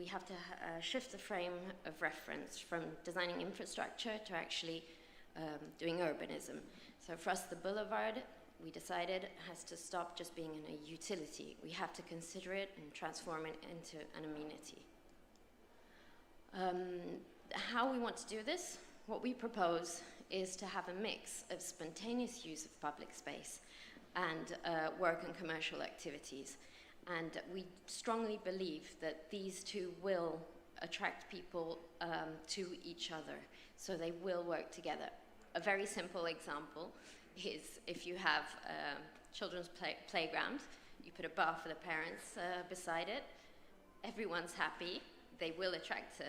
have to shift the frame of reference from designing infrastructure to actually doing urbanism. So for us, the boulevard, we decided, has to stop just being a utility. We have to consider it and transform it into an amenity. How we want to do this, what we propose is to have a mix of spontaneous use of public space and work and commercial activities. And we strongly believe that these two will attract people to each other, so they will work together. A very simple example is if you have a children's playground, you put a bar for the parents beside it, everyone's happy, they will attract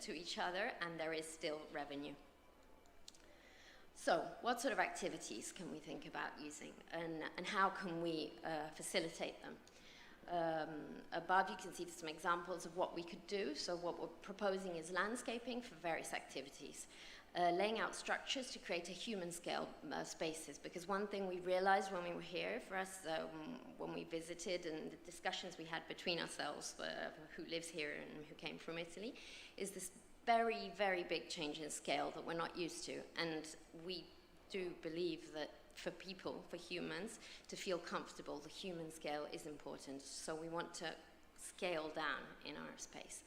to each other, and there is still revenue. So what sort of activities can we think about using, and how can we facilitate them? Above you can see some examples of what we could do. So what we're proposing is landscaping for various activities. Laying out structures to create a human scale spaces, because one thing we realized when we were here, for us, when we visited and the discussions we had between ourselves, who lives here and who came from Italy, is this very, very big change in scale that we're not used to. And we do believe that for people, for humans, to feel comfortable, the human scale is important. So we want to scale down in our space.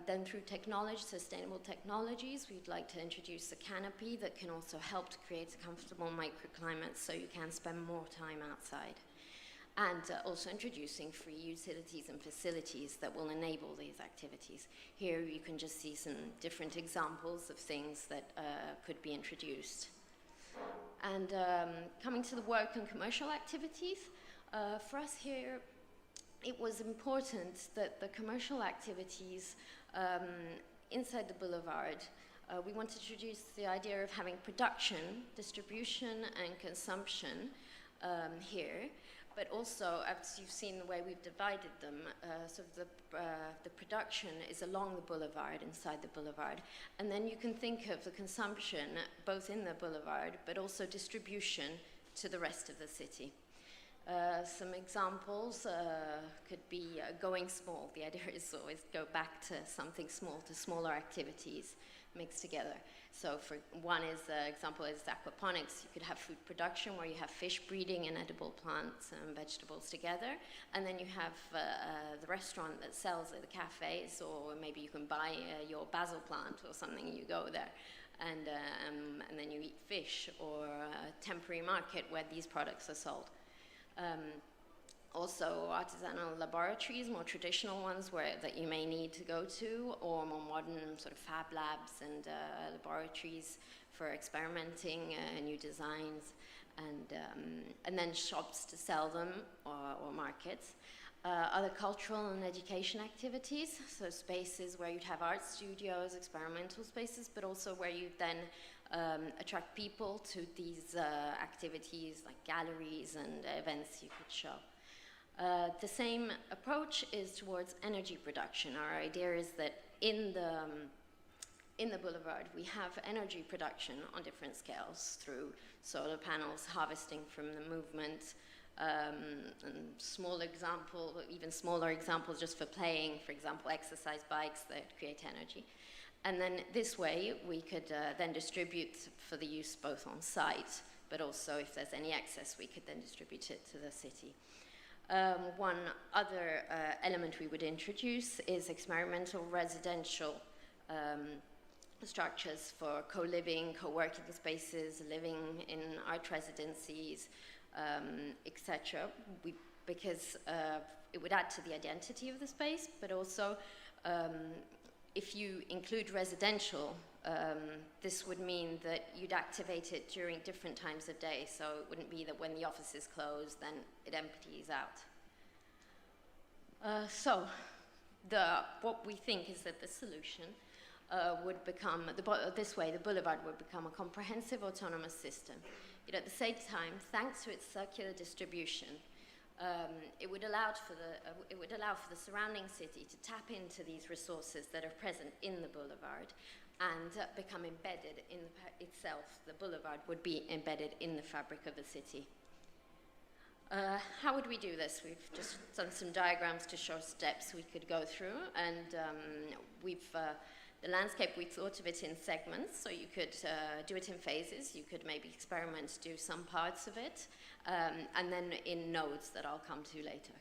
Then through technology, sustainable technologies, we'd like to introduce a canopy that can also help to create a comfortable microclimate so you can spend more time outside. And also introducing free utilities and facilities that will enable these activities. Here you can just see some different examples of things that could be introduced. And coming to the work and commercial activities, for us here, it was important that the commercial activities inside the boulevard, we want to introduce the idea of having production, distribution, and consumption here. But also, as you've seen the way we've divided them, so the production is along the boulevard, inside the boulevard. And then you can think of the consumption both in the boulevard, but also distribution to the rest of the city. Some examples could be going small. The idea is always go back to something small, to smaller activities mixed together. So for one example is aquaponics. You could have food production where you have fish breeding and edible plants and vegetables together. And then you have the restaurant that sells at the cafes, or maybe you can buy your basil plant or something and you go there. And then you eat fish, or a temporary market where these products are sold. Also artisanal laboratories, more traditional ones that you may need to go to, or more modern sort of fab labs and laboratories for experimenting new designs, and then shops to sell them, or markets. Other cultural and education activities, so spaces where you'd have art studios, experimental spaces, but also where you then attract people to these activities like galleries and events you could show. The same approach is towards energy production. Our idea is that in the boulevard we have energy production on different scales through solar panels, harvesting from the movement, and small example, even smaller examples just for playing, for example, exercise bikes that create energy. And then this way we could then distribute for the use both on site, but also if there's any excess we could then distribute it to the city. One other element we would introduce is experimental residential structures for co-living, co-working spaces, living in art residencies, etc. Because it would add to the identity of the space, but also if you include residential, this would mean that you'd activate it during different times of day, so it wouldn't be that when the office is closed, then it empties out. So what we think is that the solution would become, this way, the boulevard would become a comprehensive autonomous system. Yet at the same time, thanks to its circular distribution, it would allow for the surrounding city to tap into these resources that are present in the boulevard and become embedded in itself. The boulevard would be embedded in the fabric of the city. How would we do this? We've just done some diagrams to show steps we could go through, and the landscape, we thought of it in segments, so you could do it in phases. You could maybe experiment, do some parts of it, and then in nodes that I'll come to later.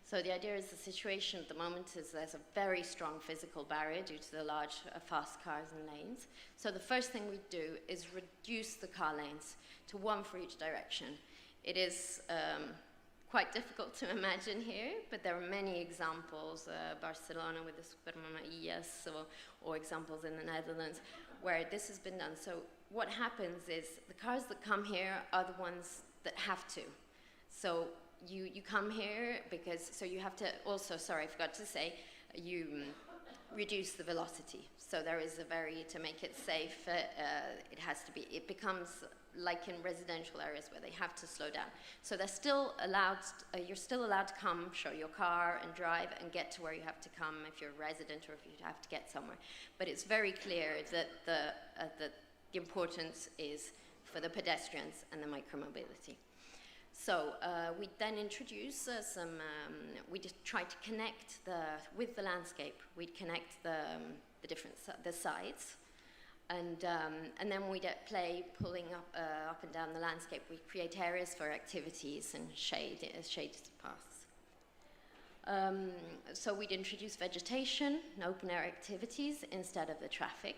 So the idea is the situation at the moment is there's a very strong physical barrier due to the large fast cars and lanes. So the first thing we do is reduce the car lanes to one for each direction. It is quite difficult to imagine here, but there are many examples, Barcelona with the Supermanillas, or examples in the Netherlands, where this has been done. So what happens is the cars that come here are the ones that have to. So you come here because, so you have to also, sorry, I forgot to say, reduce the velocity. So there is a to make it safe, it has to be, it becomes like in residential areas where they have to slow down. So they're still allowed, you're still allowed to come, show your car and drive and get to where you have to come if you're a resident or if you have to get somewhere. But it's very clear that the importance is for the pedestrians and the micromobility. So we then introduce we try to connect with the landscape. We'd connect the different the sides, and then we'd play pulling up and down the landscape. We create areas for activities and shaded paths. So we'd introduce vegetation and open air activities instead of the traffic,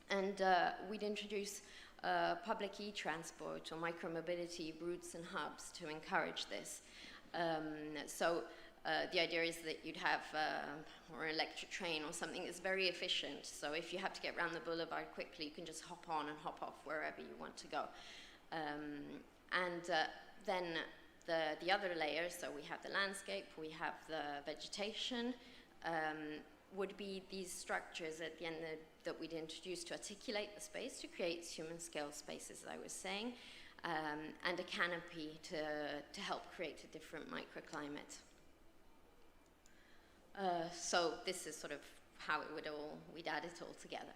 and we'd introduce public e-transport or micromobility routes and hubs to encourage this. The idea is that you'd have or an electric train or something that's very efficient. So if you have to get around the boulevard quickly, you can just hop on and hop off wherever you want to go. Then the other layers, so we have the landscape, we have the vegetation, would be these structures at the end that we'd introduce to articulate the space, to create human scale spaces, as I was saying, and a canopy to help create a different microclimate. So this is sort of how we'd add it all together.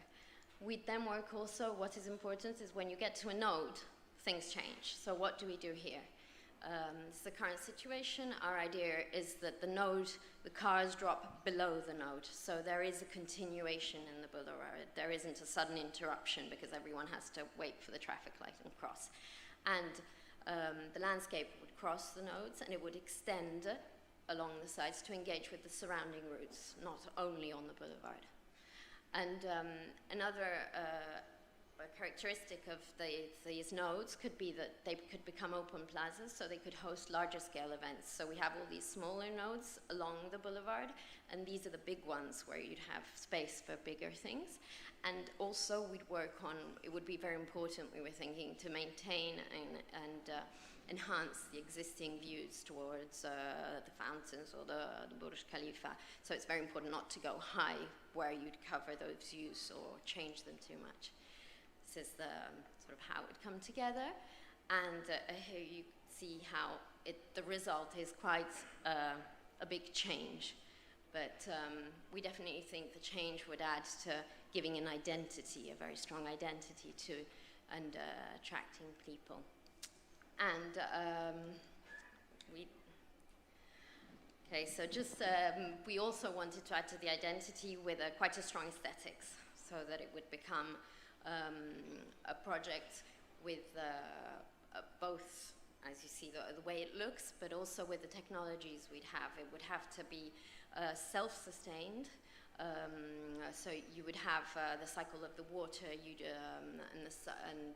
We'd then work also, what is important is when you get to a node, things change. So what do we do here? This is the current situation. Our idea is that the cars drop below the node. So there is a continuation in the boulevard. There isn't a sudden interruption because everyone has to wait for the traffic light and cross. And the landscape would cross the nodes and it would extend along the sides to engage with the surrounding routes, not only on the boulevard. And another characteristic of these nodes could be that they could become open plazas, so they could host larger scale events. So we have all these smaller nodes along the boulevard, and these are the big ones where you'd have space for bigger things. And also we'd work on, it would be very important, we were thinking, to maintain and enhance the existing views towards the fountains or the Burj Khalifa. So it's very important not to go high where you'd cover those views or change them too much. This is sort of how it would come together. And here you see how the result is quite a big change. But we definitely think the change would add to giving an identity, a very strong identity to, and attracting people. And so just, we also wanted to add to the identity with quite a strong aesthetics, so that it would become a project with both, as you see, the way it looks, but also with the technologies we'd have. It would have to be self-sustained. So you would have the cycle of the water, and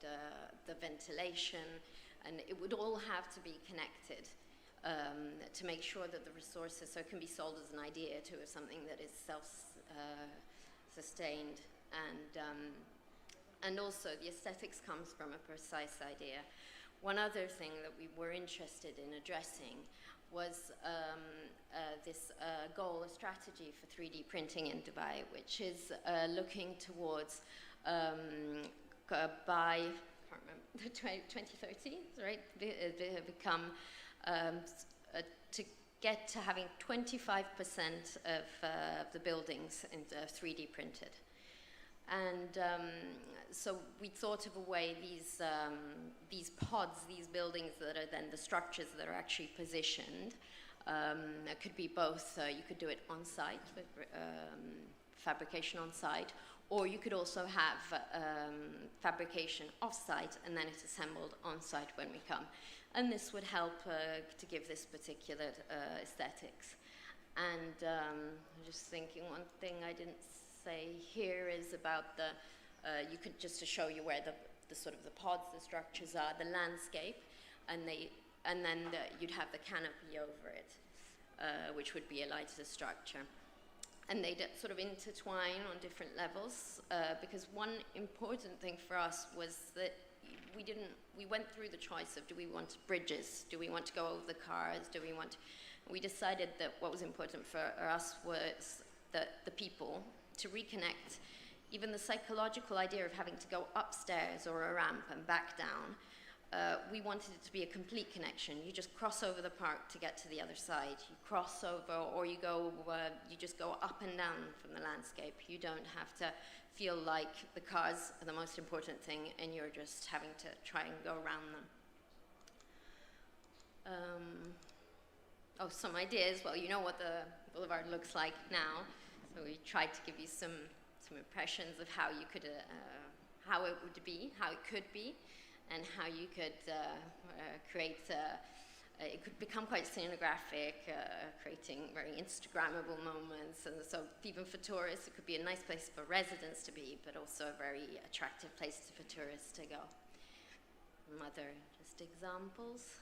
the ventilation, and it would all have to be connected to make sure that the resources, so it can be sold as an idea to something that is self-sustained, and also the aesthetics comes from a precise idea. One other thing that we were interested in addressing was this goal, a strategy for 3D printing in Dubai, which is looking towards by, I can't remember, 2030, right? Become to get to having 25% of the buildings in 3D printed. And so we thought of a way these pods, these buildings that are then the structures that are actually positioned, could be both, you could do it on site, with fabrication on site, or you could also have fabrication off site and then it's assembled on site when we come. And this would help to give this particular aesthetics. And I'm just thinking, one thing I didn't say here is about you could, just to show you where the sort of the pods, the structures are, the landscape, and then you'd have the canopy over it, which would be a lighter structure. And they'd sort of intertwine on different levels, because one important thing for us was that we went through the choice of, do we want bridges? Do we want to go over the cars? We decided that what was important for us was the people to reconnect. Even the psychological idea of having to go upstairs or a ramp and back down, we wanted it to be a complete connection. You just cross over the park to get to the other side. You cross over, or you just go up and down from the landscape. You don't have to feel like the cars are the most important thing and you're just having to try and go around them. Some ideas. Well, you know what the boulevard looks like now, so we tried to give you some impressions of how you could, how it would be, how it could be, and how you could create. It could become quite scenographic, creating very Instagrammable moments, and so even for tourists, it could be a nice place for residents to be, but also a very attractive place for tourists to go. Some other just examples.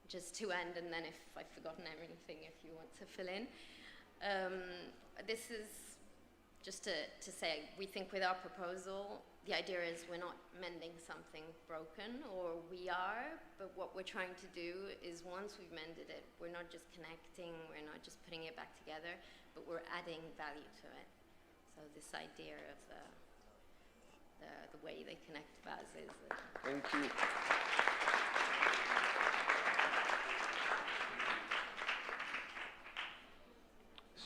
Just to end, and then if I've forgotten anything, if you want to fill in. This is just to say, we think with our proposal, the idea is we're not mending something broken, or we are, but what we're trying to do is once we've mended it, we're not just connecting, we're not just putting it back together, but we're adding value to it. So this idea of the way they connect vases. Thank you.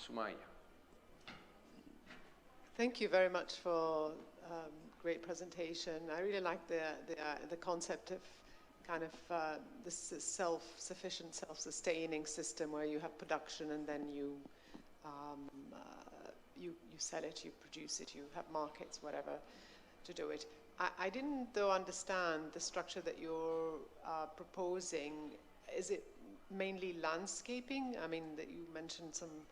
Sumaya. Thank you very much for great presentation. I really like the concept of kind of this self-sufficient, self-sustaining system where you have production and then you sell it, you produce it, you have markets, whatever, to do it. I didn't, though, understand the structure that you're proposing. Is it mainly landscaping? I mean, that you mentioned some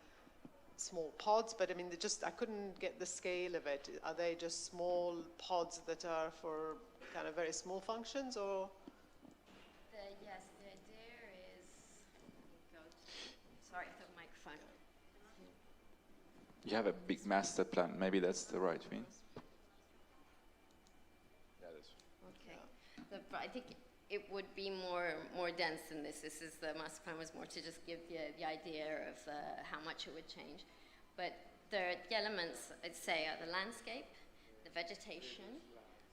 small pods, but I mean, I couldn't get the scale of it. Are they just small pods that are for kind of very small functions, or? Yes, the idea is, sorry, the microphone. You have a big master plan. Maybe that's the right thing. Okay. I think it would be more dense than this. The master plan was more to just give you the idea of how much it would change. But the elements, I'd say, are the landscape, the vegetation,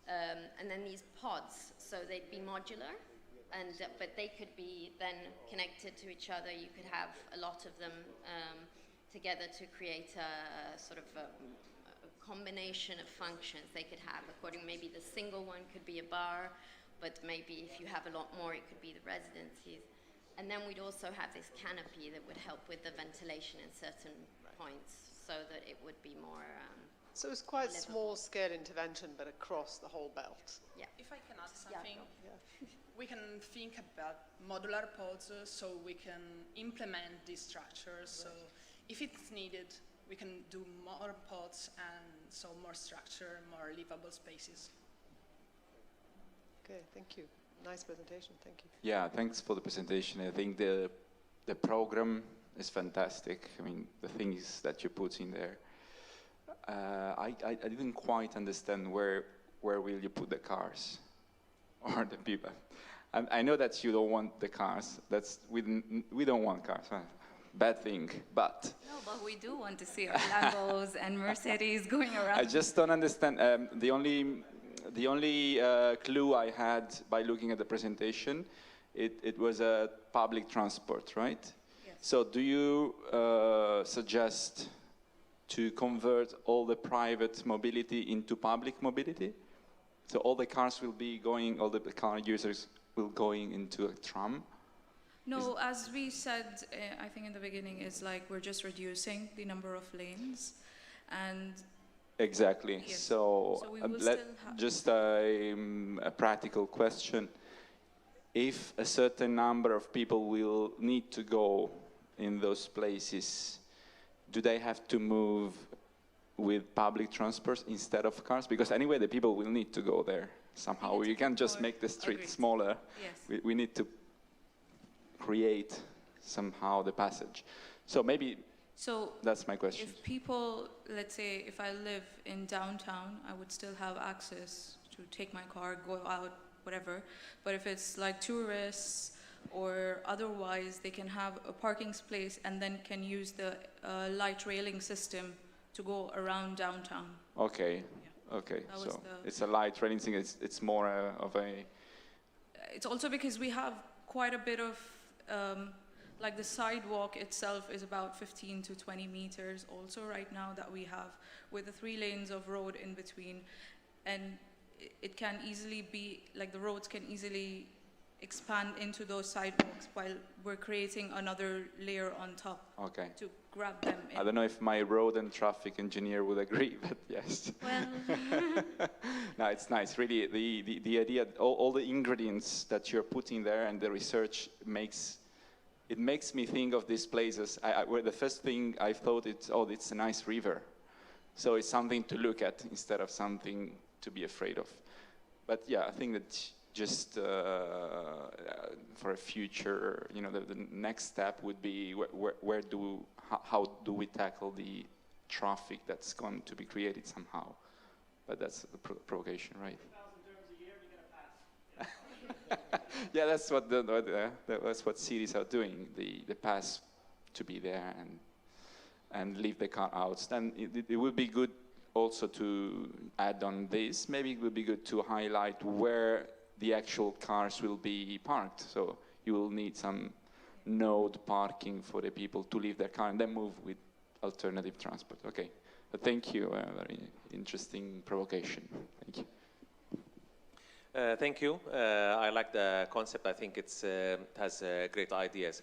and then these pods. So they'd be modular, but they could be then connected to each other. You could have a lot of them together to create a sort of a combination of functions they could have. According, maybe the single one could be a bar, but maybe if you have a lot more, it could be the residencies. And then we'd also have this canopy that would help with the ventilation in certain points so that it would be more So it's quite small-scale intervention, but across the whole belt. Yeah. If I can add something, we can think about modular pods, so we can implement these structures. So if it's needed, we can do more pods and so more structure, more livable spaces. Okay, thank you. Nice presentation, thank you. Yeah, thanks for the presentation. I think the program is fantastic. I mean, the things that you put in there. I didn't quite understand where will you put the cars or the people. I know that you don't want the cars. We don't want cars. Bad thing, but. No, but we do want to see our Lambos and Mercedes going around. I just don't understand. The only clue I had by looking at the presentation, it was a public transport, right? Yes. So do you suggest to convert all the private mobility into public mobility? So all the cars will be going, all the car users will going into a tram? No, as we said, I think in the beginning, is like we're just reducing the number of lanes, and exactly. Yes. So we will still have just a practical question: if a certain number of people will need to go in those places, do they have to move with public transport instead of cars? Because anyway, the people will need to go there somehow. We can't just make the street smaller. Yes. We need to create somehow the passage. So maybe that's my question. If people, let's say, if I live in downtown, I would still have access to take my car, go out, whatever. But if it's like tourists or otherwise they can have a parking space and then can use the light railing system to go around downtown. Okay, okay. That was So it's a light railing thing. It's more of a. It's also because we have quite a bit of, like the sidewalk itself is about 15 to 20 meters also right now that we have, with the 3 lanes of road in between. And it can easily be, like the roads can easily expand into those sidewalks while we're creating another layer on top to grab them in. I don't know if my road and traffic engineer would agree, but yes. Well. No, it's nice. Really, the idea, all the ingredients that you're putting there and the research makes me think of these places. Where the first thing I thought it's a nice river. So it's something to look at instead of something to be afraid of. But yeah, I think that just for a future, the next step would be how do we tackle the traffic that's going to be created somehow? But that's the provocation, right? Yeah, that's what cities are doing. The pass to be there and leave the car out. Then it would be good also to add on this. Maybe it would be good to highlight where the actual cars will be parked. So you will need some node parking for the people to leave their car and then move with alternative transport. Okay, but thank you. Very interesting provocation. Thank you. Thank you. I like the concept. I think it has great ideas.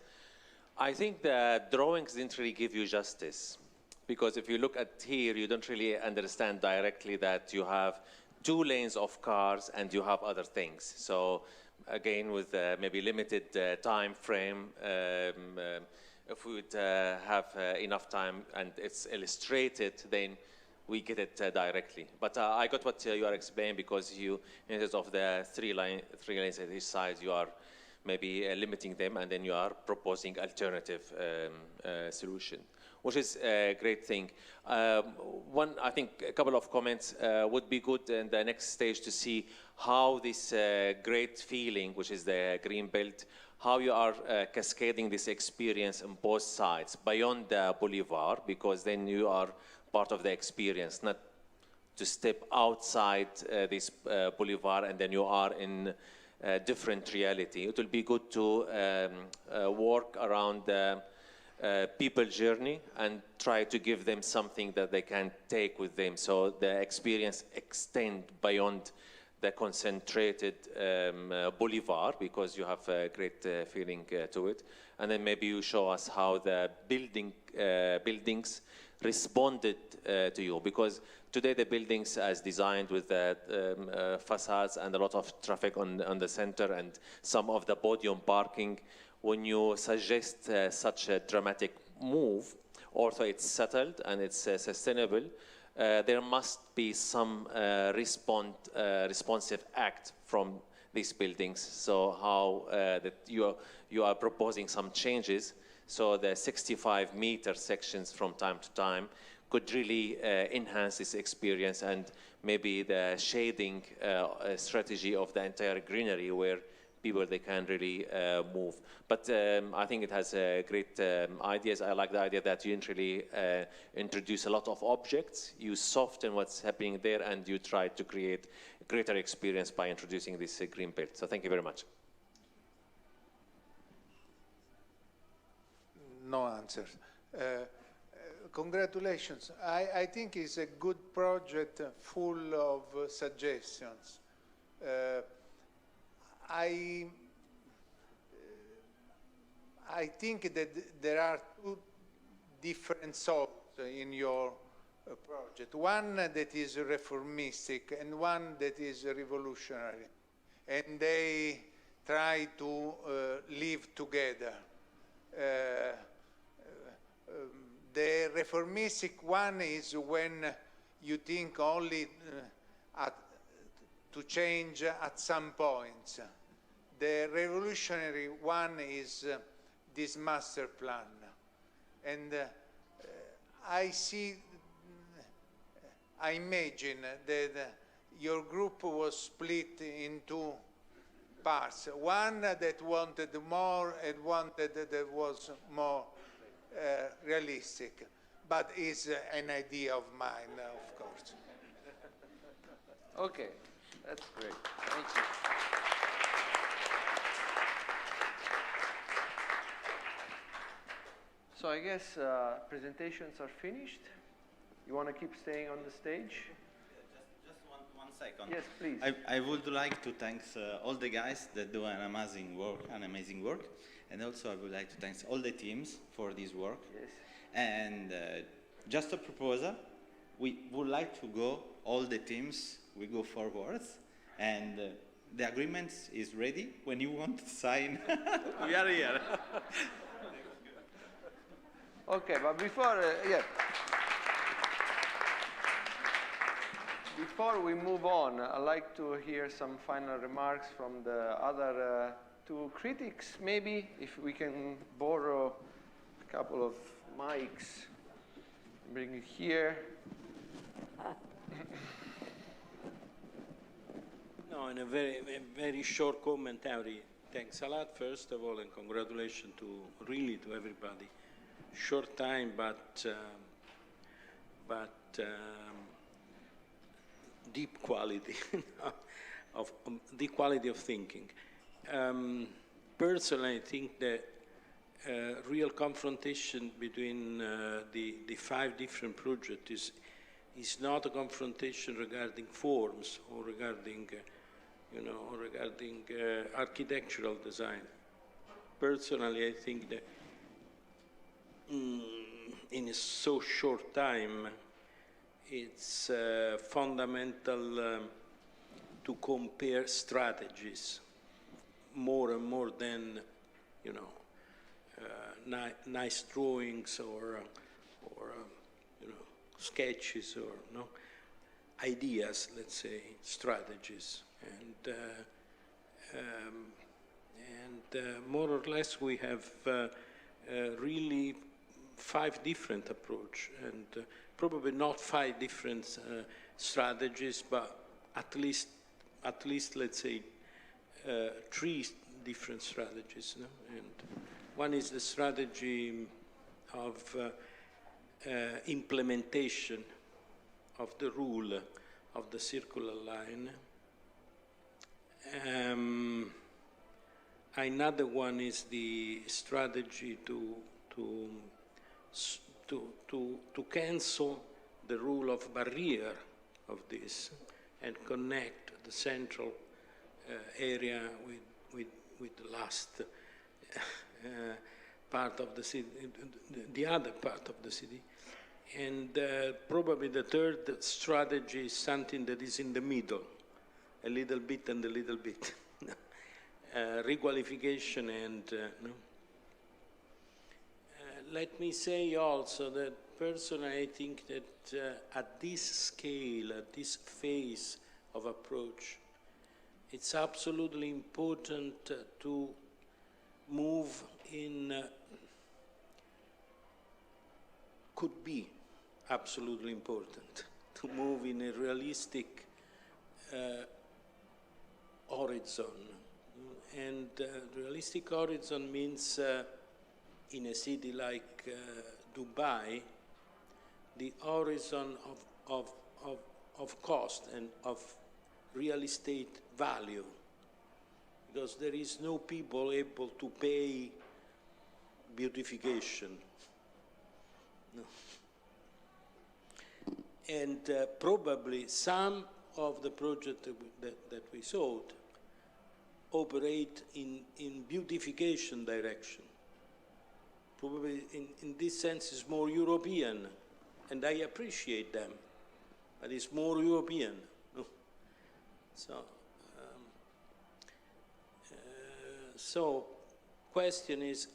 I think the drawings didn't really give you justice, because if you look at here, you don't really understand directly that you have 2 lanes of cars and you have other things. So again, with maybe limited time frame, if we would have enough time and it's illustrated, then we get it directly. But I got what you are explaining, because you, in terms of the three lanes at each side, you are maybe limiting them, and then you are proposing alternative solution, which is a great thing. I think a couple of comments would be good in the next stage to see how this great feeling, which is the green belt, how you are cascading this experience on both sides, beyond the boulevard, because then you are part of the experience, not to step outside this boulevard and then you are in a different reality. It will be good to work around the people journey and try to give them something that they can take with them, so the experience extend beyond the concentrated boulevard, because you have a great feeling to it. And then maybe you show us how the buildings responded to you, because today the buildings as designed with the facades and a lot of traffic on the center and some of the podium parking, when you suggest such a dramatic move, although it's settled and it's sustainable, there must be some responsive act from these buildings. So how that you are proposing some changes, so the 65-meter sections from time to time could really enhance this experience, and maybe the shading strategy of the entire greenery where people, they can really move. But I think it has great ideas. I like the idea that you really introduce a lot of objects, you soften what's happening there, and you try to create a greater experience by introducing this green belt. So thank you very much. No answers. Congratulations. I think it's a good project full of suggestions. I think that there are 2 different sorts in your project. One that is reformistic and one that is revolutionary. And they try to live together. The reformistic one is when you think only to change at some points. The revolutionary one is this master plan. And I imagine that your group was split into parts. One that wanted more and wanted that was more realistic, but is an idea of mine, of course. Okay, that's great. Thank you. So I guess presentations are finished. You want to keep staying on the stage? Just one second. Yes, please. I would like to thank all the guys that do an amazing work, and also I would like to thank all the teams for this work. Yes. And just a proposal, we would like to go, all the teams, we go forwards, and the agreement is ready. When you want to sign, we are here. Okay, but before, yeah. Before we move on, I'd like to hear some final remarks from the other two critics, maybe, if we can borrow a couple of mics. Bring it here. No, in a very short commentary. Thanks a lot, first of all, and congratulations to everybody. Short time, but deep quality of deep quality of thinking. Personally, I think that real confrontation between the 5 different projects is not a confrontation regarding forms or regarding architectural design. Personally, I think that in a so short time, it's fundamental to compare strategies more and more than, nice drawings or sketches or ideas, let's say, strategies. And more or less we have really 5 different approach, and probably not 5 different strategies, but at least let's say 3 different strategies. No? And one is the strategy of implementation of the rule of the circular line. Another one is the strategy to cancel the rule of barrier of this and connect the central area with the last part of the city, the other part of the city. And probably the third strategy is something that is in the middle, a little bit and a little bit. Requalification and let me say also that personally I think that at this scale, at this phase of approach, it's absolutely important to move in, could be absolutely important, to move in a realistic horizon. And realistic horizon means in a city like Dubai, the horizon of cost and of real estate value, because there is no people able to pay beautification. No. And probably some of the projects that we sold operate in beautification direction. Probably in this sense is more European, and I appreciate them, but it's more European. No? So question is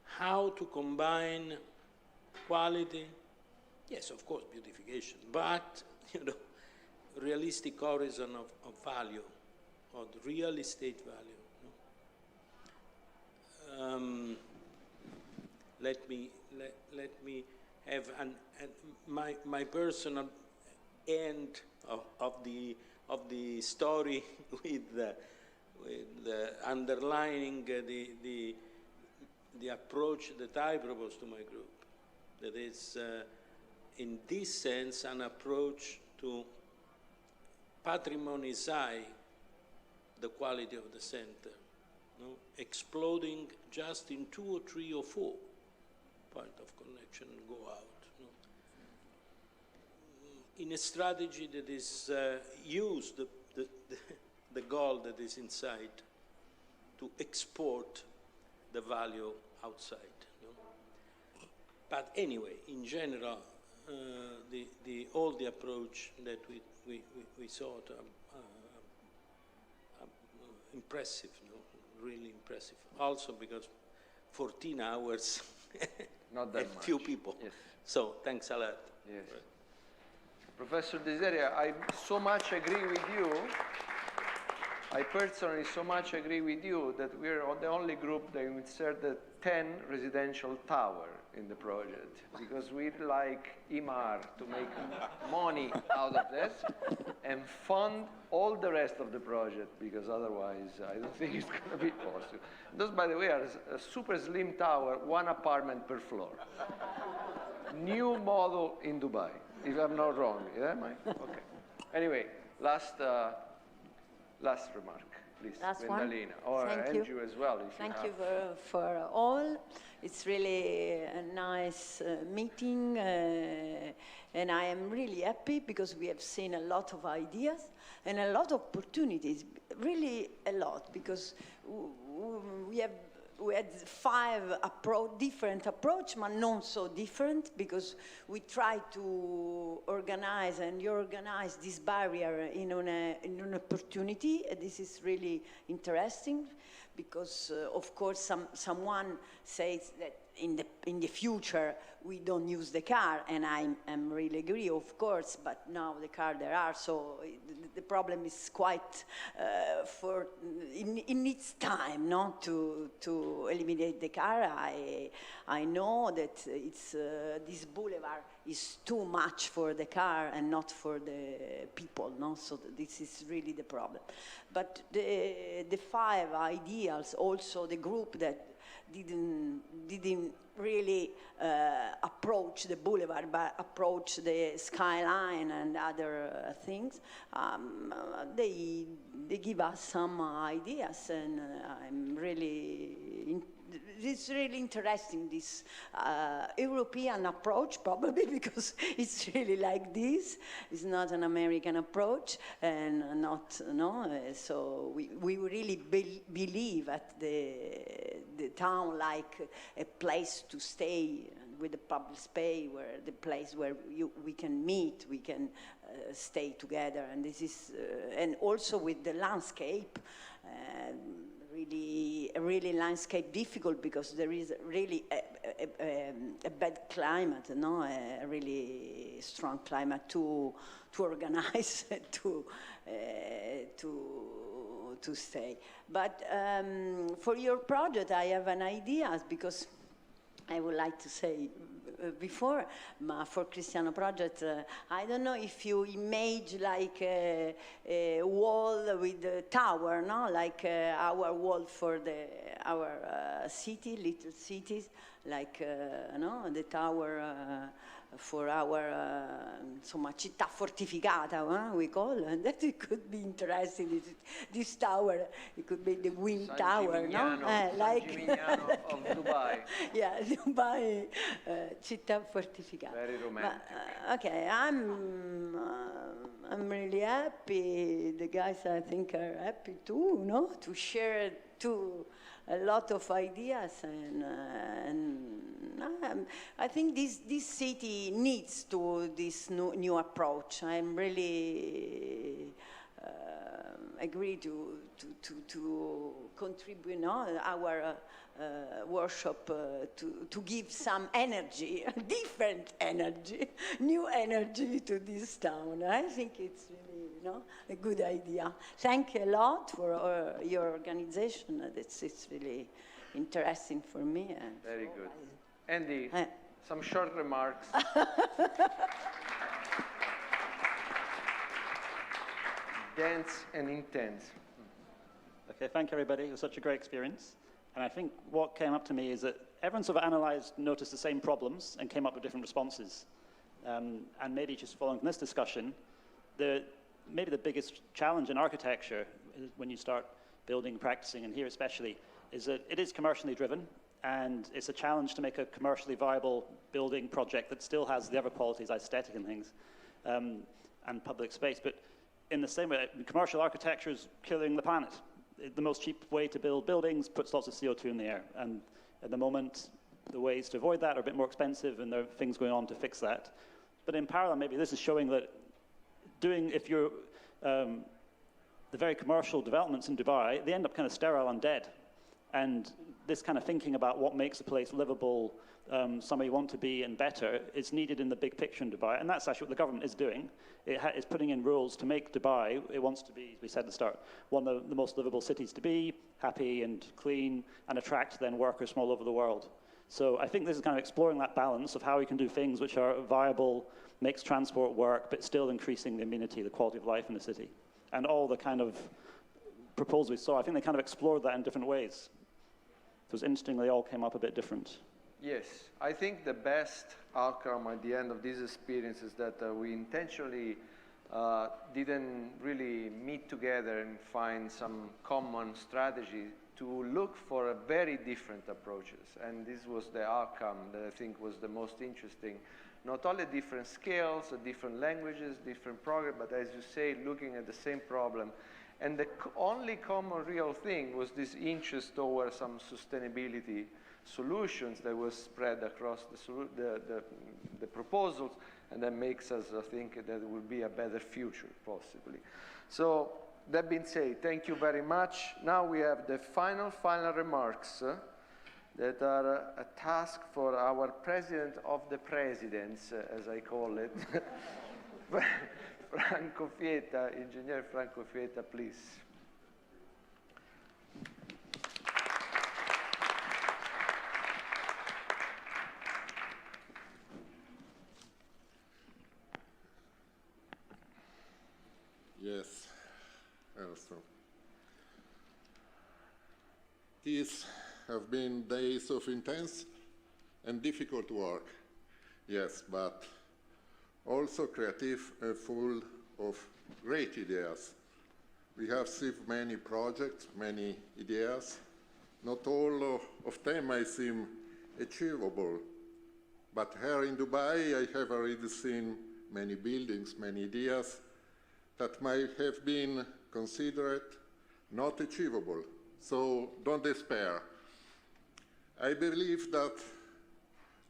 how to combine quality, yes, of course, beautification, but realistic horizon of value, of real estate value. No? Let me have my personal end of the story with underlining the approach that I propose to my group. That is, in this sense, an approach to patrimonize the quality of the center, no? Exploding just in 2 or 3 or 4 point of connection and go out. No? In a strategy that is use the goal that is inside to export the value outside. No? But anyway, in general, all the approach that we saw impressive, no? Really impressive. Also because 14 hours, not that and much. few people. Yes. So thanks a lot. Yes. Professor Desideria, I so much agree with you. I personally so much agree with you that we're the only group that inserted 10 residential towers in the project, because we'd like IMAR to make money out of this and fund all the rest of the project, because otherwise I don't think it's going to be possible. Those, by the way, are a super slim tower, 1 apartment per floor. New model in Dubai, if I'm not wrong. Yeah, Mike? Okay. Anyway, last remark, please. Last Gwendalina, one. or Thank Andrew you. as well, if Thank you you have. for all. It's really a nice meeting, and I am really happy because we have seen a lot of ideas and a lot of opportunities, really a lot, because we had 5 different approach, but not so different, because we try to organize and reorganize this barrier in an opportunity. This is really interesting, because of course someone says that in the future we don't use the car, and I'm really agree, of course, but now the car there are, so the problem is quite it needs time, no, to eliminate the car. I know that it's this boulevard is too much for the car and not for the people, no, so this is really the problem. But the 5 ideals, also the group that didn't really approach the boulevard, but approach the skyline and other things. They give us some ideas, and I'm really. It's really interesting, this European approach, probably because it's really like this. It's not an American approach, and not, no. So we really believe at the town like a place to stay with the public space, where the place where we can meet, we can stay together, and this is, and also with the landscape. Really landscape difficult, because there is really a bad climate, no, a really strong climate to organize, to stay. But for your project, I have an idea, because I would like to say before, for Cristiano project, I don't know if you imagine like a wall with a tower, no? Like our wall for our city, little cities, like no? The tower for our insomma, città fortificata, we call it. That it could be interesting. This tower, it could be the wind San tower, Gimignano, no? San Like Gimignano of Dubai. Yeah, Dubai, città fortificata. Very romantic. But, okay, I'm really happy. The guys, I think, are happy too, no? To share a lot of ideas, and I think this city needs this new approach. I'm really agree to contribute, no, our workshop to give some energy, different energy, new energy to this town. I think it's really, a good idea. Thank you a lot for your organization. It's really interesting for me. Very good. Andy, some short remarks. Dense and intense. I Okay, thank you, everybody. It was such a great experience. And I think what came up to me is that everyone sort of analyzed, noticed the same problems, and came up with different responses. And maybe just following from this discussion, maybe the biggest challenge in architecture is when you start building, practicing, and here especially, is that it is commercially driven, and it's a challenge to make a commercially viable building project that still has the other qualities, aesthetic and things, and public space. But in the same way, commercial architecture is killing the planet. The most cheap way to build buildings puts lots of CO2 in the air. And at the moment, the ways to avoid that are a bit more expensive, and there are things going on to fix that. But in parallel, maybe this is showing that if you're the very commercial developments in Dubai, they end up kind of sterile and dead. And this kind of thinking about what makes a place livable, somewhere you want to be and better, is needed in the big picture in Dubai. And that's actually what the government is doing. It's putting in rules to make Dubai, it wants to be, as we said at the start, one of the most livable cities to be, happy and clean, and attract then workers from all over the world. So I think this is kind of exploring that balance of how we can do things which are viable, makes transport work, but still increasing the amenity, the quality of life in the city. And all the kind of proposals we saw, I think they kind of explored that in different ways. So it was interesting, they all came up a bit different. Yes, I think the best outcome at the end of this experience is that we intentionally didn't really meet together and find some common strategy to look for very different approaches. And this was the outcome that I think was the most interesting. Not only different scales, different languages, different progress, but as you say, looking at the same problem. And the only common real thing was this interest towards some sustainability solutions that was spread across the proposals, and that makes us think that it will be a better future, possibly. So, that being said, thank you very much. Now we have the final remarks that are a task for our president of the presidents, as I call it. Franco Fieta, Engineer Franco Fieta, please. Yes, also. These have been days of intense and difficult work, yes, but also creative and full of great ideas. We have received many projects, many ideas. Not all of them may seem achievable, but here in Dubai I have already seen many buildings, many ideas that might have been considered not achievable. So don't despair. I believe that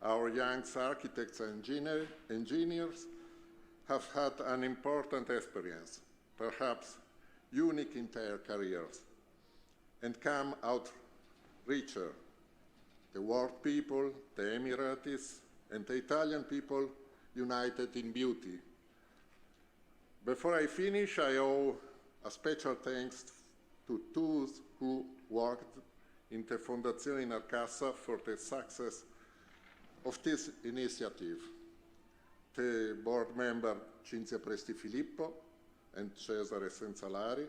our young architects and engineers have had an important experience, perhaps unique in their careers, and come out richer. The world people, the Emiratis, and the Italian people united in beauty. Before I finish, I owe a special thanks to those who worked in the Fondazione in Arcassa for the success of this initiative. The board member Cinzia Presti Filippo and Cesare Senzalari,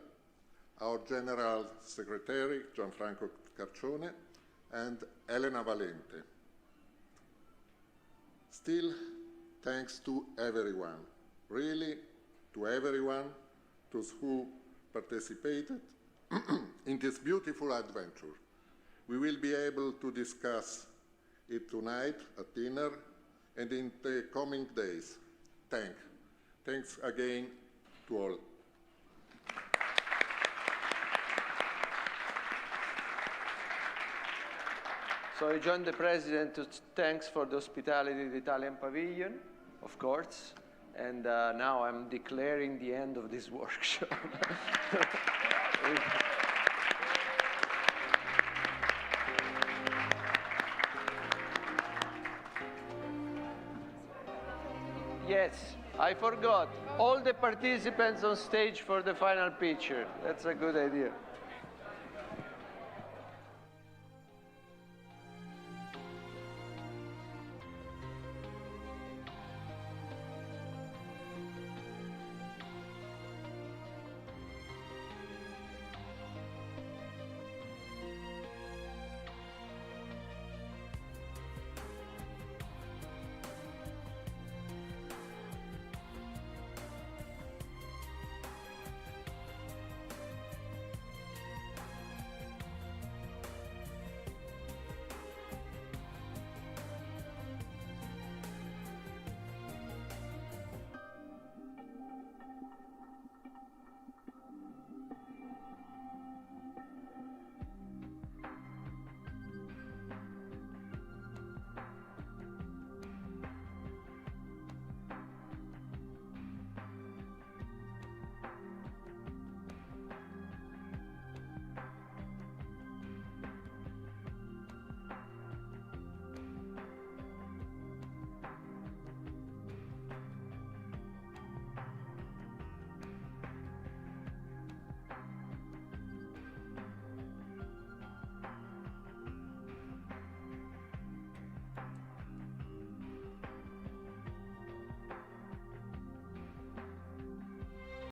our General Secretary Gianfranco Carcione, and Elena Valente. Still, thanks to everyone, really to everyone, those who participated in this beautiful adventure. We will be able to discuss it tonight at dinner and in the coming days. Thanks again to all. So I join the President to thanks for the hospitality of the Italian Pavilion, of course, and now I'm declaring the end of this workshop. Yes, I forgot. All the participants on stage for the final picture. That's a good idea.